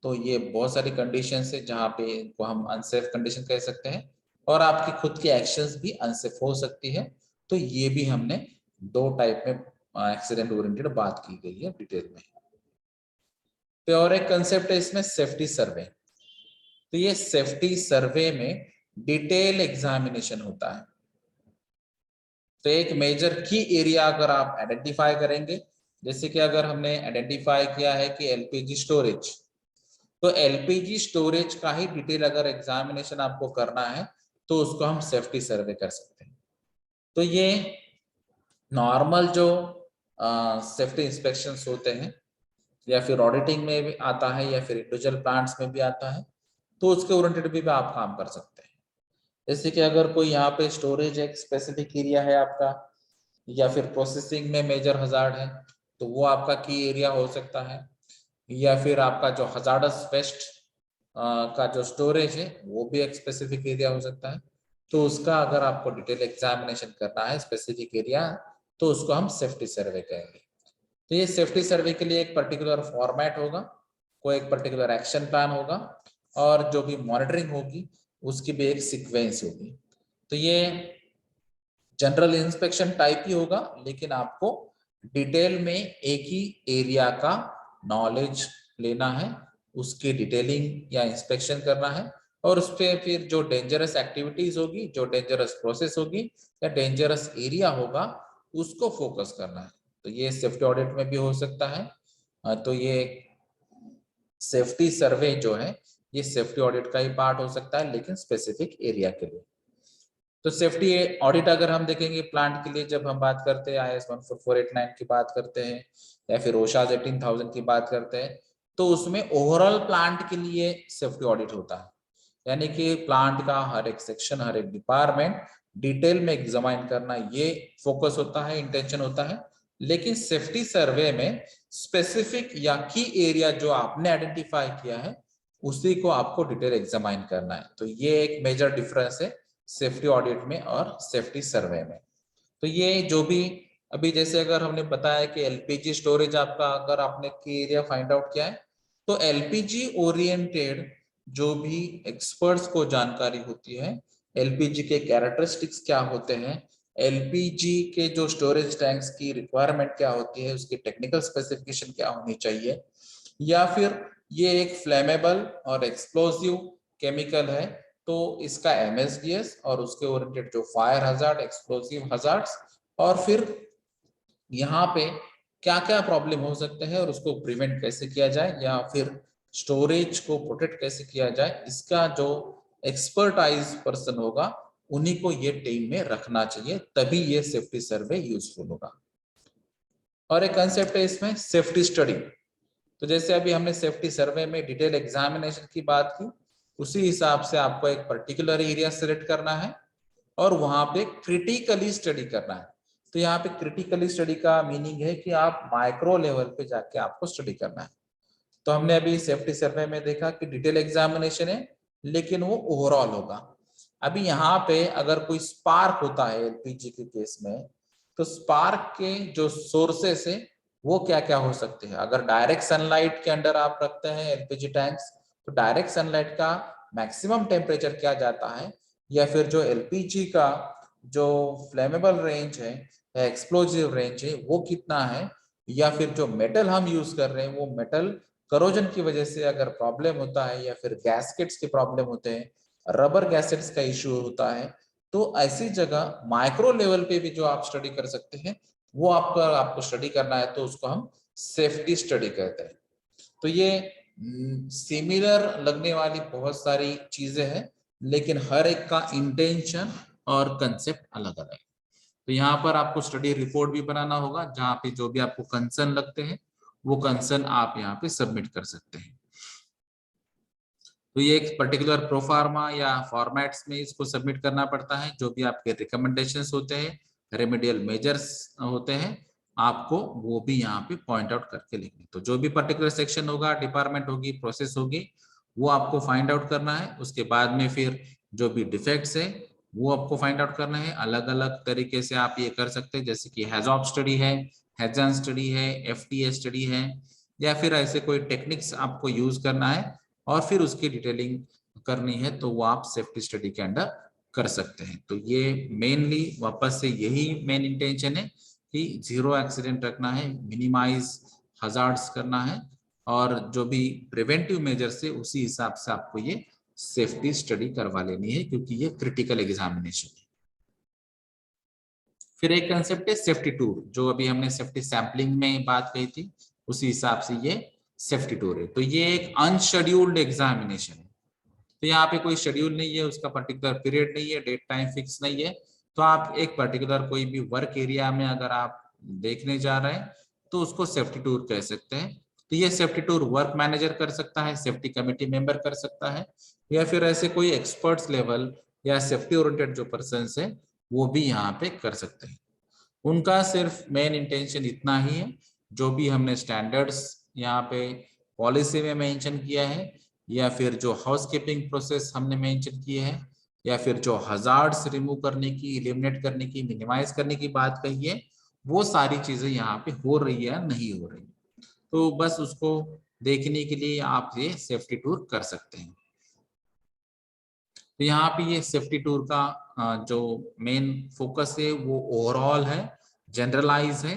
तो ये बहुत सारी कंडीशंस है जहाँ पे इनको हम अनसेफ कंडीशन कह सकते हैं, और आपकी खुद की एक्शंस भी अनसेफ हो सकती है। तो ये भी हमने दो टाइप में एक्सीडेंट ओरिएंटेड बात की गई है डिटेल में। तो और एक कंसेप्ट है इसमें सेफ्टी सर्वे। तो ये सेफ्टी सर्वे में डिटेल एग्जामिनेशन होता है। तो एक मेजर की एरिया अगर आप आइडेंटिफाई करेंगे, जैसे कि अगर हमने आइडेंटिफाई किया है कि एलपीजी स्टोरेज, तो एलपीजी स्टोरेज का ही डिटेल अगर एग्जामिनेशन आपको करना है तो उसको हम सेफ्टी सर्वे कर सकते हैं। तो ये नॉर्मल जो सेफ्टी इंस्पेक्शंस होते हैं, या फिर ऑडिटिंग में भी आता है, या फिर इंडिविजुअल प्लांट्स में भी आता है, तो उसके ओरिएंटेड भी आप काम कर सकते हैं। जैसे कि अगर कोई यहाँ पे स्टोरेज एक स्पेसिफिक एरिया है आपका, या फिर प्रोसेसिंग में मेजर हजार्ड है, तो वो आपका की एरिया हो सकता है, या फिर आपका जो हजार्डस वेस्ट का जो स्टोरेज है वो भी एक स्पेसिफिक एरिया हो सकता है। तो उसका अगर आपको डिटेल एग्जामिनेशन करना है स्पेसिफिक एरिया, तो उसको हम सेफ्टी सर्वे कहेंगे। तो ये सेफ्टी सर्वे के लिए एक पर्टिकुलर फॉर्मेट होगा, कोई एक पर्टिकुलर एक्शन प्लान होगा, और जो भी मॉनिटरिंग होगी उसकी भी एक सीक्वेंस होगी। तो ये जनरल इंस्पेक्शन टाइप ही होगा, लेकिन आपको डिटेल में एक ही एरिया का नॉलेज लेना है, उसकी डिटेलिंग या इंस्पेक्शन करना है, और उस पर फिर जो डेंजरस एक्टिविटीज होगी, जो डेंजरस प्रोसेस होगी या डेंजरस एरिया होगा, उसको फोकस करना है। तो ये सेफ्टी ऑडिट में भी हो सकता है। तो ये सेफ्टी सर्वे जो है ये सेफ्टी ऑडिट का ही पार्ट हो सकता है, लेकिन स्पेसिफिक एरिया के लिए। तो सेफ्टी ऑडिट अगर हम देखेंगे प्लांट के लिए, जब हम बात करते हैं IS 14489 की बात करते हैं या फिर OSHA 18000 की बात करते हैं, तो उसमें ओवरऑल प्लांट के लिए सेफ्टी ऑडिट होता है। यानी कि प्लांट का हर एक सेक्शन, हर एक डिपार्टमेंट डिटेल में एग्जामाइन करना, ये फोकस होता है, इंटेंशन होता है। लेकिन सेफ्टी सर्वे में स्पेसिफिक या की एरिया जो आपने आइडेंटिफाई किया है उसी को आपको डिटेल एग्जामाइन करना है। तो ये एक मेजर डिफरेंस है सेफ्टी ऑडिट में और सेफ्टी सर्वे में। तो ये जो भी अभी जैसे अगर हमने बताया कि एलपीजी स्टोरेज आपका अगर आपने की एरिया फाइंड आउट किया है, तो एलपीजी ओरिएंटेड जो भी एक्सपर्ट्स को जानकारी होती है, एलपीजी के कैरेक्टरिस्टिक्स क्या होते हैं, एलपीजी के जो स्टोरेज टैंक्स की रिक्वायरमेंट क्या होती है, उसकी टेक्निकल स्पेसिफिकेशन क्या होनी चाहिए, या फिर ये एक फ्लेमेबल और एक्सप्लोसिव केमिकल है तो इसका एमएसडीएस और उसके ओरिएंटेड जो फायर हजार्ड, एक्सप्लोसिव हजार्ड्स, और फिर यहाँ पे क्या क्या प्रॉब्लम हो सकते हैं और उसको प्रिवेंट कैसे किया जाए या फिर स्टोरेज को प्रोटेक्ट कैसे किया जाए, इसका जो एक्सपर्टाइज पर्सन होगा उन्हीं को ये टीम में रखना चाहिए, तभी ये सेफ्टी सर्वे यूजफुल होगा। और एक कंसेप्ट है इसमें सेफ्टी स्टडी। तो जैसे अभी हमने सेफ्टी सर्वे में डिटेल एग्जामिनेशन की बात की, उसी हिसाब से आपको एक पर्टिकुलर एरिया सेलेक्ट करना है और वहां पे क्रिटिकली स्टडी करना है। तो यहाँ पे क्रिटिकली स्टडी का मीनिंग है कि आप माइक्रो लेवल पे जाके आपको स्टडी करना है। तो हमने अभी सेफ्टी सर्वे में देखा कि डिटेल एग्जामिनेशन है, लेकिन वो ओवरऑल होगा। अभी यहाँ पे अगर कोई स्पार्क होता है एलपीजी के केस में, तो स्पार्क के जो सोर्सेस है वो क्या क्या हो सकते हैं। अगर डायरेक्ट सनलाइट के अंडर आप रखते हैं एलपीजी टैंक्स, तो डायरेक्ट सनलाइट का मैक्सिमम टेम्परेचर क्या जाता है, या फिर जो एलपीजी का जो फ्लेमेबल रेंज है या एक्सप्लोजिव रेंज है वो कितना है, या फिर जो मेटल हम यूज कर रहे हैं वो मेटल करोजन की वजह से अगर प्रॉब्लम होता है या फिर गैस्केट्स के प्रॉब्लम होते हैं, रबर गैसेट्स का इश्यू होता है, तो ऐसी जगह माइक्रो लेवल पे भी जो आप स्टडी कर सकते हैं, वो आपको स्टडी करना है, तो उसको हम सेफ्टी स्टडी कहते हैं। तो ये सिमिलर लगने वाली बहुत सारी चीजें हैं, लेकिन हर एक का इंटेंशन और कंसेप्ट अलग अलग है। तो यहाँ पर आपको स्टडी रिपोर्ट भी बनाना होगा, जहाँ पे जो भी आपको कंसर्न लगते हैं वो कंसर्न आप यहाँ पे सबमिट कर सकते हैं। तो ये एक पर्टिकुलर प्रोफार्मा या फॉर्मेट्स में इसको सबमिट करना पड़ता है। जो भी आपके रिकमेंडेशंस होते हैं, रेमेडियल मेजर्स होते हैं, आपको वो भी यहाँ पे पॉइंट आउट करके लिखने। तो जो भी पर्टिकुलर सेक्शन होगा, डिपार्टमेंट होगी, प्रोसेस होगी, वो आपको फाइंड आउट करना है। उसके बाद में फिर जो भी डिफेक्ट्स है वो आपको फाइंड आउट करना है। अलग अलग तरीके से आप ये कर सकते हैं, जैसे कि हैजॉब स्टडी है, हैजन स्टडी है, एफटीए स्टडी है, या फिर ऐसे कोई टेक्निक्स आपको यूज करना है और फिर उसकी डिटेलिंग करनी है, तो वो आप सेफ्टी स्टडी के अंडर कर सकते हैं। तो ये मेनली वापस से यही मेन इंटेंशन है कि जीरो एक्सीडेंट रखना है, मिनिमाइज हजार्ड्स करना है, और जो भी प्रिवेंटिव मेजर्स है उसी हिसाब से आपको ये सेफ्टी स्टडी करवा लेनी है, क्योंकि ये क्रिटिकल एग्जामिनेशन है। फिर एक कंसेप्ट है सेफ्टी टूर, जो अभी हमने सेफ्टी सैंपलिंग में बात कही थी, उसी हिसाब से ये सेफ्टी टूर है। तो ये एक अनशेड्यूल्ड एग्जामिनेशन है। तो यहाँ पे कोई शेड्यूल नहीं है, उसका पर्टिकुलर पीरियड नहीं है, डेट टाइम फिक्स नहीं है। तो आप एक पर्टिकुलर कोई भी वर्क एरिया में अगर आप देखने जा रहे हैं तो उसको सेफ्टी टूर कह सकते हैं। तो ये सेफ्टी टूर वर्क मैनेजर कर सकता है, सेफ्टी कमेटी मेंबर कर सकता है, या फिर ऐसे कोई एक्सपर्ट्स लेवल या सेफ्टी ओरिएंटेड जो पर्सन है वो भी यहाँ पे कर सकते हैं। उनका सिर्फ मेन इंटेंशन इतना ही है, जो भी हमने स्टैंडर्ड्स यहाँ पे पॉलिसी में मेंशन किया है, या फिर जो हाउसकीपिंग प्रोसेस हमने मेंशन किए हैं, या फिर जो हजार्ड्स रिमूव करने की, एलिमिनेट करने की, मिनिमाइज करने की बात कही है, वो सारी चीजें यहाँ पे हो रही है या नहीं हो रही, तो बस उसको देखने के लिए आप ये सेफ्टी टूर कर सकते हैं। तो यहाँ पे ये सेफ्टी टूर का जो मेन फोकस है वो ओवरऑल है, जनरलाइज है,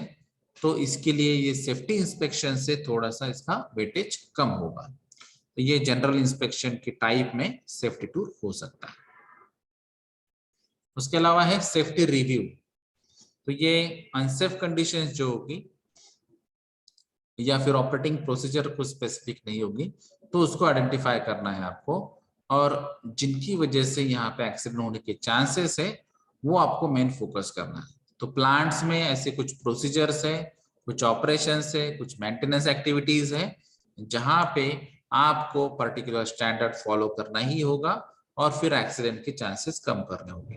तो इसके लिए ये सेफ्टी इंस्पेक्शन से थोड़ा सा इसका वेटेज कम होगा। तो ये जनरल इंस्पेक्शन की टाइप में सेफ्टी टूल हो सकता है। उसके अलावा है सेफ्टी रिव्यू। तो ये अनसेफ कंडीशंस जो होगी या फिर ऑपरेटिंग प्रोसीजर कुछ स्पेसिफिक नहीं होगी, तो उसको आइडेंटिफाई करना है आपको, और जिनकी वजह से यहाँ पे एक्सीडेंट होने के चांसेस है वो आपको मेन फोकस करना है। तो प्लांट्स में ऐसे कुछ प्रोसीजर्स है, कुछ ऑपरेशंस है, कुछ मेंटेनेंस एक्टिविटीज है जहाँ पे आपको पर्टिकुलर स्टैंडर्ड फॉलो करना ही होगा और फिर एक्सीडेंट के चांसेस कम करने होंगे।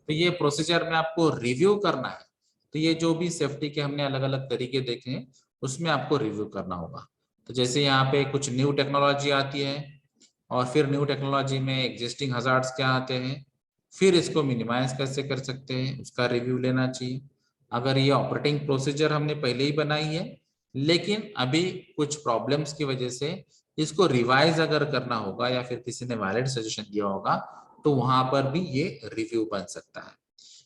तो ये प्रोसीजर में आपको रिव्यू करना है। तो ये जो भी सेफ्टी के हमने अलग अलग तरीके देखे हैं उसमें आपको रिव्यू करना होगा। तो जैसे यहाँ पे कुछ न्यू टेक्नोलॉजी आती है और फिर न्यू टेक्नोलॉजी में एग्जिस्टिंग हजार्ड्स क्या आते हैं, फिर इसको मिनिमाइज कैसे कर सकते हैं उसका रिव्यू लेना चाहिए। अगर ये ऑपरेटिंग प्रोसीजर हमने पहले ही बनाई है लेकिन अभी कुछ प्रॉब्लम्स की वजह से इसको रिवाइज अगर करना होगा या फिर किसी ने वैलिड सजेशन दिया होगा तो वहां पर भी ये रिव्यू बन सकता है।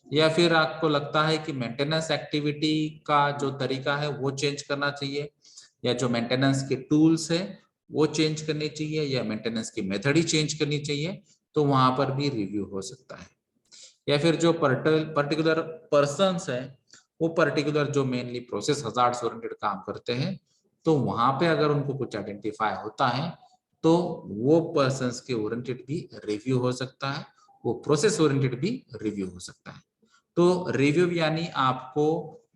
या फिर आपको लगता है कि मेंटेनेंस एक्टिविटी का जो तरीका है वो चेंज करना चाहिए, या जो मेंटेनेंस के टूल्स है वो चेंज करनी चाहिए, या मेंटेनेंस की मेथड ही चेंज करनी चाहिए, तो वहां पर भी रिव्यू हो सकता है। या फिर जो पर्टिकुलर पर्सन्स है वो पर्टिकुलर जो मेनली प्रोसेस हजार्ड्स ओरिएंटेड काम करते हैं, तो वहां पे अगर उनको कुछ आइडेंटिफाई होता है तो वो पर्सन्स के ओरिएंटेड भी रिव्यू हो सकता है, वो प्रोसेस ओरिएंटेड भी रिव्यू हो सकता है। तो रिव्यू यानी आपको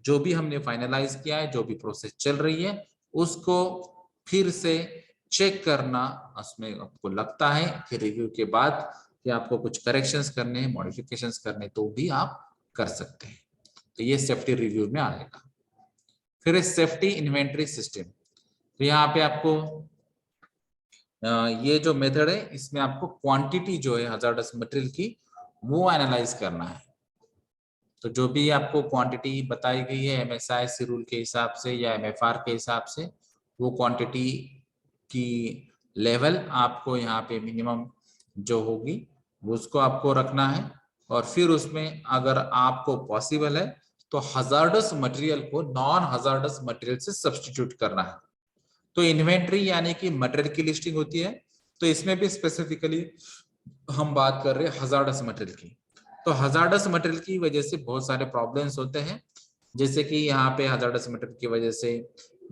जो भी हमने फाइनलाइज किया है, जो भी प्रोसेस चल रही है उसको फिर से चेक करना। उसमें आपको लगता है कि रिव्यू के बाद कि आपको कुछ करेक्शंस करने हैं, मॉडिफिकेशंस करने, तो भी आप कर सकते हैं। तो ये सेफ्टी रिव्यू में आएगा। फिर सेफ्टी इन्वेंटरी सिस्टम। तो यहाँ पे आपको ये जो मेथड है इसमें आपको क्वांटिटी जो है हजार्डस मटेरियल की वो एनालाइज करना है। तो जो भी आपको क्वांटिटी बताई गई है MSIC रूल के हिसाब से या MFR के हिसाब से, वो क्वांटिटी की लेवल आपको यहाँ पे मिनिमम जो होगी वो उसको आपको रखना है, और फिर उसमें अगर आपको पॉसिबल है तो हजार्डस मटेरियल को नॉन हजार्डस मटेरियल से सब्स्टिट्यूट करना है। तो इन्वेंट्री यानी कि मटेरियल की लिस्टिंग होती है, तो इसमें भी स्पेसिफिकली हम बात कर रहे हैं हजार्डस मटेरियल की। तो हजार्डस मटेरियल की वजह से बहुत सारे प्रॉब्लम्स होते हैं, जैसे कि यहाँ पे हजार्डस मटेरियल की वजह से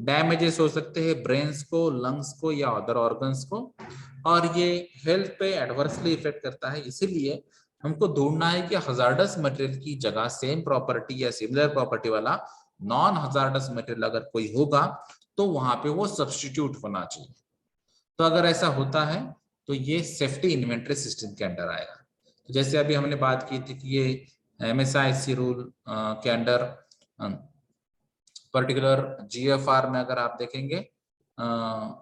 डैमेजेस हो सकते हैं ब्रेन्स को, लंग्स को या अदर ऑर्गन्स को, और ये हेल्थ पे एडवर्सली इफेक्ट करता है। इसीलिए हमको ढूंढना है कि हजार्डस मटेरियल की जगह सेम प्रॉपर्टी या सिमिलर प्रॉपर्टी वाला नॉन हजार्डस मटेरियल अगर कोई होगा तो वहां पे वो सब्स्टिट्यूट होना चाहिए। तो अगर ऐसा होता है तो ये सेफ्टी इन्वेंटरी सिस्टम के अंडर आएगा। तो जैसे अभी हमने बात की थी कि ये MSIC रूल के अंडर पर्टिकुलर GFR में अगर आप देखेंगे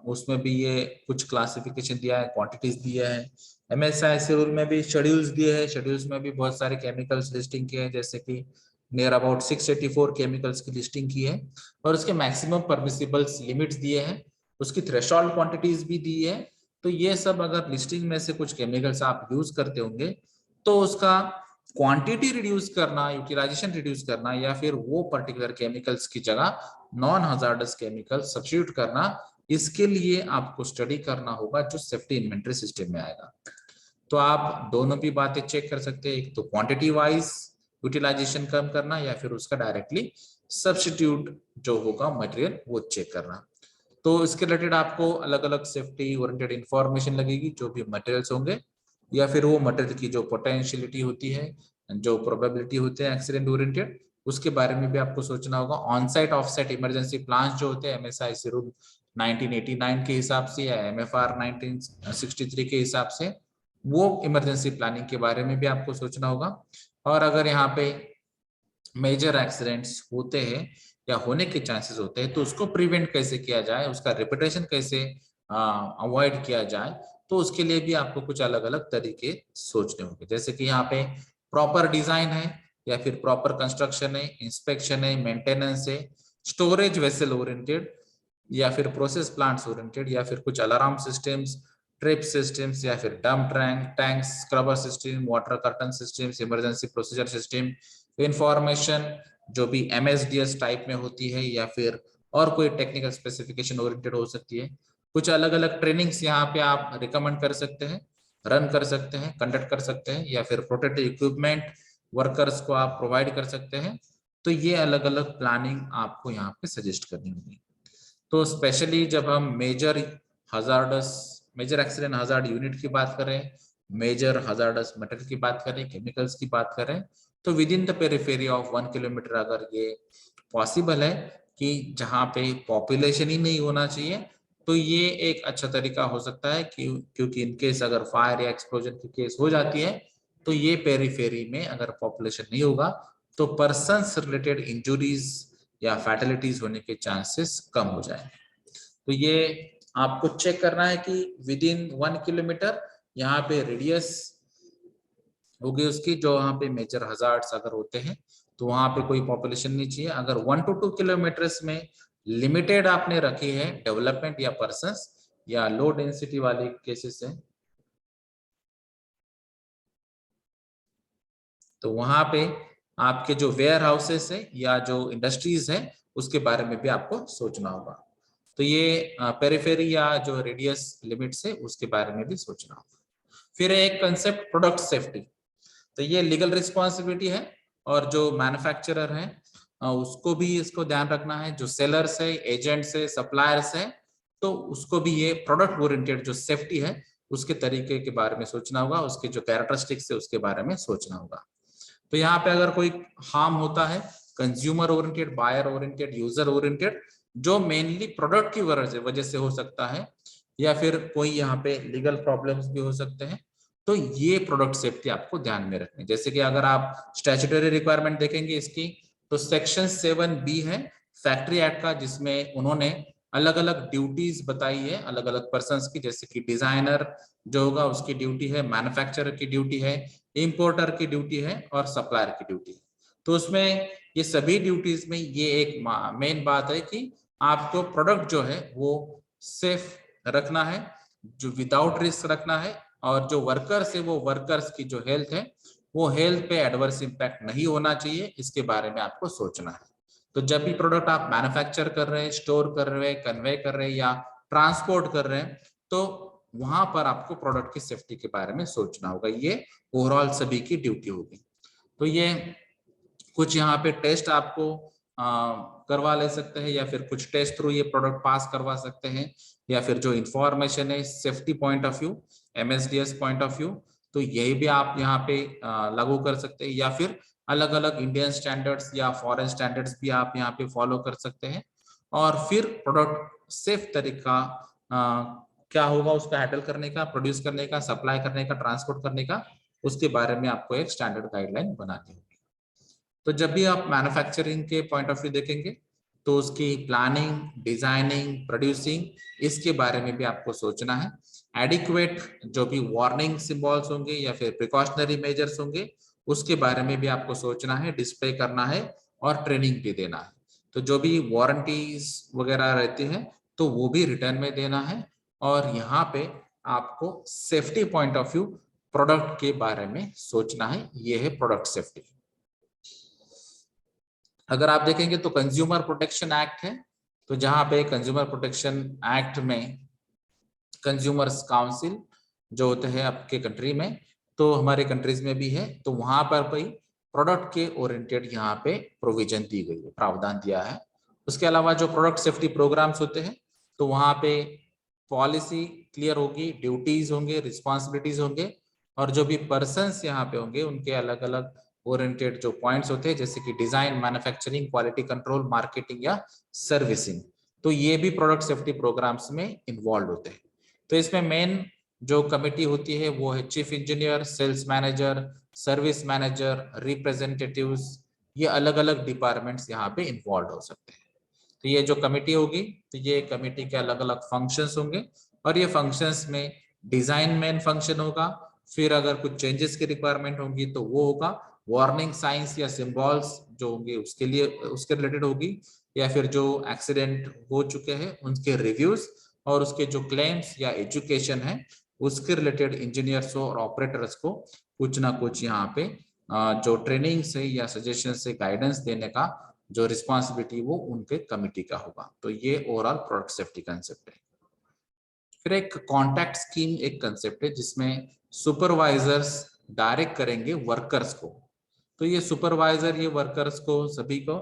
उसमें भी ये कुछ क्लासिफिकेशन दिया है, क्वांटिटीज दिया है। MSIC रूल में भी शेड्यूल्स दिए हैं, शेड्यूल्स में भी बहुत सारे केमिकल्स लिस्टिंग किए हैं, जैसे कि नियर अबाउट 684 केमिकल्स की लिस्टिंग की है, और उसके मैक्सिमम परमिसिबल लिमिट्स दिए हैं, उसकी थ्रेशोल्ड क्वांटिटीज भी दी है। तो ये सब अगर लिस्टिंग में से कुछ केमिकल्स आप यूज करते होंगे तो उसका क्वांटिटी रिड्यूस करना, यूटिलाइजेशन रिड्यूस करना, या फिर वो पर्टिकुलर केमिकल्स की जगह नॉन हजार्डस केमिकल सब्स्टिट्यूट करना, इसके लिए आपको स्टडी करना होगा जो सेफ्टी इन्वेंटरी सिस्टम में आएगा। तो आप दोनों भी बातें चेक कर सकते हैं, एक तो क्वांटिटी वाइज यूटिलाइजेशन कम करना, या फिर उसका डायरेक्टली सब्स्टिट्यूट जो होगा मटेरियल वो चेक करना। तो इसके रिलेटेड आपको अलग अलग सेफ्टी ओरिएंटेड इंफॉर्मेशन लगेगी, जो भी मटेरियल्स होंगे या फिर वो मटेरियल की जो पोटेंशियलिटी होती है, जो प्रोबेबिलिटी होते हैं एक्सीडेंट ओरिएंटेड, उसके बारे में भी आपको सोचना होगा। On site of site emergency plan जो होते हैं MSIC रूल 1989 के हिसाब से या MFR 1963 के हिसाब से, वो इमरजेंसी प्लानिंग के बारे में भी आपको सोचना होगा। और अगर यहाँ पे मेजर एक्सीडेंट्स होते हैं या होने के चांसेस होते हैं तो उसको प्रिवेंट कैसे किया जाए, उसका रिपीटेशन कैसे अवॉइड किया जाए, तो उसके लिए भी आपको कुछ अलग अलग तरीके सोचने होंगे। जैसे कि यहाँ पे प्रॉपर डिजाइन है, या फिर प्रॉपर कंस्ट्रक्शन है, इंस्पेक्शन है, मेंटेनेंस है, स्टोरेज वेसल ओरिएंटेड, या फिर प्रोसेस प्लांट्स ओरिएंटेड, या फिर कुछ अलार्म सिस्टम्स, ट्रिप सिस्टम्स, या फिर dump tanks, scrubber system, water curtain systems, emergency procedure system, information जो भी MSDS टाइप में होती है या फिर और कोई टेक्निकल स्पेसिफिकेशन ओरिएंटेड हो सकती है। कुछ अलग अलग ट्रेनिंग्स यहाँ पे आप रिकमेंड कर सकते हैं, रन कर सकते हैं, कंडक्ट कर सकते हैं, या फिर प्रोटेक्टिव इक्विपमेंट वर्कर्स को आप प्रोवाइड कर सकते हैं। तो ये अलग अलग प्लानिंग आपको यहाँ पे सजेस्ट करनी होगी। तो स्पेशली जब हम मेजर एक्सीडेंट हजार्ड यूनिट की बात करें, मेजर हजार्डस मटेरियल की बात करें, केमिकल्स की बात करें, तो with in the periphery of 1 kilometre अगर ये पॉसिबल है कि जहाँ पे पॉपुलेशन ही नहीं होना चाहिए, तो ये एक अच्छा तरीका हो सकता है कि क्योंकि इनकेस अगर फायर या एक्सप्लोजन की केस हो जाती है तो ये पेरिफेरी में अगर पॉपुलेशन नहीं होगा तो पर्सन्स रिलेटेड इंजुरीज या फैटलिटीज होने के चांसेस कम हो जाएंगे। तो ये आपको चेक करना है कि विद इन 1 किलोमीटर यहाँ पे रेडियस होगी उसकी, जो वहाँ पे मेजर हजार्ड्स अगर होते हैं तो वहां पे कोई पॉपुलेशन नहीं चाहिए। अगर 1 to 2 किलोमीटर्स में लिमिटेड आपने रखी है डेवलपमेंट या पर्सन्स या लो डेंसिटी वाले केसेस है, तो वहां पे आपके जो वेयर हाउसेस है या जो इंडस्ट्रीज है उसके बारे में भी आपको सोचना होगा। तो ये पेरिफेरी या जो रेडियस लिमिट्स है उसके बारे में भी सोचना होगा। फिर एक कंसेप्ट प्रोडक्ट सेफ्टी, तो ये लीगल रिस्पॉन्सिबिलिटी है और जो मैन्युफैक्चरर है उसको भी इसको ध्यान रखना है, जो सेलर्स है, एजेंट्स है, सप्लायर्स है, तो उसको भी ये प्रोडक्ट ओरिएंटेड जो सेफ्टी है उसके तरीके के बारे में सोचना होगा, उसके जो कैरेक्टरिस्टिक्स है उसके बारे में सोचना होगा। तो यहाँ पे अगर कोई हार्म होता है consumer oriented, buyer oriented, user oriented, जो मेनली प्रोडक्ट की वजह से हो सकता है, या फिर कोई यहाँ पे लीगल प्रॉब्लम्स भी हो सकते हैं, तो ये प्रोडक्ट सेफ्टी आपको ध्यान में रखनी है। जैसे कि अगर आप स्टैट्यूटरी रिक्वायरमेंट देखेंगे इसकी, तो सेक्शन 7B है फैक्ट्री एक्ट का, जिसमें उन्होंने अलग अलग ड्यूटीज बताई है अलग अलग पर्सन्स की, जैसे कि डिजाइनर जो होगा उसकी ड्यूटी है, मैन्युफैक्चरर की ड्यूटी है, इंपोर्टर की ड्यूटी है और सप्लायर की ड्यूटी है। तो उसमें ये सभी ड्यूटीज में ये एक मेन बात है कि आपको प्रोडक्ट जो है वो सेफ रखना है, जो विदाउट रिस्क रखना है, और जो वर्कर्स है वो वर्कर्स की जो हेल्थ है वो हेल्थ पे एडवर्स इंपैक्ट नहीं होना चाहिए, इसके बारे में आपको सोचना है। तो जब भी प्रोडक्ट आप मैन्युफैक्चर कर रहे हैं, स्टोर कर रहे हैं, कन्वे कर रहे हैं या ट्रांसपोर्ट कर रहे हैं, तो वहां पर आपको प्रोडक्ट की सेफ्टी के बारे में सोचना होगा। ये ओवरऑल सभी की ड्यूटी होगी। तो ये कुछ यहाँ पे टेस्ट आपको करवा ले सकते हैं, या फिर कुछ टेस्ट थ्रू ये प्रोडक्ट पास करवा सकते हैं, या फिर जो इंफॉर्मेशन है safety point of view, MSDS point of view, तो यही भी आप यहाँ पे लागू कर सकते हैं, या फिर अलग अलग इंडियन स्टैंडर्ड्स या फॉरेन स्टैंडर्ड्स भी आप यहाँ पे फॉलो कर सकते हैं। और फिर प्रोडक्ट सेफ तरीका क्या होगा उसका हैंडल करने का, प्रोड्यूस करने का, सप्लाई करने का, ट्रांसपोर्ट करने का, उसके बारे में आपको एक स्टैंडर्ड गाइडलाइन बनानी होगी। तो जब भी आप मैन्युफैक्चरिंग के पॉइंट ऑफ व्यू देखेंगे तो उसकी प्लानिंग, डिजाइनिंग, प्रोड्यूसिंग, इसके बारे में भी आपको सोचना है। एडिक्वेट जो भी वार्निंग सिंबल्स होंगे या फिर प्रिकॉशनरी मेजर्स होंगे उसके बारे में भी आपको सोचना है, डिस्प्ले करना है और ट्रेनिंग भी देना है। तो जो भी वारंटीज वगैरह रहती है तो वो भी रिटर्न में देना है। और यहाँ पे आपको safety point of view product के बारे में सोचना है। ये है प्रोडक्ट सेफ्टी। अगर आप देखेंगे तो कंज्यूमर प्रोटेक्शन एक्ट है, तो जहां पे कंज्यूमर प्रोटेक्शन एक्ट में कंज्यूमर्स काउंसिल जो होते हैं आपके कंट्री में, तो हमारे कंट्रीज में भी है, तो वहां पर भी प्रोडक्ट के ओरिएंटेड यहाँ पे प्रोविजन दी गई है, प्रावधान दिया है। उसके अलावा जो प्रोडक्ट सेफ्टी प्रोग्राम्स होते हैं तो वहां पे पॉलिसी क्लियर होगी, ड्यूटीज होंगे, रिस्पॉन्सिबिलिटीज होंगे, और जो भी पर्सन्स यहाँ पे होंगे उनके अलग अलग ओरिएंटेड जो पॉइंट्स होते हैं, जैसे कि design, manufacturing, quality control, marketing या सर्विसिंग, तो ये भी प्रोडक्ट सेफ्टी प्रोग्राम्स में इन्वॉल्व होते हैं। तो इसमें मेन जो कमेटी होती है वो है chief engineer, sales manager, service manager, representatives, ये अलग अलग डिपार्टमेंट्स यहाँ पे इन्वॉल्व हो सकते हैं। तो ये जो कमेटी होगी तो ये कमेटी के अलग अलग फंक्शंस होंगे, और ये फंक्शंस में डिजाइन मेन फंक्शन होगा, फिर अगर कुछ चेंजेस की रिक्वायरमेंट होगी तो वो होगा, वार्निंग साइंस या सिंबल्स जो होंगे उसके लिए उसके रिलेटेड होगी, या फिर जो एक्सीडेंट हो चुके हैं उनके रिव्यूज और उसके जो क्लेम्स या एजुकेशन है उसके रिलेटेड इंजीनियर्स और ऑपरेटर्स को कुछ ना कुछ यहाँ पे जो ट्रेनिंग से या सजेशन से गाइडेंस देने का जो रिस्पॉन्सिबिलिटी वो उनके कमिटी का होगा। तो ये ओवरऑल प्रोडक्ट सेफ्टी कंसेप्ट है। फिर एक कॉन्टैक्ट स्कीम एक कंसेप्ट है जिसमें सुपरवाइजर्स डायरेक्ट करेंगे वर्कर्स को। तो ये सुपरवाइजर ये वर्कर्स को सभी को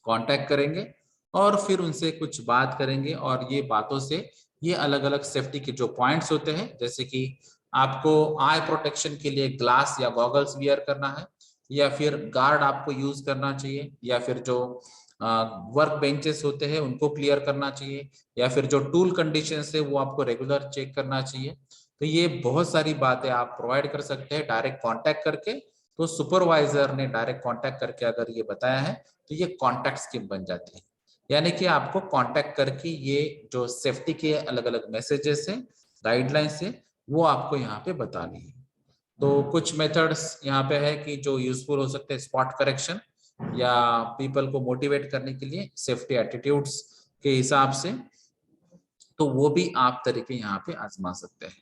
कांटेक्ट करेंगे और फिर उनसे कुछ बात करेंगे और ये बातों से ये अलग अलग सेफ्टी के जो पॉइंट्स होते हैं, जैसे कि आपको आई प्रोटेक्शन के लिए ग्लास या गॉगल्स वियर करना है, या फिर गार्ड आपको यूज करना चाहिए, या फिर जो वर्क बेंचेस होते हैं उनको क्लियर करना चाहिए, या फिर जो टूल कंडीशन है वो आपको रेगुलर चेक करना चाहिए। तो ये बहुत सारी बातें आप प्रोवाइड कर सकते हैं डायरेक्ट कांटेक्ट करके। तो सुपरवाइजर ने डायरेक्ट कांटेक्ट करके अगर ये बताया है तो ये कॉन्टैक्ट स्कीम बन जाती है, यानी कि आपको कांटेक्ट करके ये जो सेफ्टी के अलग अलग मैसेजेस है, गाइडलाइंस है, वो आपको यहाँ पे बतानी है। तो कुछ मेथड्स यहाँ पे है कि जो यूजफुल हो सकते हैं, स्पॉट करेक्शन या पीपल को मोटिवेट करने के लिए सेफ्टी एटीट्यूड्स के हिसाब से, तो वो भी आप तरीके यहाँ पे आजमा सकते हैं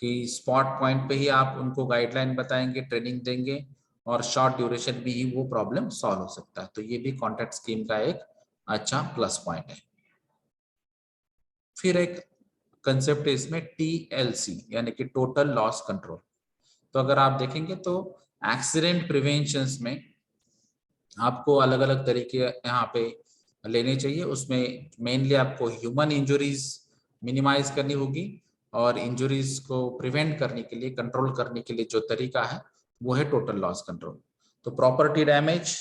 कि स्पॉट पॉइंट पे ही आप उनको गाइडलाइन बताएंगे, ट्रेनिंग देंगे और शॉर्ट ड्यूरेशन भी ही वो प्रॉब्लम सॉल्व हो सकता है। तो ये भी कॉन्टैक्ट स्कीम का एक अच्छा प्लस पॉइंट है। फिर एक कंसेप्ट है इसमें TLC यानी कि टोटल लॉस कंट्रोल। तो अगर आप देखेंगे तो एक्सीडेंट प्रिवेंशन में आपको अलग अलग तरीके यहाँ पे लेने चाहिए। उसमें मेनली आपको ह्यूमन इंजुरीज मिनिमाइज करनी होगी और इंजुरीज को प्रिवेंट करने के लिए, कंट्रोल करने के लिए जो तरीका है वो है टोटल लॉस कंट्रोल। तो प्रॉपर्टी डैमेज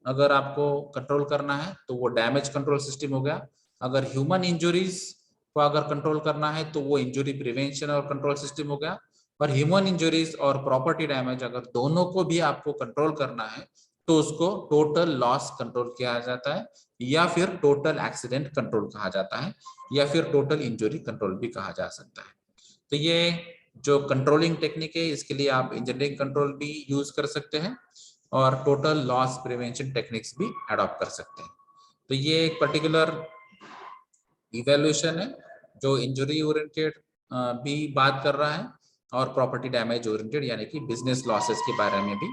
अगर आपको कंट्रोल करना है तो वो डैमेज कंट्रोल सिस्टम हो गया। अगर ह्यूमन इंजुरीज को अगर कंट्रोल करना है तो वो इंजुरी प्रिवेंशन और कंट्रोल सिस्टम हो गया। और ह्यूमन इंजुरीज और प्रॉपर्टी डैमेज अगर दोनों को भी आपको कंट्रोल करना है तो उसको टोटल लॉस कंट्रोल किया जाता है, या फिर टोटल एक्सीडेंट कंट्रोल कहा जाता है, या फिर टोटल इंजरी कंट्रोल भी कहा जा सकता है। तो ये जो कंट्रोलिंग टेक्निक है इसके लिए आप इंजीनियरिंग कंट्रोल भी यूज कर सकते हैं और टोटल लॉस प्रिवेंशन टेक्निक्स भी अडॉप्ट कर सकते हैं। तो ये एक पर्टिकुलर इवेल्युएशन है जो इंजरी ओरिएंटेड भी बात कर रहा है और प्रॉपर्टी डैमेज ओरिएंटेड यानी कि बिजनेस लॉसेस के बारे में भी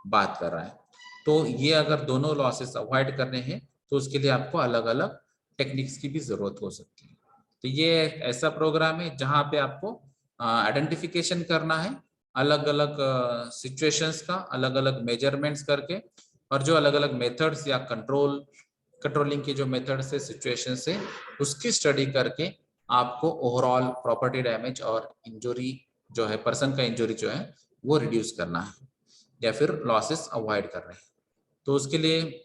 बात कर रहा है। तो ये अगर दोनों लॉसेस अवॉइड करने हैं तो उसके लिए आपको अलग अलग टेक्निक्स की भी जरूरत हो सकती है। तो ये ऐसा प्रोग्राम है जहां पे आपको आइडेंटिफिकेशन करना है अलग अलग सिचुएशंस का, अलग अलग मेजरमेंट्स करके, और जो अलग अलग मेथड्स या कंट्रोलिंग के जो मेथड्स है, सिचुएशन से उसकी स्टडी करके आपको ओवरऑल प्रॉपर्टी डैमेज और इंजरी जो है, पर्सन का इंजरी जो है वो रिड्यूस करना है या फिर लॉसेस अवॉइड करने हैं। तो उसके लिए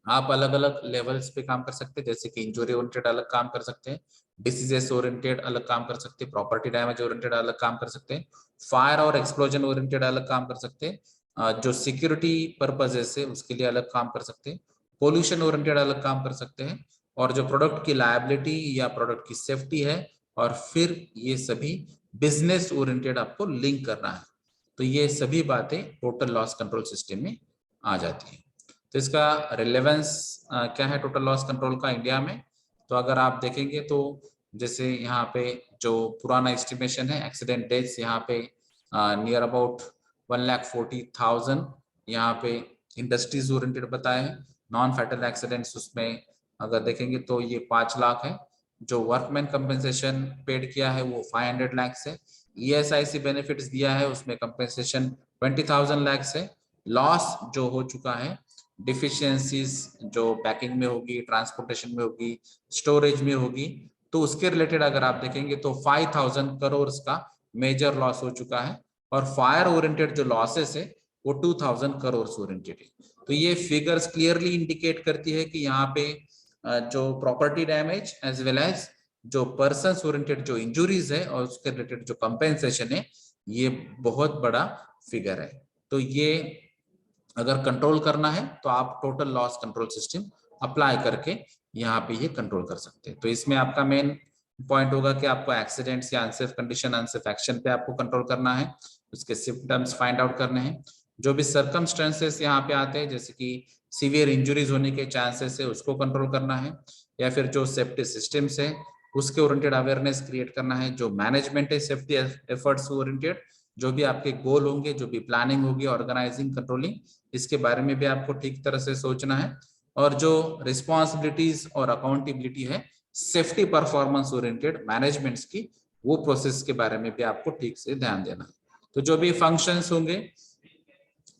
आप अलग अलग लेवल्स पे काम कर सकते हैं, जैसे कि इंजरी ओरिएंटेड अलग काम कर सकते हैं, डिसीजेस ओरिएंटेड अलग काम कर सकते हैं, प्रॉपर्टी डैमेज ओरिएंटेड अलग काम कर सकते हैं, फायर और एक्सप्लोजन ओरिएंटेड अलग काम कर सकते हैं, जो सिक्योरिटी पर्पजेस है उसके लिए अलग काम कर सकते हैं, पोल्यूशन ओरिएंटेड अलग काम कर सकते हैं, और जो प्रोडक्ट की लायबिलिटी या प्रोडक्ट की सेफ्टी है, और फिर ये सभी बिजनेस ओरिएंटेड आपको लिंक करना है। तो ये सभी बातें टोटल लॉस कंट्रोल सिस्टम में आ जाती है। तो इसका रिलेवेंस क्या है टोटल लॉस कंट्रोल का इंडिया में? तो अगर आप देखेंगे तो जैसे यहाँ पे जो पुराना एस्टिमेशन है एक्सीडेंट डेथ्स यहाँ पे नियर अबाउट 1,40,000 यहाँ पे इंडस्ट्रीज ओरिएंटेड बताए हैं। नॉन फैटल एक्सीडेंट्स उसमें अगर देखेंगे तो ये 5 लाख है। जो वर्कमैन कंपेंसेशन पेड किया है वो 500 लाख है। ESIC बेनिफिट्स दिया है उसमें कंपेंसेशन 20,000 लाख है। लॉस जो हो चुका है, डिफिशियंसीज जो पैकिंग में होगी, ट्रांसपोर्टेशन में होगी, स्टोरेज में होगी, तो उसके रिलेटेड अगर आप देखेंगे तो 5,000 करोड़ का मेजर लॉस हो चुका है। और फायर ओरिएंटेड जो लॉसेस है वो 2,000 करोड़ ओरिएंटेड है। तो ये फिगर्स क्लियरली इंडिकेट करती है कि यहाँ पे जो property damage as well as जो पर्सन ओरिएंटेड जो इंजुरीज है और उसके रिलेटेड जो कंपेंसेशन है, ये बहुत बड़ा फिगर है। तो ये अगर कंट्रोल करना है तो आप total loss control system apply करके यहाँ पे ये कंट्रोल कर सकते हैं। तो इसमें आपका मेन पॉइंट होगा कि आपको एक्सीडेंट्स या अनसेफ कंडीशन, अनसेफ एक्शन पे आपको कंट्रोल करना है, उसके सिम्टम्स फाइंड आउट करने हैं। जो भी सर्कमस्टेंसेस यहाँ पे आते हैं जैसे कि सीवियर इंजुरीज होने के चांसेस है उसको कंट्रोल करना है, या फिर जो सेफ्टी सिस्टम्स है उसके ओरिएंटेड अवेयरनेस क्रिएट करना है, जो मैनेजमेंट है सेफ्टी एफर्ट्स ओरिएंटेड जो भी आपके गोल होंगे, जो भी प्लानिंग होगी, ऑर्गेनाइजिंग, कंट्रोलिंग, इसके बारे में भी आपको ठीक तरह से सोचना है। और जो रिस्पॉन्सिबिलिटीज और अकाउंटेबिलिटी है सेफ्टी परफॉर्मेंस ओरिएंटेड मैनेजमेंट्स की, वो प्रोसेस के बारे में भी आपको ठीक से ध्यान देना है। तो जो भी फंक्शंस होंगे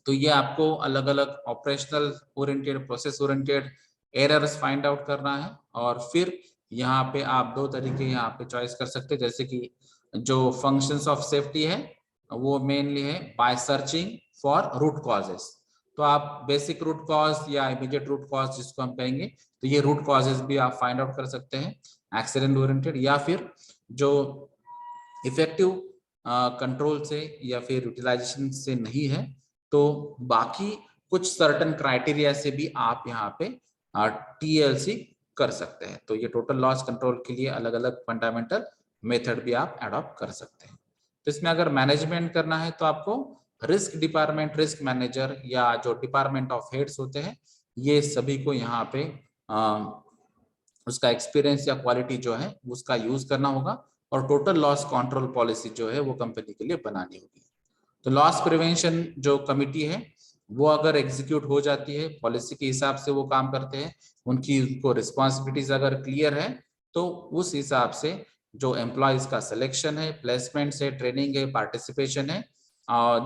तो ये आपको अलग अलग operational oriented, process oriented errors find out करना है। और फिर यहाँ पे आप दो तरीके यहाँ पे चॉइस कर सकते हैं, जैसे कि जो फंक्शंस ऑफ सेफ्टी है वो मेनली है by searching for root causes. तो आप बेसिक रूट कॉज या इमीडिएट रूट कॉज जिसको हम कहेंगे, तो ये रूट कॉजेस भी आप फाइंड आउट कर सकते हैं एक्सीडेंट ओरिएंटेड, या फिर जो इफेक्टिव कंट्रोल से या फिर यूटिलाइजेशन से नहीं है, तो बाकी कुछ सर्टन क्राइटेरिया से भी आप यहाँ पे टीएलसी कर सकते हैं। तो ये टोटल लॉस कंट्रोल के लिए अलग अलग फंडामेंटल मेथड भी आप अडॉप्ट कर सकते हैं। तो इसमें अगर मैनेजमेंट करना है तो आपको रिस्क डिपार्टमेंट, रिस्क मैनेजर या जो डिपार्टमेंट ऑफ हेड्स होते हैं, ये सभी को यहाँ पे उसका एक्सपीरियंस या क्वालिटी जो है उसका यूज करना होगा, और टोटल लॉस कंट्रोल पॉलिसी जो है वो कंपनी के लिए बनानी होगी। तो लॉस प्रिवेंशन जो कमिटी है वो अगर एग्जीक्यूट हो जाती है, पॉलिसी के हिसाब से वो काम करते हैं, उनको रिस्पॉन्सिबिलिटीज अगर क्लियर है, तो उस हिसाब से जो एम्प्लॉयज का सिलेक्शन है, प्लेसमेंट है, ट्रेनिंग है, पार्टिसिपेशन है,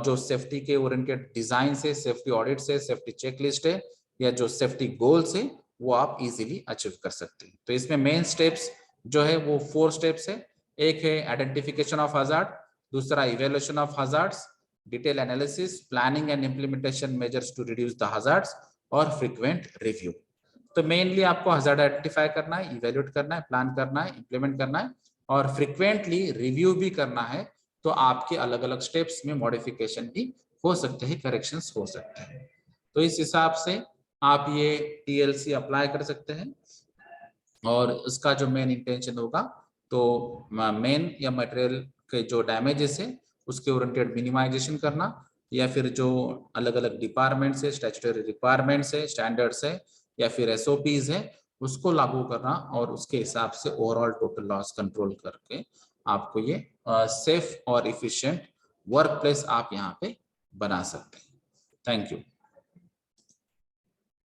जो सेफ्टी के ओरिएंटेड डिजाइन से, सेफ्टी ऑडिट से, सेफ्टी चेकलिस्ट है, या जो सेफ्टी गोल्स है, वो आप इजीली अचीव कर सकते हैं। तो इसमें मेन स्टेप्स जो है वो 4 स्टेप्स है। एक है आइडेंटिफिकेशन ऑफ हजार्ड, दूसरा evaluation of hazards, detail analysis, planning and implementation measures to reduce the hazards, और फ्रीक्वेंट रिव्यू। तो मेनली आपको हजार्ड आइडेंटिफाई करना है, इवैल्यूएट करना है, प्लान करना है, इंप्लीमेंट करना है, और फ्रीक्वेंटली रिव्यू भी करना है। तो आपके अलग अलग स्टेप्स में मॉडिफिकेशन भी हो सकते हैं, करेक्शंस हो सकते हैं। तो इस हिसाब से आप ये टीएलसी अप्लाई कर सकते हैं। और उसका जो मेन इंटेंशन होगा, तो मेन या मटेरियल के जो डैमेजेस है उसके ओरिएंटेड मिनिमाइजेशन करना, या फिर जो अलग अलग डिपार्टमेंट्स है, स्टैट्यूटरी रिक्वायरमेंट्स है, स्टैंडर्ड्स है, या फिर एसओपीज है, उसको लागू करना, और उसके हिसाब से ओवरऑल टोटल लॉस कंट्रोल करके आपको ये सेफ और इफिशिएंट वर्क प्लेस आप यहाँ पे बना सकते हैं। Thank you.